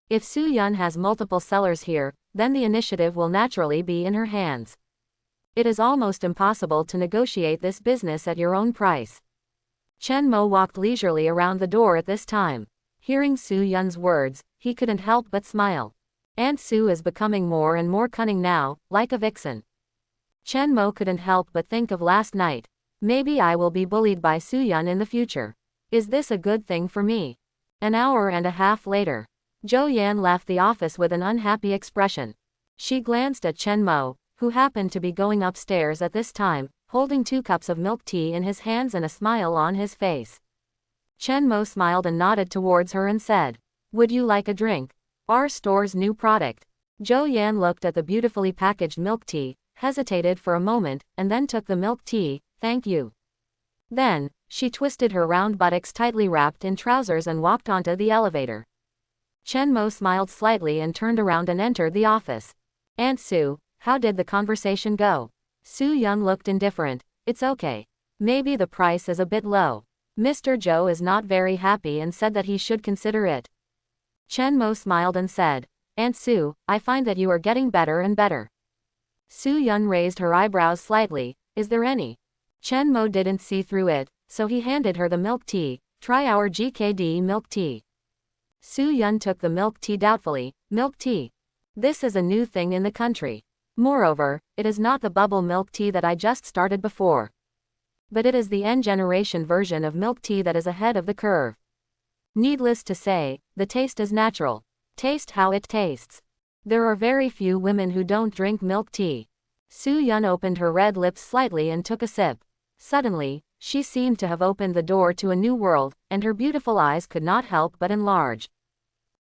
If Su Yun has multiple sellers here, then the initiative will naturally be in her hands. It is almost impossible to negotiate this business at your own price. Chen Mo walked leisurely around the door at this time. Hearing Su Yun's words, he couldn't help but smile. Aunt Su is becoming more and more cunning now, like a vixen. Chen Mo couldn't help but think of last night. Maybe I will be bullied by Su Yun in the future. Is this a good thing for me? An hour and a half later, Zhou Yan left the office with an unhappy expression. She glanced at Chen Mo, who happened to be going upstairs at this time, holding 2 cups of milk tea in his hands and a smile on his face. Chen Mo smiled and nodded towards her and said, "Would you like a drink? Our store's new product." Zhou Yan looked at the beautifully packaged milk tea, hesitated for a moment, and then took the milk tea. "Thank you." Then, she twisted her round buttocks tightly wrapped in trousers and walked onto the elevator. Chen Mo smiled slightly and turned around and entered the office. "Aunt Su, how did the conversation go?" Su Yun looked indifferent. "It's okay. Maybe the price is a bit low. Mr. Zhou is not very happy and said that he should consider it." Chen Mo smiled and said, "Aunt Su, I find that you are getting better and better." Su Yun raised her eyebrows slightly. "Is there any?" Chen Mo didn't see through it, so he handed her the milk tea. "Try our GKD milk tea." Su Yun took the milk tea doubtfully. "Milk tea? This is a new thing in the country. Moreover, it is not the bubble milk tea that I just started before. But it is the N-generation version of milk tea that is ahead of the curve. Needless to say, the taste is natural. Taste how it tastes. There are very few women who don't drink milk tea." Su Yun opened her red lips slightly and took a sip. Suddenly, she seemed to have opened the door to a new world, and her beautiful eyes could not help but enlarge.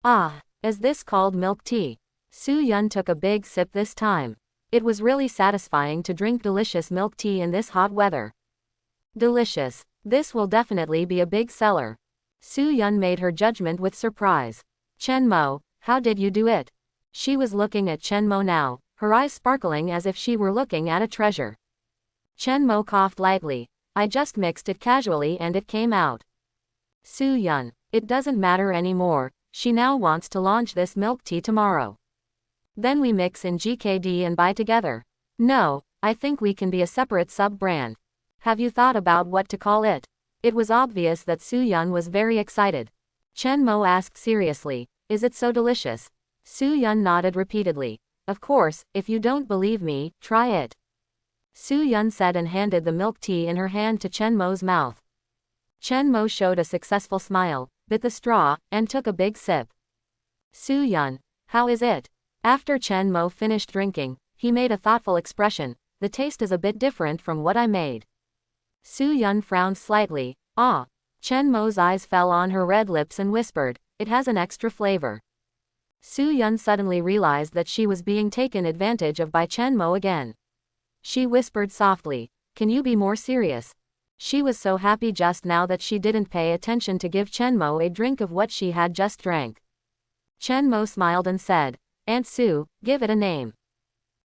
"Ah, is this called milk tea?" Su Yun took a big sip this time. It was really satisfying to drink delicious milk tea in this hot weather. Delicious. This will definitely be a big seller. Su Yun made her judgment with surprise. "Chen Mo, how did you do it?" She was looking at Chen Mo now, her eyes sparkling as if she were looking at a treasure. Chen Mo coughed lightly. "I just mixed it casually and it came out." Su Yun, it doesn't matter anymore, she now wants to launch this milk tea tomorrow. Then we mix in GKD and buy together. No, I think we can be a separate sub-brand. Have you thought about what to call it? It was obvious that Su Yun was very excited. Chen Mo asked seriously, "Is it so delicious?" Su Yun nodded repeatedly. "Of course, if you don't believe me, try it." Su Yun said and handed the milk tea in her hand to Chen Mo's mouth. Chen Mo showed a successful smile, bit the straw, and took a big sip. "Su Yun, how is it?" After Chen Mo finished drinking, he made a thoughtful expression. "The taste is a bit different from what I made." Su Yun frowned slightly. "Ah." Chen Mo's eyes fell on her red lips and whispered, "It has an extra flavor." Su Yun suddenly realized that she was being taken advantage of by Chen Mo again. She whispered softly, "Can you be more serious?" She was so happy just now that she didn't pay attention to give Chen Mo a drink of what she had just drank. Chen Mo smiled and said, "Aunt Su, give it a name."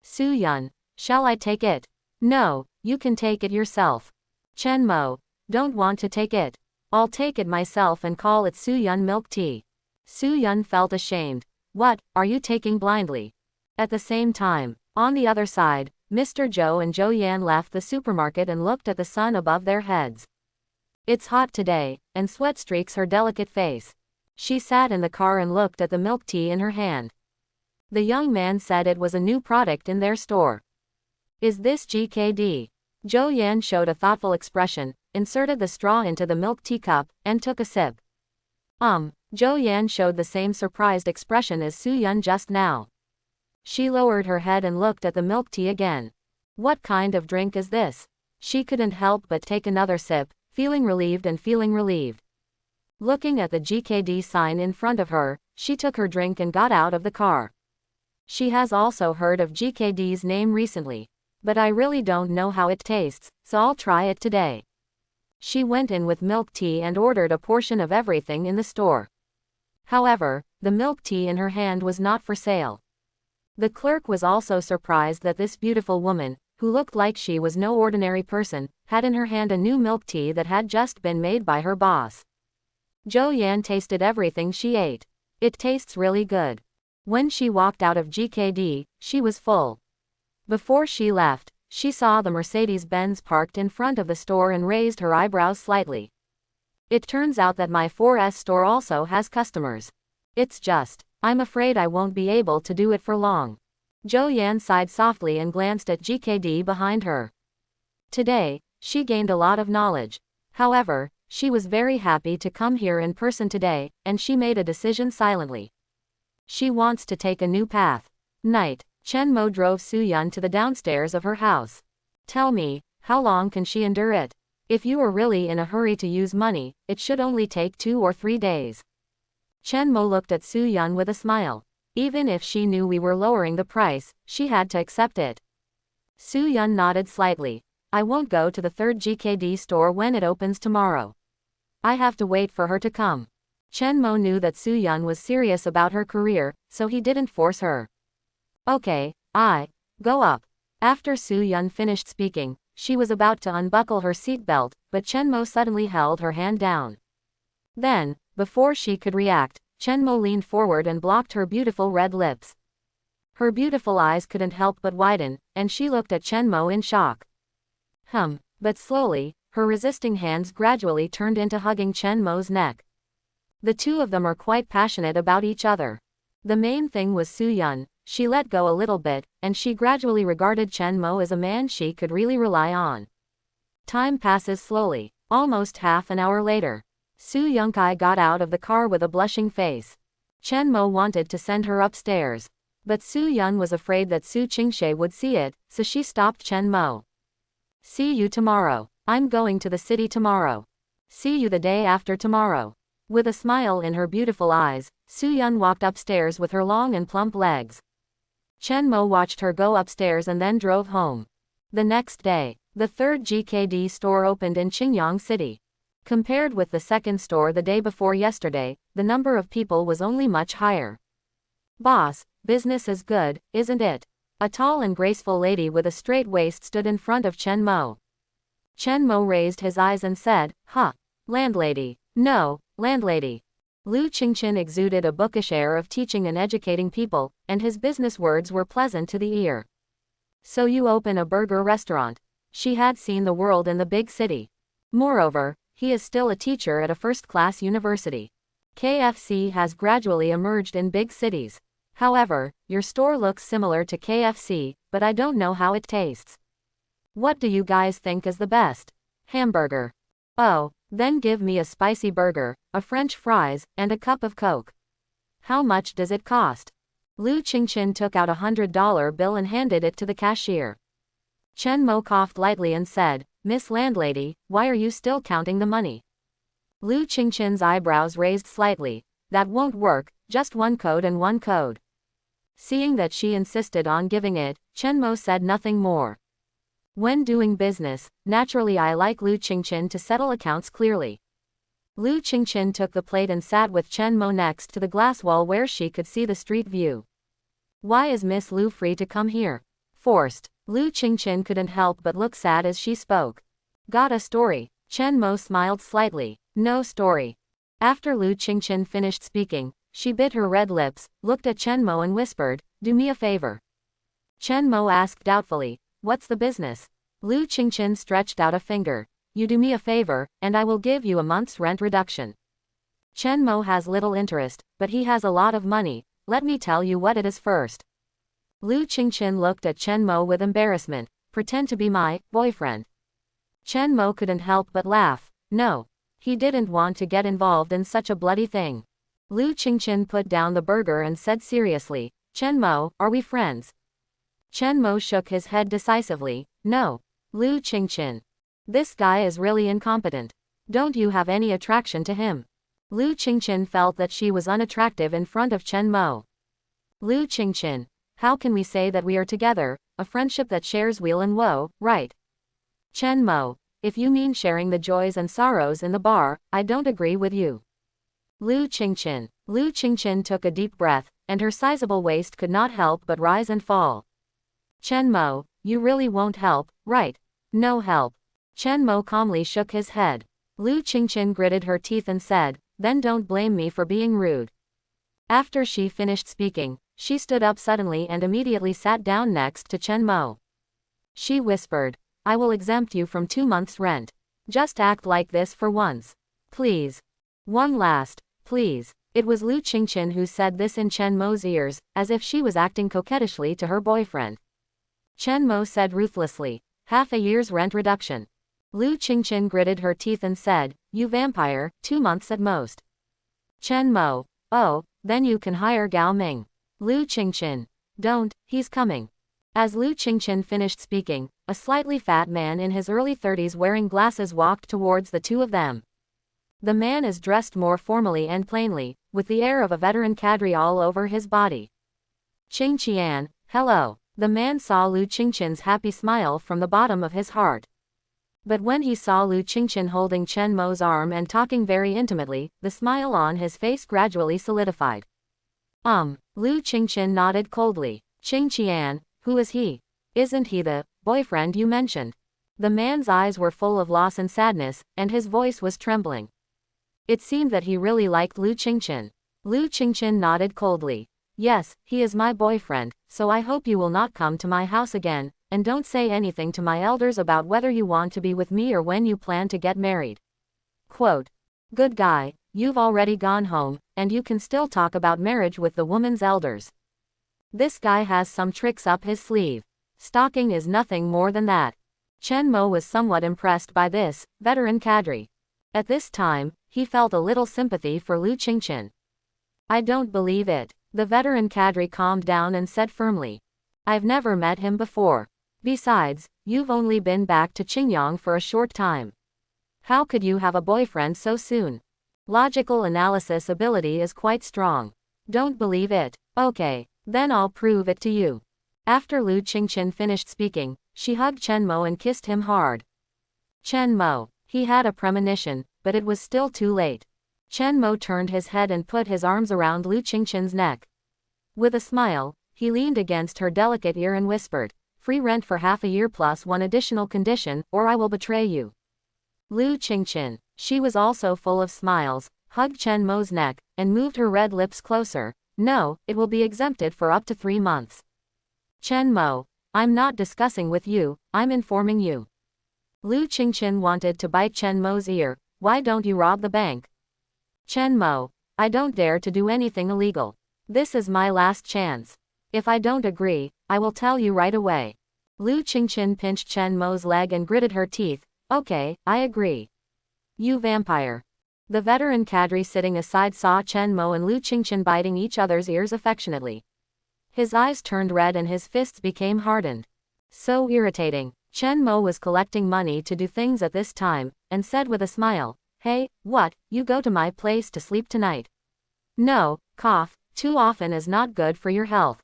Su Yun, "Shall I take it?" "No, you can take it yourself." Chen Mo, "Don't want to take it. I'll take it myself and call it Su Yun milk tea." Su Yun felt ashamed. "What, are you taking blindly?" At the same time, on the other side, Mr. Zhou and Zhou Yan left the supermarket and looked at the sun above their heads. It's hot today, and sweat streaks her delicate face. She sat in the car and looked at the milk tea in her hand. The young man said it was a new product in their store. "Is this GKD?" Zhou Yan showed a thoughtful expression. inserted the straw into the milk tea cup, and took a sip. Zhou Yan showed the same surprised expression as Su Yun just now. She lowered her head and looked at the milk tea again. What kind of drink is this? She couldn't help but take another sip, feeling relieved. Looking at the GKD sign in front of her, she took her drink and got out of the car. She has also heard of GKD's name recently. But I really don't know how it tastes, so I'll try it today. She went in with milk tea and ordered a portion of everything in the store. However, the milk tea in her hand was not for sale. The clerk was also surprised that this beautiful woman, who looked like she was no ordinary person, had in her hand a new milk tea that had just been made by her boss. Zhou Yan tasted everything she ate. It tastes really good. When she walked out of GKD, she was full. Before she left, she saw the Mercedes-Benz parked in front of the store and raised her eyebrows slightly. It turns out that my 4S store also has customers. It's just, I'm afraid I won't be able to do it for long. Zhou Yan sighed softly and glanced at GKD behind her. Today, she gained a lot of knowledge. However, she was very happy to come here in person today, and she made a decision silently. She wants to take a new path. Night. Chen Mo drove Su Yun to the downstairs of her house. Tell me, how long can she endure it? If you are really in a hurry to use money, it should only take 2 or 3 days. Chen Mo looked at Su Yun with a smile. Even if she knew we were lowering the price, she had to accept it. Su Yun nodded slightly. I won't go to the third GKD store when it opens tomorrow. I have to wait for her to come. Chen Mo knew that Su Yun was serious about her career, so he didn't force her. Okay, go up. After Su Yun finished speaking, she was about to unbuckle her seatbelt, but Chen Mo suddenly held her hand down. Then, before she could react, Chen Mo leaned forward and blocked her beautiful red lips. Her beautiful eyes couldn't help but widen, and she looked at Chen Mo in shock. But slowly, her resisting hands gradually turned into hugging Chen Mo's neck. The two of them are quite passionate about each other. The main thing was Su Yun. She let go a little bit, and she gradually regarded Chen Mo as a man she could really rely on. Time passes slowly. Almost half an hour later, Su Yunkai got out of the car with a blushing face. Chen Mo wanted to send her upstairs. But Su Yun was afraid that Su Qingshe would see it, so she stopped Chen Mo. See you tomorrow. I'm going to the city tomorrow. See you the day after tomorrow. With a smile in her beautiful eyes, Su Yun walked upstairs with her long and plump legs. Chen Mo watched her go upstairs and then drove home. The next day, the third GKD store opened in Qingyang City. Compared with the second store the day before yesterday, the number of people was only much higher. Boss, business is good, isn't it? A tall and graceful lady with a straight waist stood in front of Chen Mo. Chen Mo raised his eyes and said, Landlady. No, landlady. Lu Qingchen exuded a bookish air of teaching and educating people, and his business words were pleasant to the ear. So you open a burger restaurant. She had seen the world in the big city. Moreover, he is still a teacher at a first-class university. KFC has gradually emerged in big cities. However, your store looks similar to KFC, but I don't know how it tastes. What do you guys think is the best? Hamburger. Oh, then give me a spicy burger, a French fries, and a cup of Coke. How much does it cost? Lu Qingchen took out $100 bill and handed it to the cashier. Chen Mo coughed lightly and said, Miss Landlady, why are you still counting the money? Lu Qingchen's eyebrows raised slightly. That won't work, just one code and one code. Seeing that she insisted on giving it, Chen Mo said nothing more. When doing business, naturally I like Lu Qingchen to settle accounts clearly. Lu Qingchen took the plate and sat with Chen Mo next to the glass wall where she could see the street view. Why is Miss Lu free to come here? Forced. Lu Qingchen couldn't help but look sad as she spoke. Got a story? Chen Mo smiled slightly. No story. After Lu Qingchen finished speaking, she bit her red lips, looked at Chen Mo and whispered, Do me a favor. Chen Mo asked doubtfully, What's the business? Lu Qingchen stretched out a finger. You do me a favor, and I will give you a month's rent reduction. Chen Mo has little interest, but he has a lot of money. Let me tell you what it is first. Lu Qingchen looked at Chen Mo with embarrassment. Pretend to be my boyfriend. Chen Mo couldn't help but laugh. No. He didn't want to get involved in such a bloody thing. Lu Qingchen put down the burger and said seriously, Chen Mo, are we friends? Chen Mo shook his head decisively, no. Lu Qingchen. This guy is really incompetent. Don't you have any attraction to him? Lu Qingchen felt that she was unattractive in front of Chen Mo. Lu Qingchen. How can we say that we are together, a friendship that shares weal and woe, right? Chen Mo. If you mean sharing the joys and sorrows in the bar, I don't agree with you. Lu Qingchen. Lu Qingchen took a deep breath, and her sizable waist could not help but rise and fall. Chen Mo, you really won't help, right? No help. Chen Mo calmly shook his head. Lu Qingchen gritted her teeth and said, then don't blame me for being rude. After she finished speaking, she stood up suddenly and immediately sat down next to Chen Mo. She whispered, I will exempt you from 2 months' rent. Just act like this for once. Please. One last, please. It was Lu Qingchen who said this in Chen Mo's ears, as if she was acting coquettishly to her boyfriend. Chen Mo said ruthlessly, half a year's rent reduction. Lu Qingchen gritted her teeth and said, you vampire, 2 months at most. Chen Mo, oh, then you can hire Gao Ming. Lu Qingchen. Don't, he's coming. As Lu Qingchen finished speaking, a slightly fat man in his early 30s wearing glasses walked towards the two of them. The man is dressed more formally and plainly, with the air of a veteran cadre all over his body. Qing Qian, hello. The man saw Lu Qingchen's happy smile from the bottom of his heart. But when he saw Lu Qingchen holding Chen Mo's arm and talking very intimately, the smile on his face gradually solidified. Lu Qingchen nodded coldly. Qing Qian, who is he? Isn't he the boyfriend you mentioned? The man's eyes were full of loss and sadness, and his voice was trembling. It seemed that he really liked Lu Qingchen. Lu Qingchen nodded coldly. Yes, he is my boyfriend, so I hope you will not come to my house again, and don't say anything to my elders about whether you want to be with me or when you plan to get married. Quote. Good guy, you've already gone home, and you can still talk about marriage with the woman's elders. This guy has some tricks up his sleeve. Stalking is nothing more than that. Chen Mo was somewhat impressed by this veteran cadre. At this time, he felt a little sympathy for Lu Qingchen. I don't believe it. The veteran cadre calmed down and said firmly. I've never met him before. Besides, you've only been back to Qingyang for a short time. How could you have a boyfriend so soon? Logical analysis ability is quite strong. Don't believe it? Okay, then I'll prove it to you. After Lu Qingchen finished speaking, she hugged Chen Mo and kissed him hard. Chen Mo. He had a premonition, but it was still too late. Chen Mo turned his head and put his arms around Lu Qingchen's neck. With a smile, he leaned against her delicate ear and whispered, free rent for half a year plus one additional condition, or I will betray you. Lu Qingchen. She was also full of smiles, hugged Chen Mo's neck, and moved her red lips closer. No, it will be exempted for up to 3 months. Chen Mo. I'm not discussing with you, I'm informing you. Lu Qingchen wanted to bite Chen Mo's ear. Why don't you rob the bank? Chen Mo. I don't dare to do anything illegal. This is my last chance. If I don't agree, I will tell you right away. Lu Qingchen pinched Chen Mo's leg and gritted her teeth. Okay, I agree. You vampire. The veteran cadre sitting aside saw Chen Mo and Lu Qingchen biting each other's ears affectionately. His eyes turned red and his fists became hardened. So irritating. Chen Mo was collecting money to do things at this time, and said with a smile, Hey, what, you go to my place to sleep tonight? No, cough, too often is not good for your health.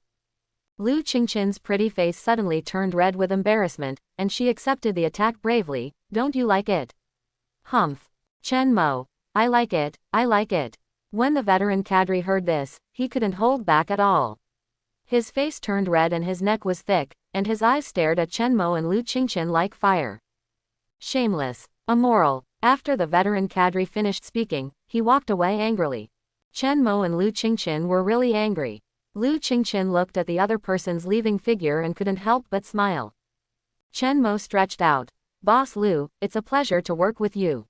Lu Qingchen's pretty face suddenly turned red with embarrassment, and she accepted the attack bravely. Don't you like it? Humph. Chen Mo. I like it, I like it. When the veteran cadre heard this, he couldn't hold back at all. His face turned red and his neck was thick, and his eyes stared at Chen Mo and Lu Qingchen like fire. Shameless. Immoral. After the veteran cadre finished speaking, he walked away angrily. Chen Mo and Lu Qingchen were really angry. Lu Qingchen looked at the other person's leaving figure and couldn't help but smile. Chen Mo stretched out. Boss Lu, it's a pleasure to work with you.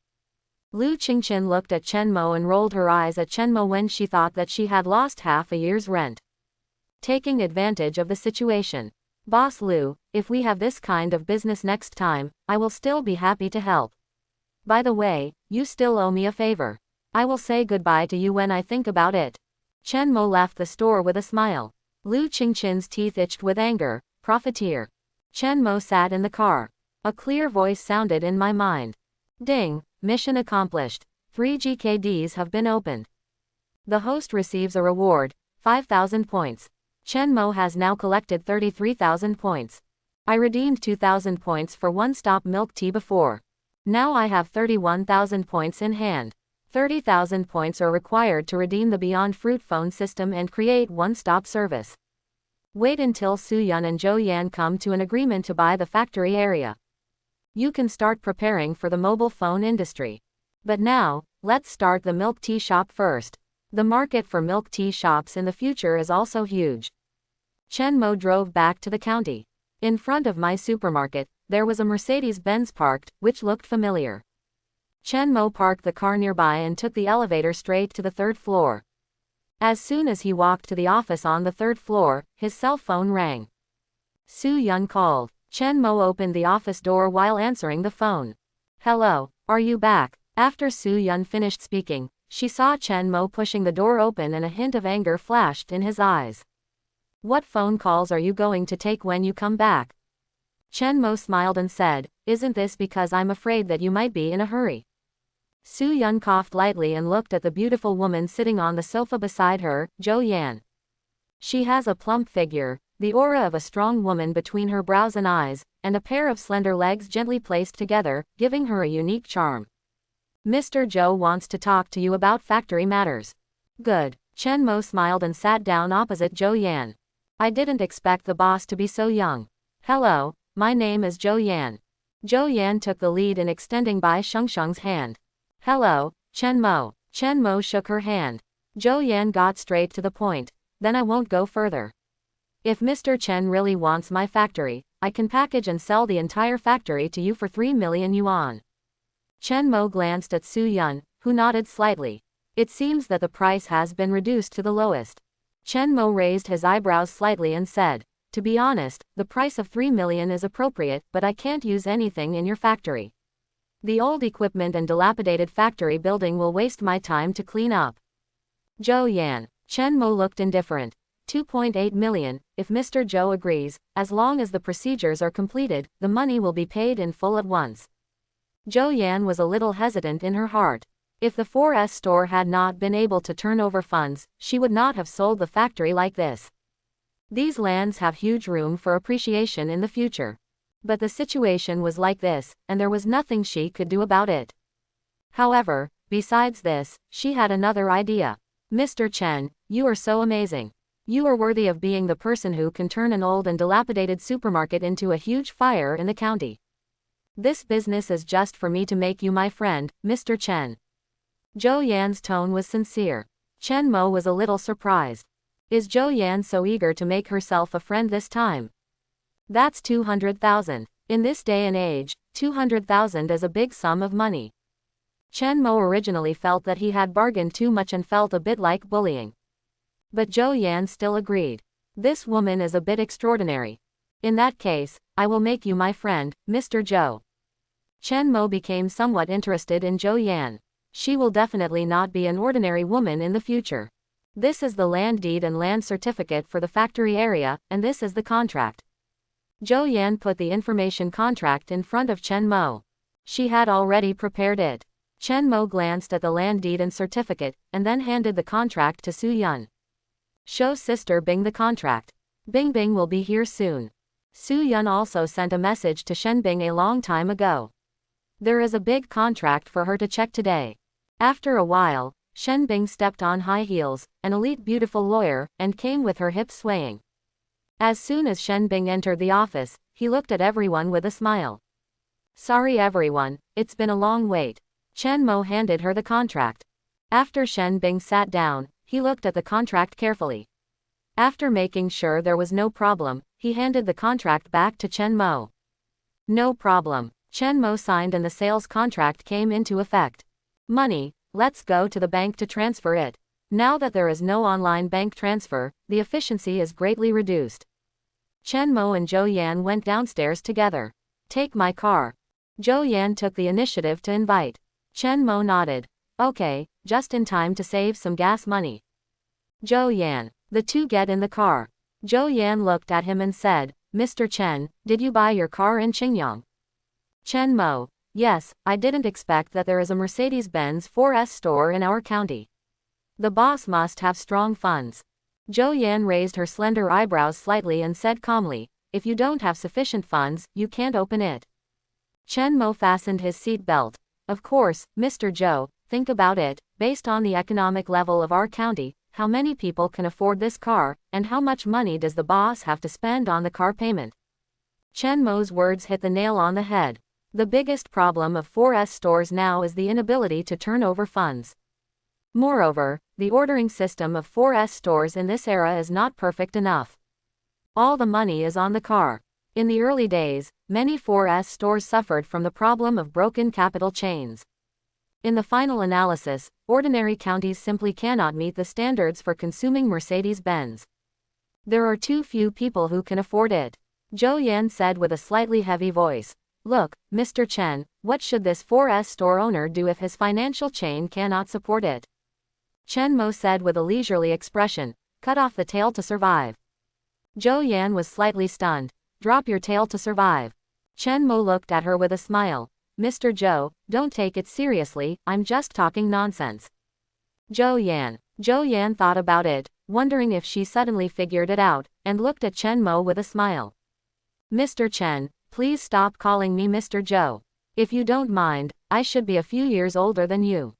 Lu Qingchen looked at Chen Mo and rolled her eyes at Chen Mo when she thought that she had lost half a year's rent. Taking advantage of the situation. Boss Lou, if we have this kind of business next time, I will still be happy to help. By the way, you still owe me a favor. I will say goodbye to you when I think about it. Chen Mo left the store with a smile. Lu Qingqin's teeth itched with anger. Profiteer. Chen Mo sat in the car. A clear voice sounded in my mind. Ding, mission accomplished. 3 GKDs have been opened. The host receives a reward, 5,000 points. Chen Mo has now collected 33,000 points. I redeemed 2,000 points for one-stop milk tea before. Now I have 31,000 points in hand. 30,000 points are required to redeem the Beyond Fruit phone system and create one-stop service. Wait until Su Yun and Zhou Yan come to an agreement to buy the factory area. You can start preparing for the mobile phone industry. But now, let's start the milk tea shop first. The market for milk tea shops in the future is also huge. Chen Mo drove back to the county. In front of my supermarket, there was a Mercedes-Benz parked, which looked familiar. Chen Mo parked the car nearby and took the elevator straight to the 3rd floor. As soon as he walked to the office on the 3rd floor, his cell phone rang. Su Yun called. Chen Mo opened the office door while answering the phone. Hello, are you back? After Su Yun finished speaking, she saw Chen Mo pushing the door open and a hint of anger flashed in his eyes. What phone calls are you going to take when you come back? Chen Mo smiled and said, Isn't this because I'm afraid that you might be in a hurry? Su Yun coughed lightly and looked at the beautiful woman sitting on the sofa beside her, Zhou Yan. She has a plump figure, the aura of a strong woman between her brows and eyes, and a pair of slender legs gently placed together, giving her a unique charm. Mr. Zhou wants to talk to you about factory matters. Good. Chen Mo smiled and sat down opposite Zhou Yan. I didn't expect the boss to be so young. Hello, my name is Zhou Yan. Zhou Yan took the lead in extending Bai Shengsheng's hand. Hello, Chen Mo. Chen Mo shook her hand. Zhou Yan got straight to the point. Then I won't go further. If Mr. Chen really wants my factory, I can package and sell the entire factory to you for 3 million yuan. Chen Mo glanced at Su Yun, who nodded slightly. It seems that the price has been reduced to the lowest. Chen Mo raised his eyebrows slightly and said, To be honest, the price of 3 million is appropriate, but I can't use anything in your factory. The old equipment and dilapidated factory building will waste my time to clean up. Zhou Yan. Chen Mo looked indifferent. 2.8 million, if Mr. Zhou agrees, as long as the procedures are completed, the money will be paid in full at once. Zhou Yan was a little hesitant in her heart. If the 4S store had not been able to turn over funds, she would not have sold the factory like this. These lands have huge room for appreciation in the future. But the situation was like this, and there was nothing she could do about it. However, besides this, she had another idea. Mr. Chen, you are so amazing. You are worthy of being the person who can turn an old and dilapidated supermarket into a huge fire in the county. This business is just for me to make you my friend, Mr. Chen. Zhou Yan's tone was sincere. Chen Mo was a little surprised. Is Zhou Yan so eager to make herself a friend this time? That's 200,000. In this day and age, 200,000 is a big sum of money. Chen Mo originally felt that he had bargained too much and felt a bit like bullying. But Zhou Yan still agreed. This woman is a bit extraordinary. In that case, I will make you my friend, Mr. Zhou. Chen Mo became somewhat interested in Zhou Yan. She will definitely not be an ordinary woman in the future. This is the land deed and land certificate for the factory area, and this is the contract. Zhou Yan put the information contract in front of Chen Mo. She had already prepared it. Chen Mo glanced at the land deed and certificate, and then handed the contract to Su Yun. Show Sister Bing the contract. Bing Bing will be here soon. Su Yun also sent a message to Shen Bing a long time ago. There is a big contract for her to check today. After a while, Shen Bing stepped on high heels, an elite beautiful lawyer, and came with her hips swaying. As soon as Shen Bing entered the office, he looked at everyone with a smile. Sorry everyone, it's been a long wait. Chen Mo handed her the contract. After Shen Bing sat down, he looked at the contract carefully. After making sure there was no problem, he handed the contract back to Chen Mo. No problem. Chen Mo signed and the sales contract came into effect. Money, let's go to the bank to transfer it. Now that there is no online bank transfer, the efficiency is greatly reduced. Chen Mo and Zhou Yan went downstairs together. Take my car. Zhou Yan took the initiative to invite. Chen Mo nodded. Okay, just in time to save some gas money. Zhou Yan. The two get in the car. Zhou Yan looked at him and said, Mr. Chen, did you buy your car in Qingyang? Chen Mo. Yes, I didn't expect that there is a Mercedes-Benz 4S store in our county. The boss must have strong funds. Zhou Yan raised her slender eyebrows slightly and said calmly, if you don't have sufficient funds, you can't open it. Chen Mo fastened his seat belt. Of course, Mr. Zhou, think about it, based on the economic level of our county, how many people can afford this car, and how much money does the boss have to spend on the car payment? Chen Mo's words hit the nail on the head. The biggest problem of 4S stores now is the inability to turn over funds. Moreover, the ordering system of 4S stores in this era is not perfect enough. All the money is on the car. In the early days, many 4S stores suffered from the problem of broken capital chains. In the final analysis, ordinary counties simply cannot meet the standards for consuming Mercedes-Benz. There are too few people who can afford it. Zhou Yan said with a slightly heavy voice. Look, Mr. Chen, what should this 4S store owner do if his financial chain cannot support it? Chen Mo said with a leisurely expression, cut off the tail to survive. Zhou Yan was slightly stunned. Drop your tail to survive. Chen Mo looked at her with a smile. Mr. Zhou, don't take it seriously, I'm just talking nonsense. Zhou Yan thought about it, wondering if she suddenly figured it out, and looked at Chen Mo with a smile. Mr. Chen, please stop calling me Mr. Zhou. If you don't mind, I should be a few years older than you.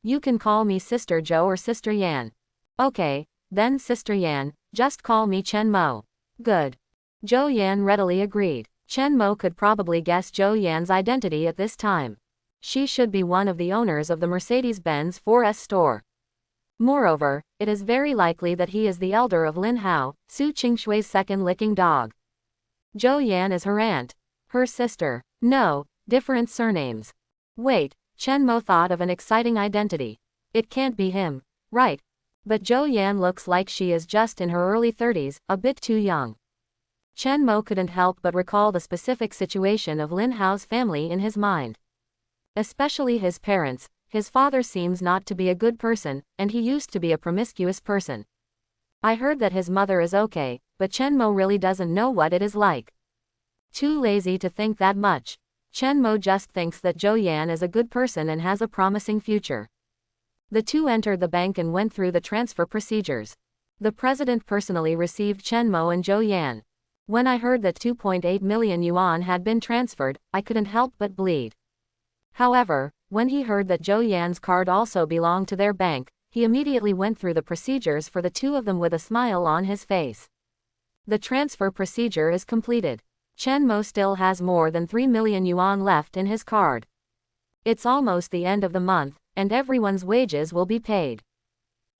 You can call me Sister Zhou or Sister Yan. Okay, then Sister Yan, just call me Chen Mo. Good. Zhou Yan readily agreed. Chen Mo could probably guess Zhou Yan's identity at this time. She should be one of the owners of the Mercedes-Benz 4S store. Moreover, it is very likely that he is the elder of Lin Hao, Su Qingshui's second licking dog. Zhou Yan is her aunt. Her sister. No, different surnames. Wait, Chen Mo thought of an exciting identity. It can't be him. Right. But Zhou Yan looks like she is just in her early 30s, a bit too young. Chen Mo couldn't help but recall the specific situation of Lin Hao's family in his mind. Especially his parents. His father seems not to be a good person, and he used to be a promiscuous person. I heard that his mother is okay, but Chen Mo really doesn't know what it is like. Too lazy to think that much. Chen Mo just thinks that Zhou Yan is a good person and has a promising future. The two entered the bank and went through the transfer procedures. The president personally received Chen Mo and Zhou Yan. When I heard that 2.8 million yuan had been transferred, I couldn't help but bleed. However, when he heard that Zhou Yan's card also belonged to their bank, he immediately went through the procedures for the two of them with a smile on his face. The transfer procedure is completed. Chen Mo still has more than 3 million yuan left in his card. It's almost the end of the month, and everyone's wages will be paid.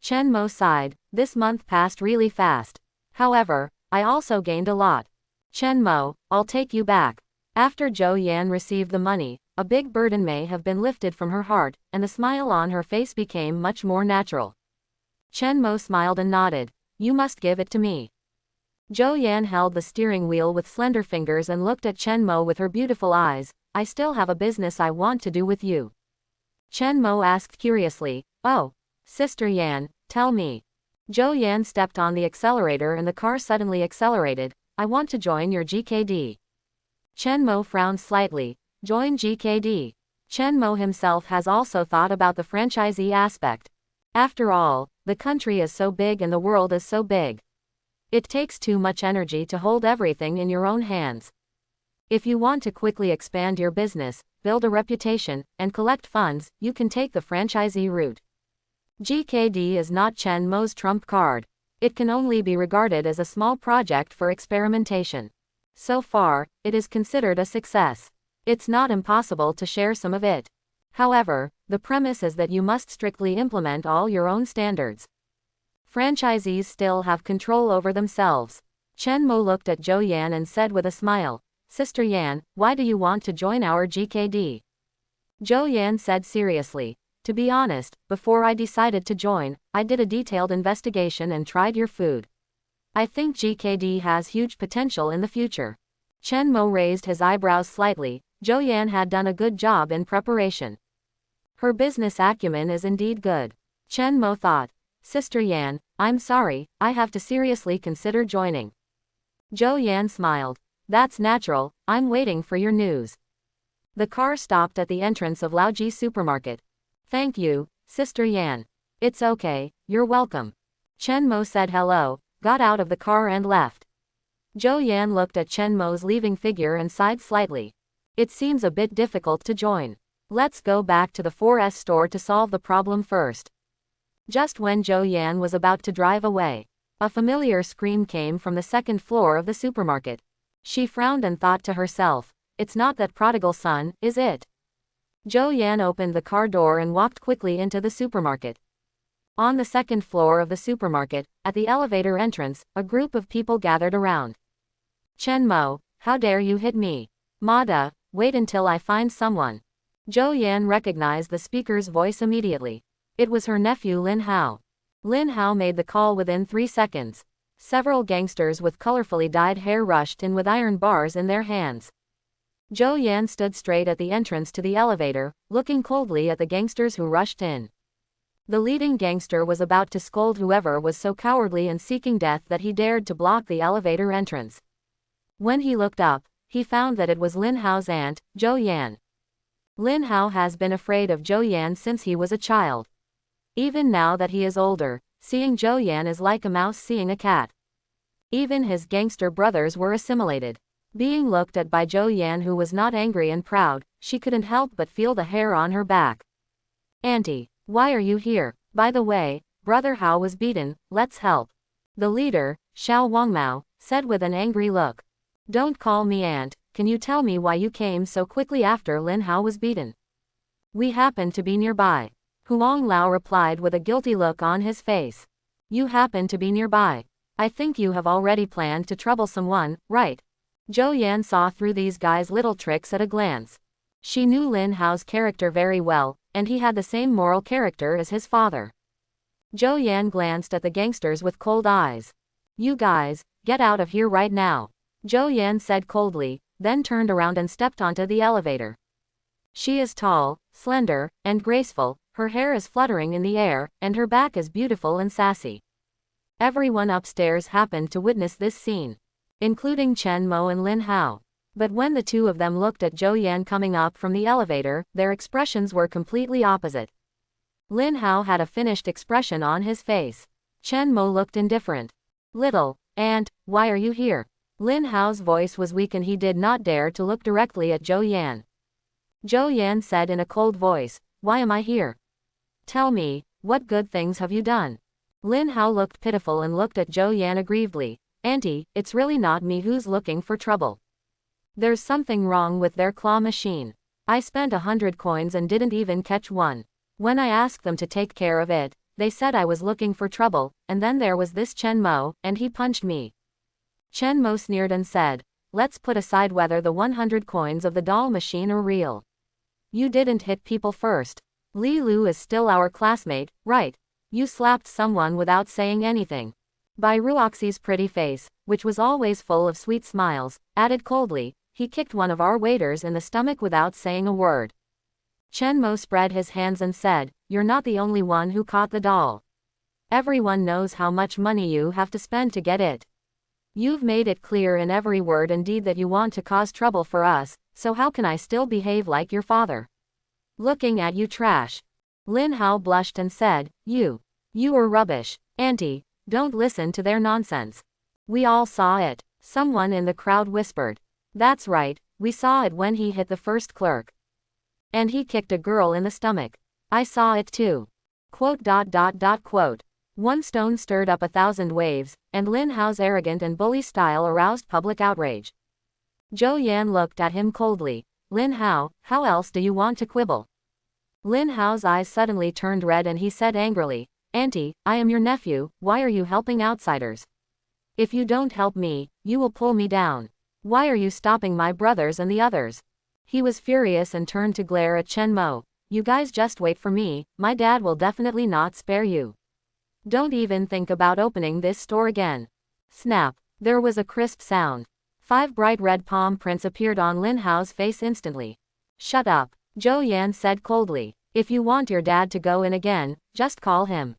Chen Mo sighed. This month passed really fast. However, I also gained a lot. Chen Mo, I'll take you back. After Zhou Yan received the money, a big burden may have been lifted from her heart, and the smile on her face became much more natural. Chen Mo smiled and nodded. You must give it to me. Zhou Yan held the steering wheel with slender fingers and looked at Chen Mo with her beautiful eyes. I still have a business I want to do with you. Chen Mo asked curiously. Oh, Sister Yan, tell me. Zhou Yan stepped on the accelerator and the car suddenly accelerated. I want to join your GKD. Chen Mo frowned slightly. Join GKD. Chen Mo himself has also thought about the franchisee aspect. After all, the country is so big and the world is so big. It takes too much energy to hold everything in your own hands. If you want to quickly expand your business, build a reputation, and collect funds, you can take the franchisee route. GKD is not Chen Mo's trump card. It can only be regarded as a small project for experimentation. So far, it is considered a success. It's not impossible to share some of it. However, the premise is that you must strictly implement all your own standards. Franchisees still have control over themselves. Chen Mo looked at Zhou Yan and said with a smile, Sister Yan, why do you want to join our GKD? Zhou Yan said seriously, to be honest, before I decided to join, I did a detailed investigation and tried your food. I think GKD has huge potential in the future. Chen Mo raised his eyebrows slightly. Zhou Yan had done a good job in preparation. Her business acumen is indeed good. Chen Mo thought. Sister Yan, I'm sorry, I have to seriously consider joining. Zhou Yan smiled. That's natural, I'm waiting for your news. The car stopped at the entrance of Laoji supermarket. Thank you, Sister Yan. It's okay, you're welcome. Chen Mo said hello, got out of the car and left. Zhou Yan looked at Chen Mo's leaving figure and sighed slightly. It seems a bit difficult to join. Let's go back to the 4S store to solve the problem first. Just when Zhou Yan was about to drive away, a familiar scream came from the second floor of the supermarket. She frowned and thought to herself, it's not that prodigal son, is it? Zhou Yan opened the car door and walked quickly into the supermarket. On the second floor of the supermarket, at the elevator entrance, a group of people gathered around. Chen Mo, how dare you hit me? Mada, wait until I find someone. Zhou Yan recognized the speaker's voice immediately. It was her nephew Lin Hao. Lin Hao made the call within 3 seconds. Several gangsters with colorfully dyed hair rushed in with iron bars in their hands. Zhou Yan stood straight at the entrance to the elevator, looking coldly at the gangsters who rushed in. The leading gangster was about to scold whoever was so cowardly and seeking death that he dared to block the elevator entrance. When he looked up, he found that it was Lin Hao's aunt, Zhou Yan. Lin Hao has been afraid of Zhou Yan since he was a child. Even now that he is older, seeing Zhou Yan is like a mouse seeing a cat. Even his gangster brothers were assimilated. Being looked at by Zhou Yan, who was not angry and proud, she couldn't help but feel the hair on her back. Auntie, why are you here? By the way, brother Hao was beaten, let's help. The leader, Xiao Wangmao, said with an angry look. Don't call me aunt, can you tell me why you came so quickly after Lin Hao was beaten? We happened to be nearby. Huang Lao replied with a guilty look on his face. You happen to be nearby. I think you have already planned to trouble someone, right? Zhou Yan saw through these guys' little tricks at a glance. She knew Lin Hao's character very well, and he had the same moral character as his father. Zhou Yan glanced at the gangsters with cold eyes. You guys, get out of here right now. Zhou Yan said coldly, then turned around and stepped onto the elevator. She is tall, slender, and graceful, her hair is fluttering in the air, and her back is beautiful and sassy. Everyone upstairs happened to witness this scene, including Chen Mo and Lin Hao. But when the two of them looked at Zhou Yan coming up from the elevator, their expressions were completely opposite. Lin Hao had a finished expression on his face. Chen Mo looked indifferent. Little aunt, why are you here? Lin Hao's voice was weak and he did not dare to look directly at Zhou Yan. Zhou Yan said in a cold voice, why am I here? Tell me, what good things have you done? Lin Hao looked pitiful and looked at Zhou Yan aggrievedly. Auntie, it's really not me who's looking for trouble. There's something wrong with their claw machine. I spent 100 coins and didn't even catch one. When I asked them to take care of it, they said I was looking for trouble, and then there was this Chen Mo, and he punched me. Chen Mo sneered and said, let's put aside whether the 100 coins of the doll machine are real. You didn't hit people first. Li Lu is still our classmate, right? You slapped someone without saying anything. Bai Ruoxi's pretty face, which was always full of sweet smiles, added coldly, he kicked one of our waiters in the stomach without saying a word. Chen Mo spread his hands and said, you're not the only one who caught the doll. Everyone knows how much money you have to spend to get it. You've made it clear in every word and deed that you want to cause trouble for us, so how can I still behave like your father? Looking at you trash. Lin Hao blushed and said, you are rubbish. Auntie, don't listen to their nonsense. We all saw it. Someone in the crowd whispered. That's right, we saw it when he hit the first clerk. And he kicked a girl in the stomach. I saw it too. Quote. One stone stirred up 1,000 waves, and Lin Hao's arrogant and bully style aroused public outrage. Zhou Yan looked at him coldly. Lin Hao, how else do you want to quibble? Lin Hao's eyes suddenly turned red and he said angrily, Auntie, I am your nephew, why are you helping outsiders? If you don't help me, you will pull me down. Why are you stopping my brothers and the others? He was furious and turned to glare at Chen Mo. You guys just wait for me, my dad will definitely not spare you. Don't even think about opening this store again. Snap. There was a crisp sound. 5 bright red palm prints appeared on Lin Hao's face instantly. Shut up, Zhou Yan said coldly. If you want your dad to go in again, just call him.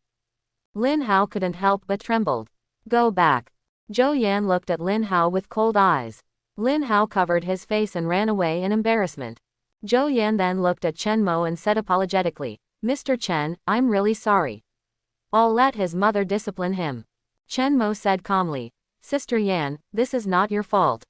Lin Hao couldn't help but trembled. Go back. Zhou Yan looked at Lin Hao with cold eyes. Lin Hao covered his face and ran away in embarrassment. Zhou Yan then looked at Chen Mo and said apologetically, Mr. Chen, I'm really sorry. I'll let his mother discipline him. Chen Mo said calmly, Sister Yan, this is not your fault.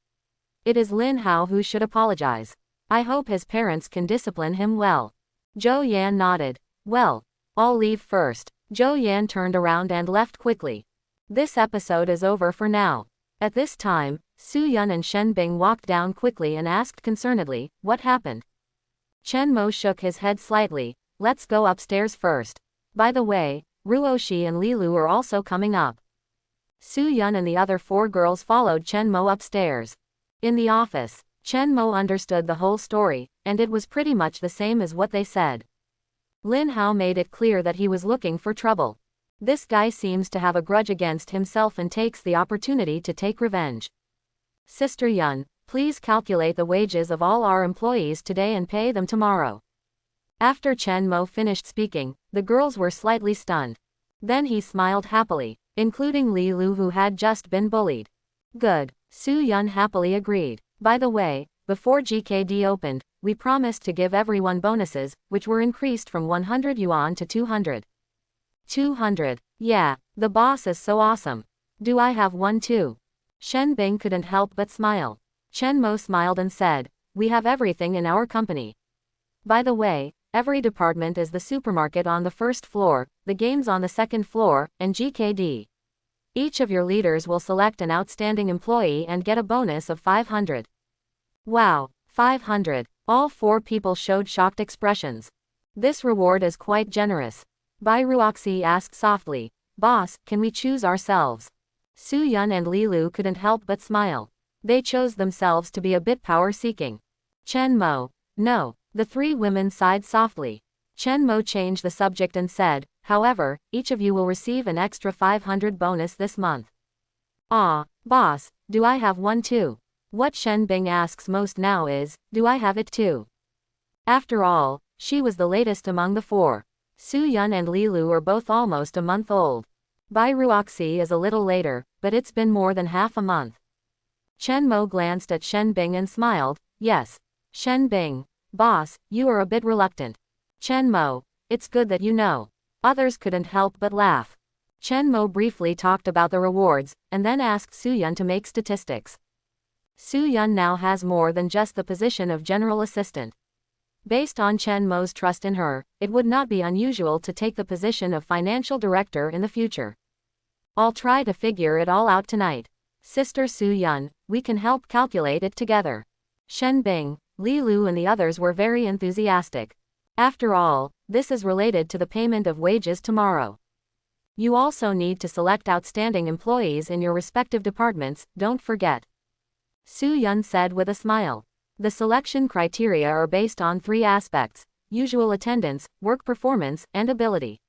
It is Lin Hao who should apologize. I hope his parents can discipline him well. Zhou Yan nodded. Well, I'll leave first. Zhou Yan turned around and left quickly. This episode is over for now. At this time, Su Yun and Shen Bing walked down quickly and asked concernedly, what happened? Chen Mo shook his head slightly. Let's go upstairs first. By the way, Ruoxi and Li Lu are also coming up. Su Yun and the other 4 girls followed Chen Mo upstairs. In the office, Chen Mo understood the whole story, and it was pretty much the same as what they said. Lin Hao made it clear that he was looking for trouble. This guy seems to have a grudge against himself and takes the opportunity to take revenge. Sister Yun, please calculate the wages of all our employees today and pay them tomorrow. After Chen Mo finished speaking, the girls were slightly stunned. Then he smiled happily, including Li Lu who had just been bullied. Good, Su Yun happily agreed. By the way, before GKD opened, we promised to give everyone bonuses, which were increased from 100 yuan to 200. 200. Yeah, the boss is so awesome. Do I have one too? Shen Bing couldn't help but smile. Chen Mo smiled and said, we have everything in our company. By the way, every department is the supermarket on the first floor, the games on the second floor, and GKD. Each of your leaders will select an outstanding employee and get a bonus of 500. Wow, 500. All 4 people showed shocked expressions. This reward is quite generous. Bai Ruoxi asked softly, Boss, can we choose ourselves? Su Yun and Li Lu couldn't help but smile. They chose themselves to be a bit power-seeking. Chen Mo. No. The 3 women sighed softly. Chen Mo changed the subject and said, however, each of you will receive an extra 500 bonus this month. Ah, boss, do I have one too? What Shen Bing asks most now is, do I have it too? After all, she was the latest among the 4. Su Yun and Li Lu are both almost a month old. Bai Ruoxi is a little later, but it's been more than half a month. Chen Mo glanced at Shen Bing and smiled, yes. Shen Bing. Boss, you are a bit reluctant. Chen Mo. It's good that you know. Others couldn't help but laugh. Chen Mo briefly talked about the rewards, and then asked Su Yun to make statistics. Su Yun now has more than just the position of general assistant. Based on Chen Mo's trust in her, it would not be unusual to take the position of financial director in the future. I'll try to figure it all out tonight. Sister Su Yun, we can help calculate it together. Shen Bing, Li Lu and the others were very enthusiastic. After all, this is related to the payment of wages tomorrow. You also need to select outstanding employees in your respective departments, don't forget. Su Yun said with a smile. The selection criteria are based on 3 aspects: usual attendance, work performance, and ability.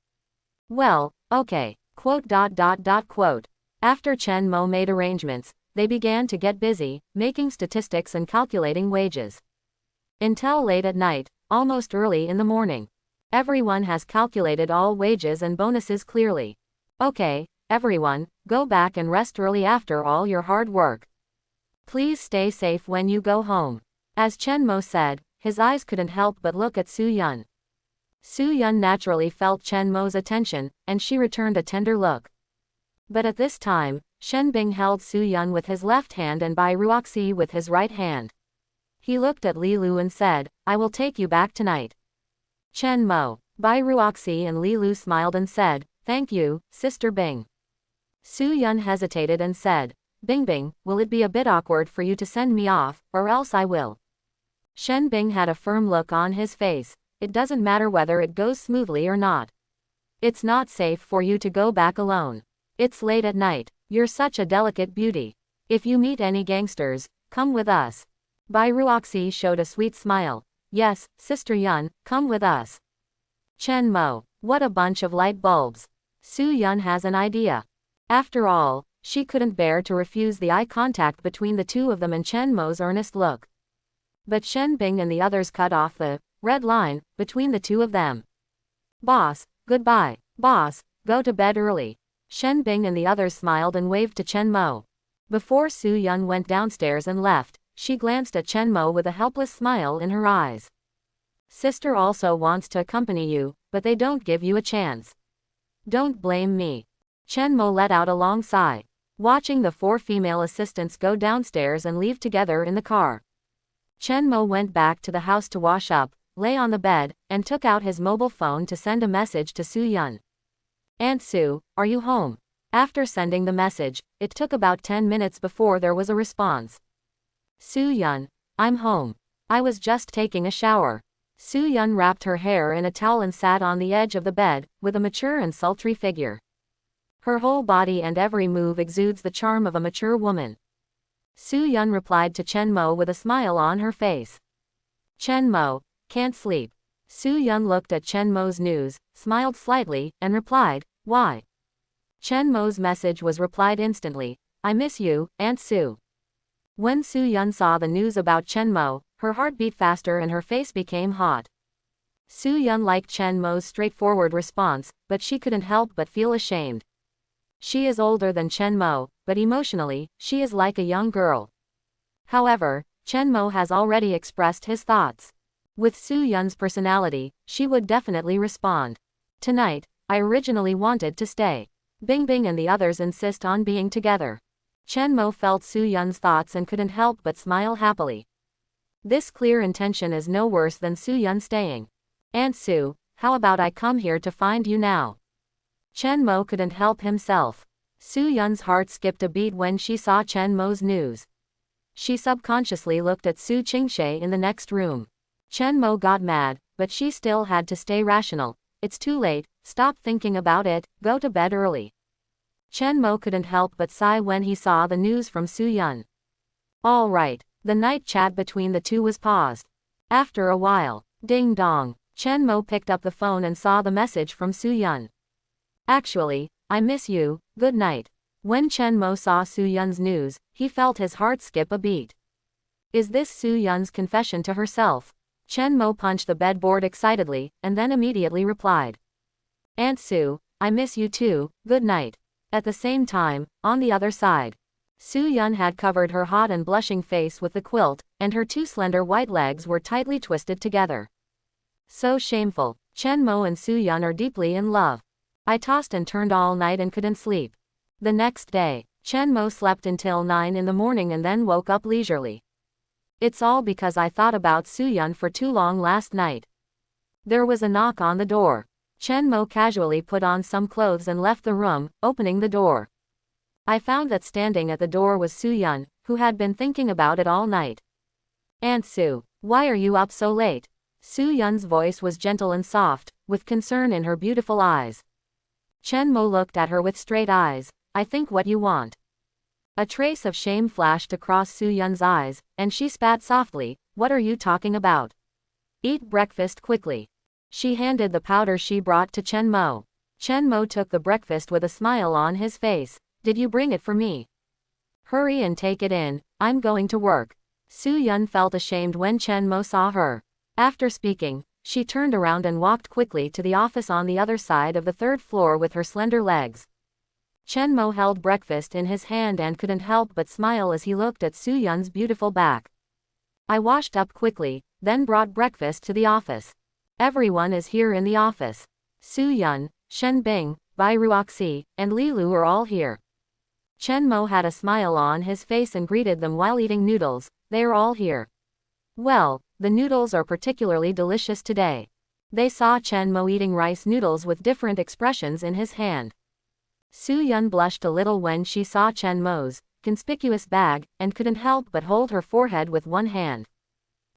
Well, okay. Quote. After Chen Mo made arrangements, they began to get busy, making statistics and calculating wages. Until late at night, almost early in the morning. Everyone has calculated all wages and bonuses clearly. Okay, everyone, go back and rest early after all your hard work. Please stay safe when you go home. As Chen Mo said, his eyes couldn't help but look at Su Yun. Su Yun naturally felt Chen Mo's attention, and she returned a tender look. But at this time, Shen Bing held Su Yun with his left hand and Bai Ruoxi with his right hand. He looked at Li Lu and said, I will take you back tonight. Chen Mo, Bai Ruoxi and Li Lu smiled and said, thank you, Sister Bing. Su Yun hesitated and said, Bing, will it be a bit awkward for you to send me off, or else I will? Shen Bing had a firm look on his face. It doesn't matter whether it goes smoothly or not. It's not safe for you to go back alone. It's late at night. You're such a delicate beauty. If you meet any gangsters, come with us. Bai Ruoxi showed a sweet smile. Yes, Sister Yun, come with us. Chen Mo, what a bunch of light bulbs. Su Yun has an idea. After all, She couldn't bear to refuse the eye contact between the two of them and Chen Mo's earnest look. But Shen Bing and the others cut off the red line between the two of them. Boss, goodbye. Boss, go to bed early. Shen Bing and the others smiled and waved to Chen Mo. Before Su Yun went downstairs and left, she glanced at Chen Mo with a helpless smile in her eyes. Sister also wants to accompany you, but they don't give you a chance. Don't blame me. Chen Mo let out a long sigh, watching the 4 female assistants go downstairs and leave together in the car. Chen Mo went back to the house to wash up, lay on the bed, and took out his mobile phone to send a message to Su Yun. Aunt Su, are you home? After sending the message, it took about 10 minutes before there was a response. Su Yun, I'm home. I was just taking a shower. Su Yun wrapped her hair in a towel and sat on the edge of the bed, with a mature and sultry figure. Her whole body and every move exudes the charm of a mature woman. Su Yun replied to Chen Mo with a smile on her face. Chen Mo, can't sleep. Su Yun looked at Chen Mo's news, smiled slightly, and replied, why? Chen Mo's message was replied instantly, I miss you, Aunt Su. When Su Yun saw the news about Chen Mo, her heart beat faster and her face became hot. Su Yun liked Chen Mo's straightforward response, but she couldn't help but feel ashamed. She is older than Chen Mo, but emotionally, she is like a young girl. However, Chen Mo has already expressed his thoughts. With Su Yun's personality, she would definitely respond. Tonight, I originally wanted to stay. Bing Bing and the others insist on being together. Chen Mo felt Su Yun's thoughts and couldn't help but smile happily. This clear intention is no worse than Su Yun staying. Aunt Su, how about I come here to find you now? Chen Mo couldn't help himself. Su Yun's heart skipped a beat when she saw Chen Mo's news. She subconsciously looked at Su Qingshe in the next room. Chen Mo got mad, but she still had to stay rational. It's too late, stop thinking about it, go to bed early. Chen Mo couldn't help but sigh when he saw the news from Su Yun. All right, the night chat between the two was paused. After a while, ding dong, Chen Mo picked up the phone and saw the message from Su Yun. Actually, I miss you, good night. When Chen Mo saw Su Yun's news, he felt his heart skip a beat. Is this Su Yun's confession to herself? Chen Mo punched the bedboard excitedly, and then immediately replied. Aunt Su, I miss you too, good night. At the same time, on the other side, Su Yun had covered her hot and blushing face with the quilt, and her 2 slender white legs were tightly twisted together. So shameful. Chen Mo and Su Yun are deeply in love. I tossed and turned all night and couldn't sleep. The next day, Chen Mo slept until 9 in the morning and then woke up leisurely. It's all because I thought about Su Yun for too long last night. There was a knock on the door. Chen Mo casually put on some clothes and left the room, opening the door. I found that standing at the door was Su Yun, who had been thinking about it all night. Aunt Su, why are you up so late? Su Yun's voice was gentle and soft, with concern in her beautiful eyes. Chen Mo looked at her with straight eyes. I think what you want. A trace of shame flashed across Su Yun's eyes, and she spat softly. What are you talking about? Eat breakfast quickly. She handed the powder she brought to Chen Mo. Chen Mo took the breakfast with a smile on his face. Did you bring it for me? Hurry and take it in, I'm going to work. Su Yun felt ashamed when Chen Mo saw her. After speaking, she turned around and walked quickly to the office on the other side of the 3rd floor with her slender legs. Chen Mo held breakfast in his hand and couldn't help but smile as he looked at Su Yun's beautiful back. I washed up quickly, then brought breakfast to the office. Everyone is here in the office. Su Yun, Shen Bing, Bai Ruoxi, and Li Lu are all here. Chen Mo had a smile on his face and greeted them while eating noodles. They are all here. Well, the noodles are particularly delicious today. They saw Chen Mo eating rice noodles with different expressions in his hand. Su Yun blushed a little when she saw Chen Mo's conspicuous bag, and couldn't help but hold her forehead with one hand.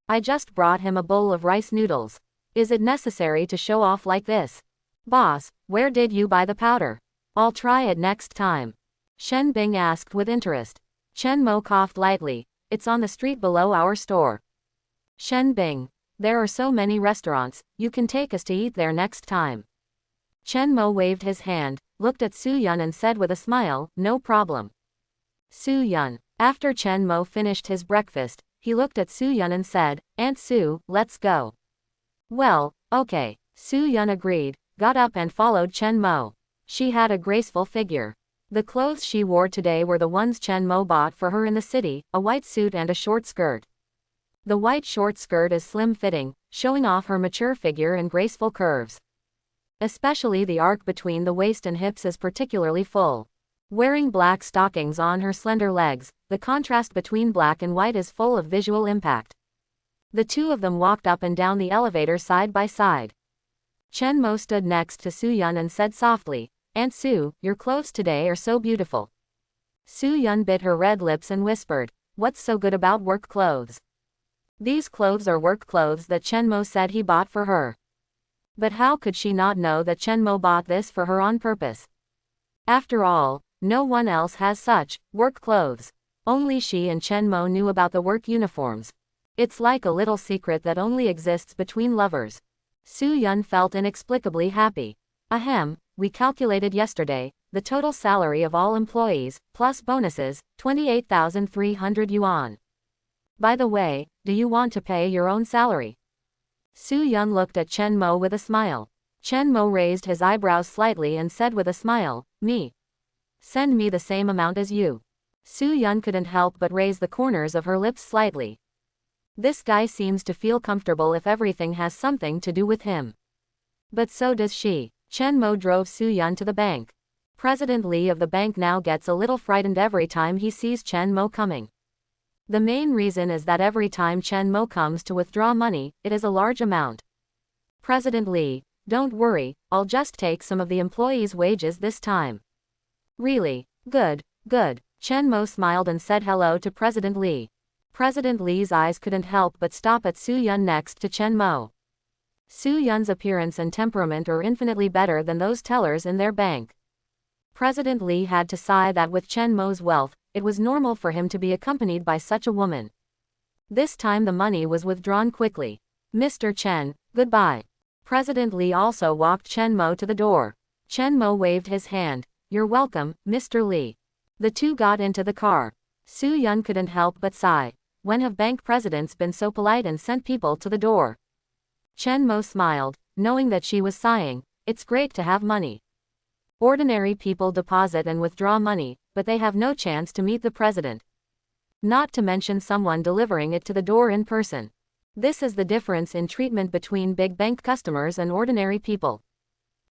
I just brought him a bowl of rice noodles. Is it necessary to show off like this? Boss, where did you buy the powder? I'll try it next time. Shen Bing asked with interest. Chen Mo coughed lightly. It's on the street below our store. Shen Bing, there are so many restaurants, you can take us to eat there next time. Chen Mo waved his hand, looked at Su Yun and said with a smile, no problem. Soo-Yun. After Chen Mo finished his breakfast, he looked at Soo-Yun and said, Aunt Sue, let's go. Well, okay. Soo-Yun agreed, got up and followed Chen Mo. She had a graceful figure. The clothes she wore today were the ones Chen Mo bought for her in the city, a white suit and a short skirt. The white short skirt is slim-fitting, showing off her mature figure and graceful curves. Especially the arc between the waist and hips is particularly full. Wearing black stockings on her slender legs, the contrast between black and white is full of visual impact. The two of them walked up and down the elevator side by side. Chen Mo stood next to Soo-Yun and said softly, Aunt Sue, your clothes today are so beautiful. Soo-Yun bit her red lips and whispered, what's so good about work clothes? These clothes are work clothes that Chen Mo said he bought for her. But how could she not know that Chen Mo bought this for her on purpose? After all, no one else has such work clothes. Only she and Chen Mo knew about the work uniforms. It's like a little secret that only exists between lovers. Soo-Yun felt inexplicably happy. Ahem, we calculated yesterday, the total salary of all employees, plus bonuses, 28,300 yuan. By the way, do you want to pay your own salary? Soo-Yun looked at Chen Mo with a smile. Chen Mo raised his eyebrows slightly and said with a smile, me. Send me the same amount as you. Soo-Yun couldn't help but raise the corners of her lips slightly. This guy seems to feel comfortable if everything has something to do with him. But so does she. Chen Mo drove Soo-Yun to the bank. President Lee of the bank now gets a little frightened every time he sees Chen Mo coming. The main reason is that every time Chen Mo comes to withdraw money, it is a large amount. President Lee, don't worry, I'll just take some of the employees' wages this time. Really? Good, good. Chen Mo smiled and said hello to President Lee. President Lee's eyes couldn't help but stop at Soo-Yun next to Chen Mo. Soo-Yun's appearance and temperament are infinitely better than those tellers in their bank. President Lee had to sigh that with Chen Mo's wealth, it was normal for him to be accompanied by such a woman. This time the money was withdrawn quickly. Mr. Chen, goodbye. President Lee also walked Chen Mo to the door. Chen Mo waved his hand. You're welcome, Mr. Lee. The two got into the car. Soo-Yun couldn't help but sigh. When have bank presidents been so polite and sent people to the door? Chen Mo smiled, knowing that she was sighing. It's great to have money. Ordinary people deposit and withdraw money, but they have no chance to meet the president. Not to mention someone delivering it to the door in person. This is the difference in treatment between big bank customers and ordinary people.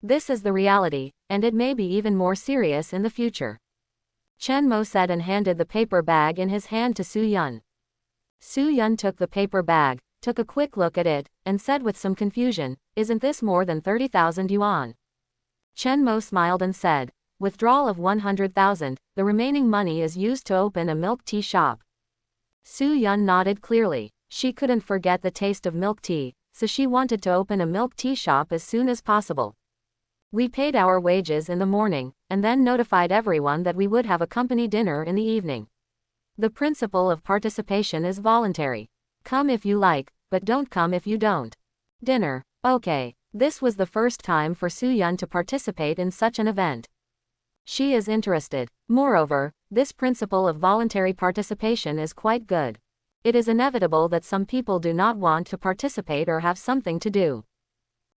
This is the reality, and it may be even more serious in the future. Chen Mo said and handed the paper bag in his hand to Soo-Yun. Soo-Yun took the paper bag, took a quick look at it, and said with some confusion, isn't this more than 30,000 yuan? Chen Mo smiled and said, withdrawal of 100,000, the remaining money is used to open a milk tea shop. Soo-Yun nodded clearly. She couldn't forget the taste of milk tea, so she wanted to open a milk tea shop as soon as possible. We paid our wages in the morning, and then notified everyone that we would have a company dinner in the evening. The principle of participation is voluntary. Come if you like, but don't come if you don't. Dinner. Okay. This was the first time for Soo-Yun to participate in such an event. She is interested. Moreover, this principle of voluntary participation is quite good. It is inevitable that some people do not want to participate or have something to do.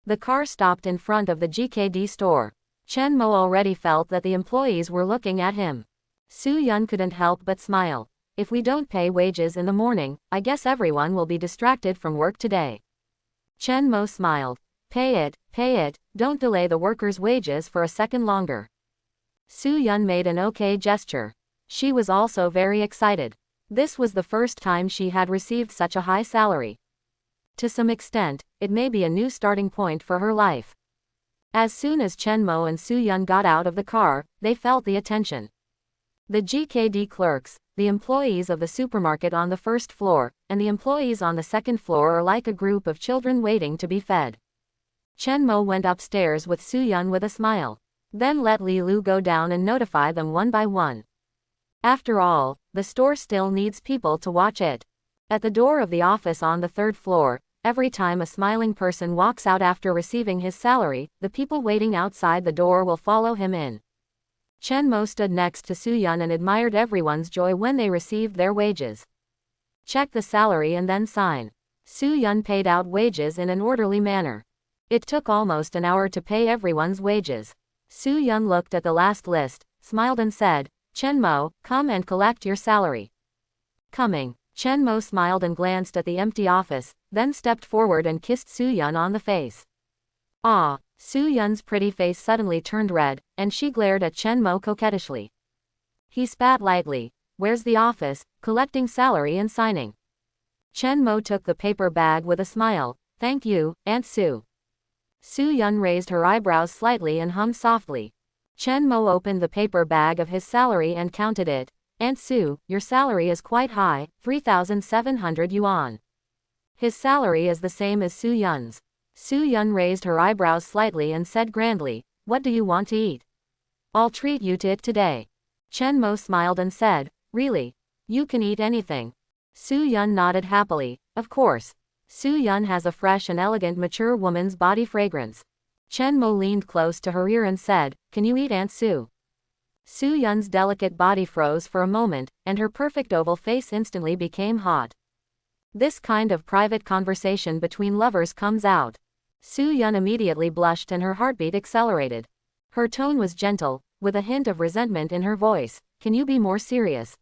The car stopped in front of the GKD store. Chen Mo already felt that the employees were looking at him. Soo-Yun couldn't help but smile. If we don't pay wages in the morning, I guess everyone will be distracted from work today. Chen Mo smiled. Pay it, don't delay the workers' wages for a second longer. Soo-Yun made an okay gesture. She was also very excited. This was the first time she had received such a high salary. To some extent, it may be a new starting point for her life. As soon as Chen Mo and Soo-Yun got out of the car, they felt the attention. The GKD clerks, the employees of the supermarket on the first floor, and the employees on the second floor are like a group of children waiting to be fed. Chen Mo went upstairs with Soo-Yun with a smile. Then let Li Lu go down and notify them one by one. After all, the store still needs people to watch it. At the door of the office on the third floor, every time a smiling person walks out after receiving his salary, the people waiting outside the door will follow him in. Chen Mo stood next to Su-yun and admired everyone's joy when they received their wages. Check the salary and then sign. Su-yun paid out wages in an orderly manner. It took almost an hour to pay everyone's wages. Su-yun looked at the last list, smiled and said, Chen Mo, come and collect your salary. Coming. Chen Mo smiled and glanced at the empty office, then stepped forward and kissed Su-yun on the face. Ah! Su-yun's pretty face suddenly turned red, and she glared at Chen Mo coquettishly. He spat lightly. Where's the office, collecting salary and signing? Chen Mo took the paper bag with a smile. Thank you, Aunt Su. Su-yun raised her eyebrows slightly and hummed softly. Chen Mo opened the paper bag of his salary and counted it. Aunt Su, your salary is quite high, 3,700 yuan. His salary is the same as Su-yun's. Su-yun raised her eyebrows slightly and said grandly, what do you want to eat? I'll treat you to it today. Chen Mo smiled and said, really? You can eat anything. Su-yun nodded happily. Of course. Su-yun has a fresh and elegant mature woman's body fragrance. Chen Mo leaned close to her ear and said, can you eat Aunt Su? Su-yun's delicate body froze for a moment, and her perfect oval face instantly became hot. This kind of private conversation between lovers comes out. Su-yun immediately blushed and her heartbeat accelerated. Her tone was gentle, with a hint of resentment in her voice. Can you be more serious?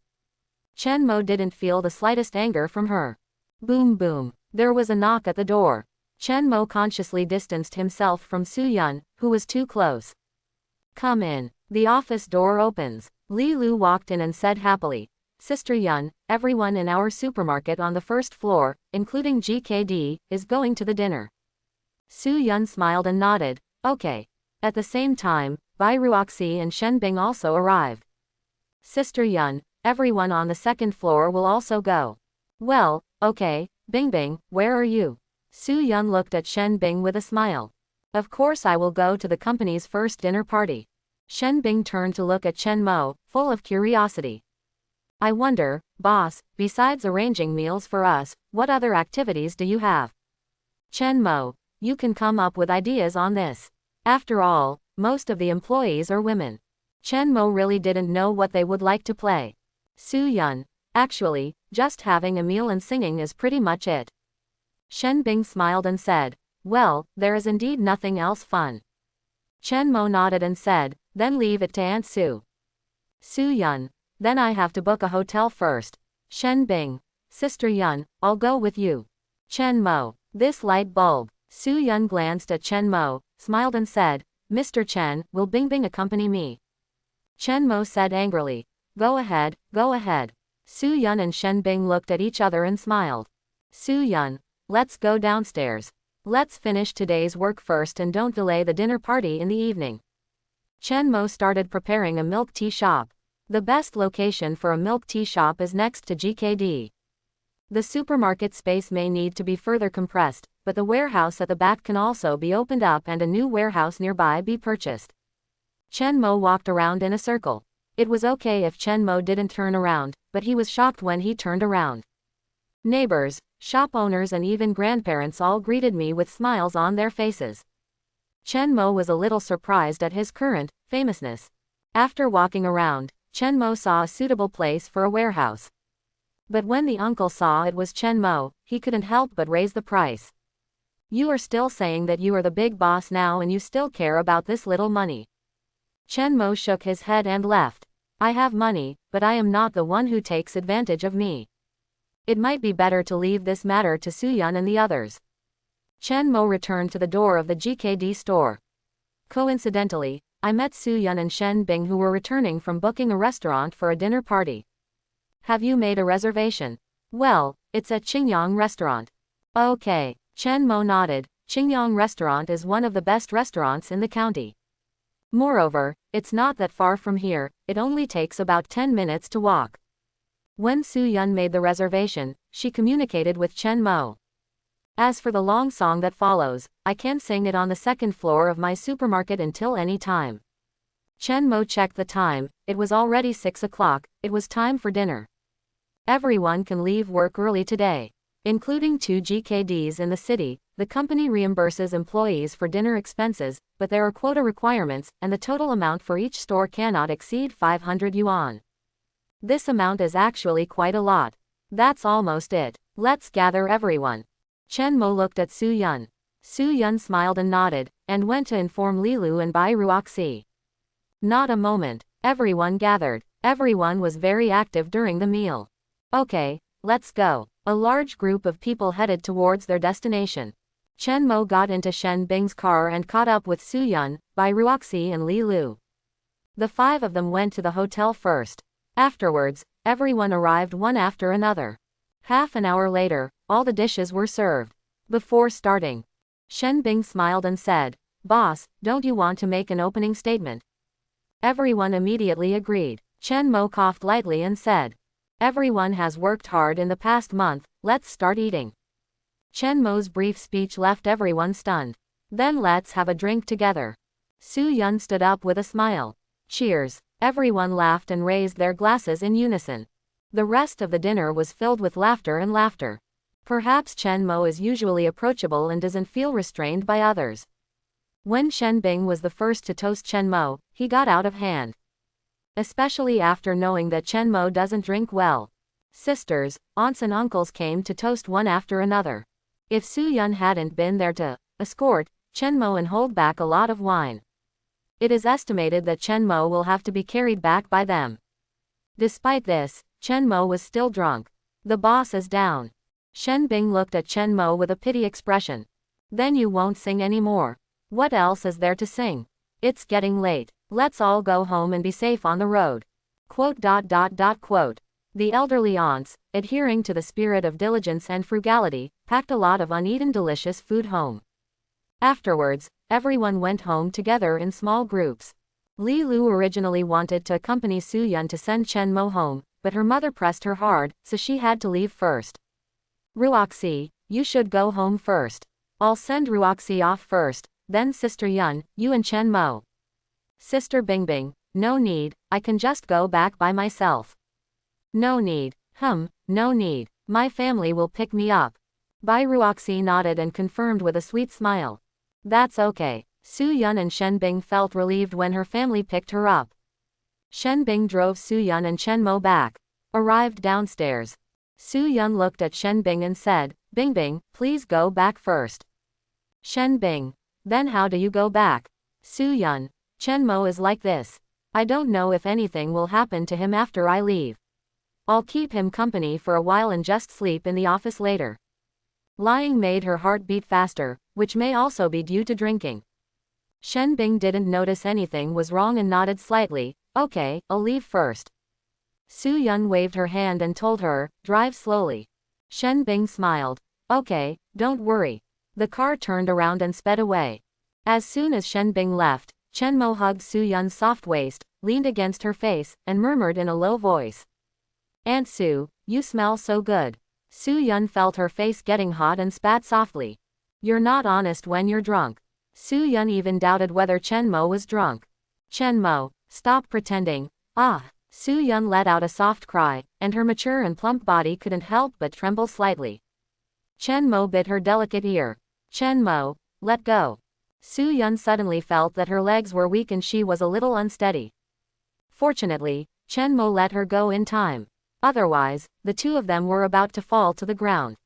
Chen Mo didn't feel the slightest anger from her. Boom boom. There was a knock at the door. Chen Mo consciously distanced himself from Su-yun, who was too close. Come in. The office door opens. Li Lu walked in and said happily, Sister Yun, everyone in our supermarket on the first floor, including GKD, is going to the dinner. Su-yun smiled and nodded. Okay. At the same time, Bai Ruoxi and Shen Bing also arrived. Sister Yun, everyone on the second floor will also go. Well, okay, Bingbing, where are you? Su-yun looked at Shen Bing with a smile. Of course I will go to the company's first dinner party. Shen Bing turned to look at Chen Mo, full of curiosity. I wonder, boss, besides arranging meals for us, what other activities do you have? Chen Mo, you can come up with ideas on this. After all, most of the employees are women. Chen Mo really didn't know what they would like to play. Su-yun, actually, just having a meal and singing is pretty much it. Shen Bing smiled and said, well, there is indeed nothing else fun. Chen Mo nodded and said, then leave it to Aunt Su. Su-yun, then I have to book a hotel first. Shen Bing, Sister Yun, I'll go with you. Chen Mo, this light bulb. Su-yun glanced at Chen Mo, smiled and said, Mr. Chen, will Bingbing accompany me? Chen Mo said angrily, go ahead, go ahead. Su-yun and Shen Bing looked at each other and smiled. Su-yun, let's go downstairs. Let's finish today's work first and don't delay the dinner party in the evening. Chen Mo started preparing a milk tea shop. The best location for a milk tea shop is next to GKD. The supermarket space may need to be further compressed, but the warehouse at the back can also be opened up and a new warehouse nearby be purchased. Chen Mo walked around in a circle. It was okay if Chen Mo didn't turn around, but he was shocked when he turned around. Neighbors, shop owners and even grandparents all greeted me with smiles on their faces. Chen Mo was a little surprised at his current famousness. After walking around, Chen Mo saw a suitable place for a warehouse. But when the uncle saw it was Chen Mo, he couldn't help but raise the price. You are still saying that you are the big boss now and you still care about this little money. Chen Mo shook his head and left. I have money, but I am not the one who takes advantage of me. It might be better to leave this matter to Su-yun and the others. Chen Mo returned to the door of the GKD store. Coincidentally, I met Su-yun and Shen Bing who were returning from booking a restaurant for a dinner party. Have you made a reservation? Well, it's at Qingyang Restaurant. Okay. Chen Mo nodded. Qingyang Restaurant is one of the best restaurants in the county. Moreover, it's not that far from here, it only takes about 10 minutes to walk. When Su-yun made the reservation, she communicated with Chen Mo. As for the long song that follows, I can sing it on the second floor of my supermarket until any time. Chen Mo checked the time, it was already 6 o'clock, it was time for dinner. Everyone can leave work early today. Including 2 GKDs in the city, the company reimburses employees for dinner expenses, but there are quota requirements, and the total amount for each store cannot exceed 500 yuan. This amount is actually quite a lot. That's almost it. Let's gather everyone. Chen Mo looked at Su Yun. Su Yun smiled and nodded, and went to inform Li Lu and Bai Ruoxi. Not a moment. Everyone gathered. Everyone was very active during the meal. Okay, let's go. A large group of people headed towards their destination. Chen Mo got into Shen Bing's car and caught up with Su Yun, Bai Ruoxi and Li Lu. The five of them went to the hotel first. Afterwards, everyone arrived one after another. Half an hour later, all the dishes were served. Before starting, Shen Bing smiled and said, "Boss, don't you want to make an opening statement?" Everyone immediately agreed. Chen Mo coughed lightly and said, "Everyone has worked hard in the past month, let's start eating." Chen Mo's brief speech left everyone stunned. "Then let's have a drink together." Su Yun stood up with a smile. "Cheers." Everyone laughed and raised their glasses in unison. The rest of the dinner was filled with laughter and laughter. Perhaps Chen Mo is usually approachable and doesn't feel restrained by others. When Shen Bing was the first to toast Chen Mo, he got out of hand. Especially after knowing that Chen Mo doesn't drink well. Sisters, aunts and uncles came to toast one after another. If Su Yun hadn't been there to escort Chen Mo and hold back a lot of wine, it is estimated that Chen Mo will have to be carried back by them. Despite this, Chen Mo was still drunk. The boss is down. Shen Bing looked at Chen Mo with a pity expression. "Then you won't sing anymore. What else is there to sing? It's getting late. Let's all go home and be safe on the road." Quote. The elderly aunts, adhering to the spirit of diligence and frugality, packed a lot of uneaten delicious food home. Afterwards, everyone went home together in small groups. Li Lu originally wanted to accompany Su Yun to send Chen Mo home, but her mother pressed her hard, so she had to leave first. "Ruoxi, you should go home first." "I'll send Ruoxi off first, then Sister Yun, you and Chen Mo." Sister Bingbing, "No need, I can just go back by myself." "No need, no need, my family will pick me up." Bai Ruoxi nodded and confirmed with a sweet smile. "That's okay." Su Yun and Shen Bing felt relieved when her family picked her up. Shen Bing drove Su Yun and Chen Mo back. Arrived downstairs. Su Yun looked at Shen Bing and said, "Bingbing, please go back first." Shen Bing, "Then how do you go back?" Su Yun, "Chen Mo is like this. I don't know if anything will happen to him after I leave. I'll keep him company for a while and just sleep in the office later." Lying made her heart beat faster, which may also be due to drinking. Shen Bing didn't notice anything was wrong and nodded slightly. "Okay, I'll leave first." Su Yun waved her hand and told her, "Drive slowly." Shen Bing smiled. "Okay, don't worry." The car turned around and sped away. As soon as Shen Bing left, Chen Mo hugged Su Yun's soft waist, leaned against her face, and murmured in a low voice, "Aunt Su, you smell so good." Su Yun felt her face getting hot and spat softly. "You're not honest when you're drunk." Su Yun even doubted whether Chen Mo was drunk. "Chen Mo, stop pretending." "Ah." Su Yun let out a soft cry, and her mature and plump body couldn't help but tremble slightly. Chen Mo bit her delicate ear. "Chen Mo, let go." Su Yun suddenly felt that her legs were weak and she was a little unsteady. Fortunately, Chen Mo let her go in time. Otherwise, the two of them were about to fall to the ground.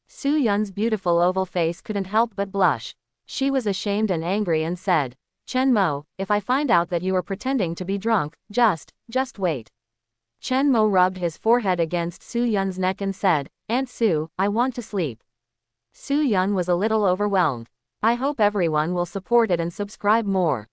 Su Yun's beautiful oval face couldn't help but blush. She was ashamed and angry and said, "Chen Mo, if I find out that you are pretending to be drunk, just wait." Chen Mo rubbed his forehead against Su Yun's neck and said, "Aunt Su, I want to sleep." Su Yun was a little overwhelmed. I hope everyone will support it and subscribe more.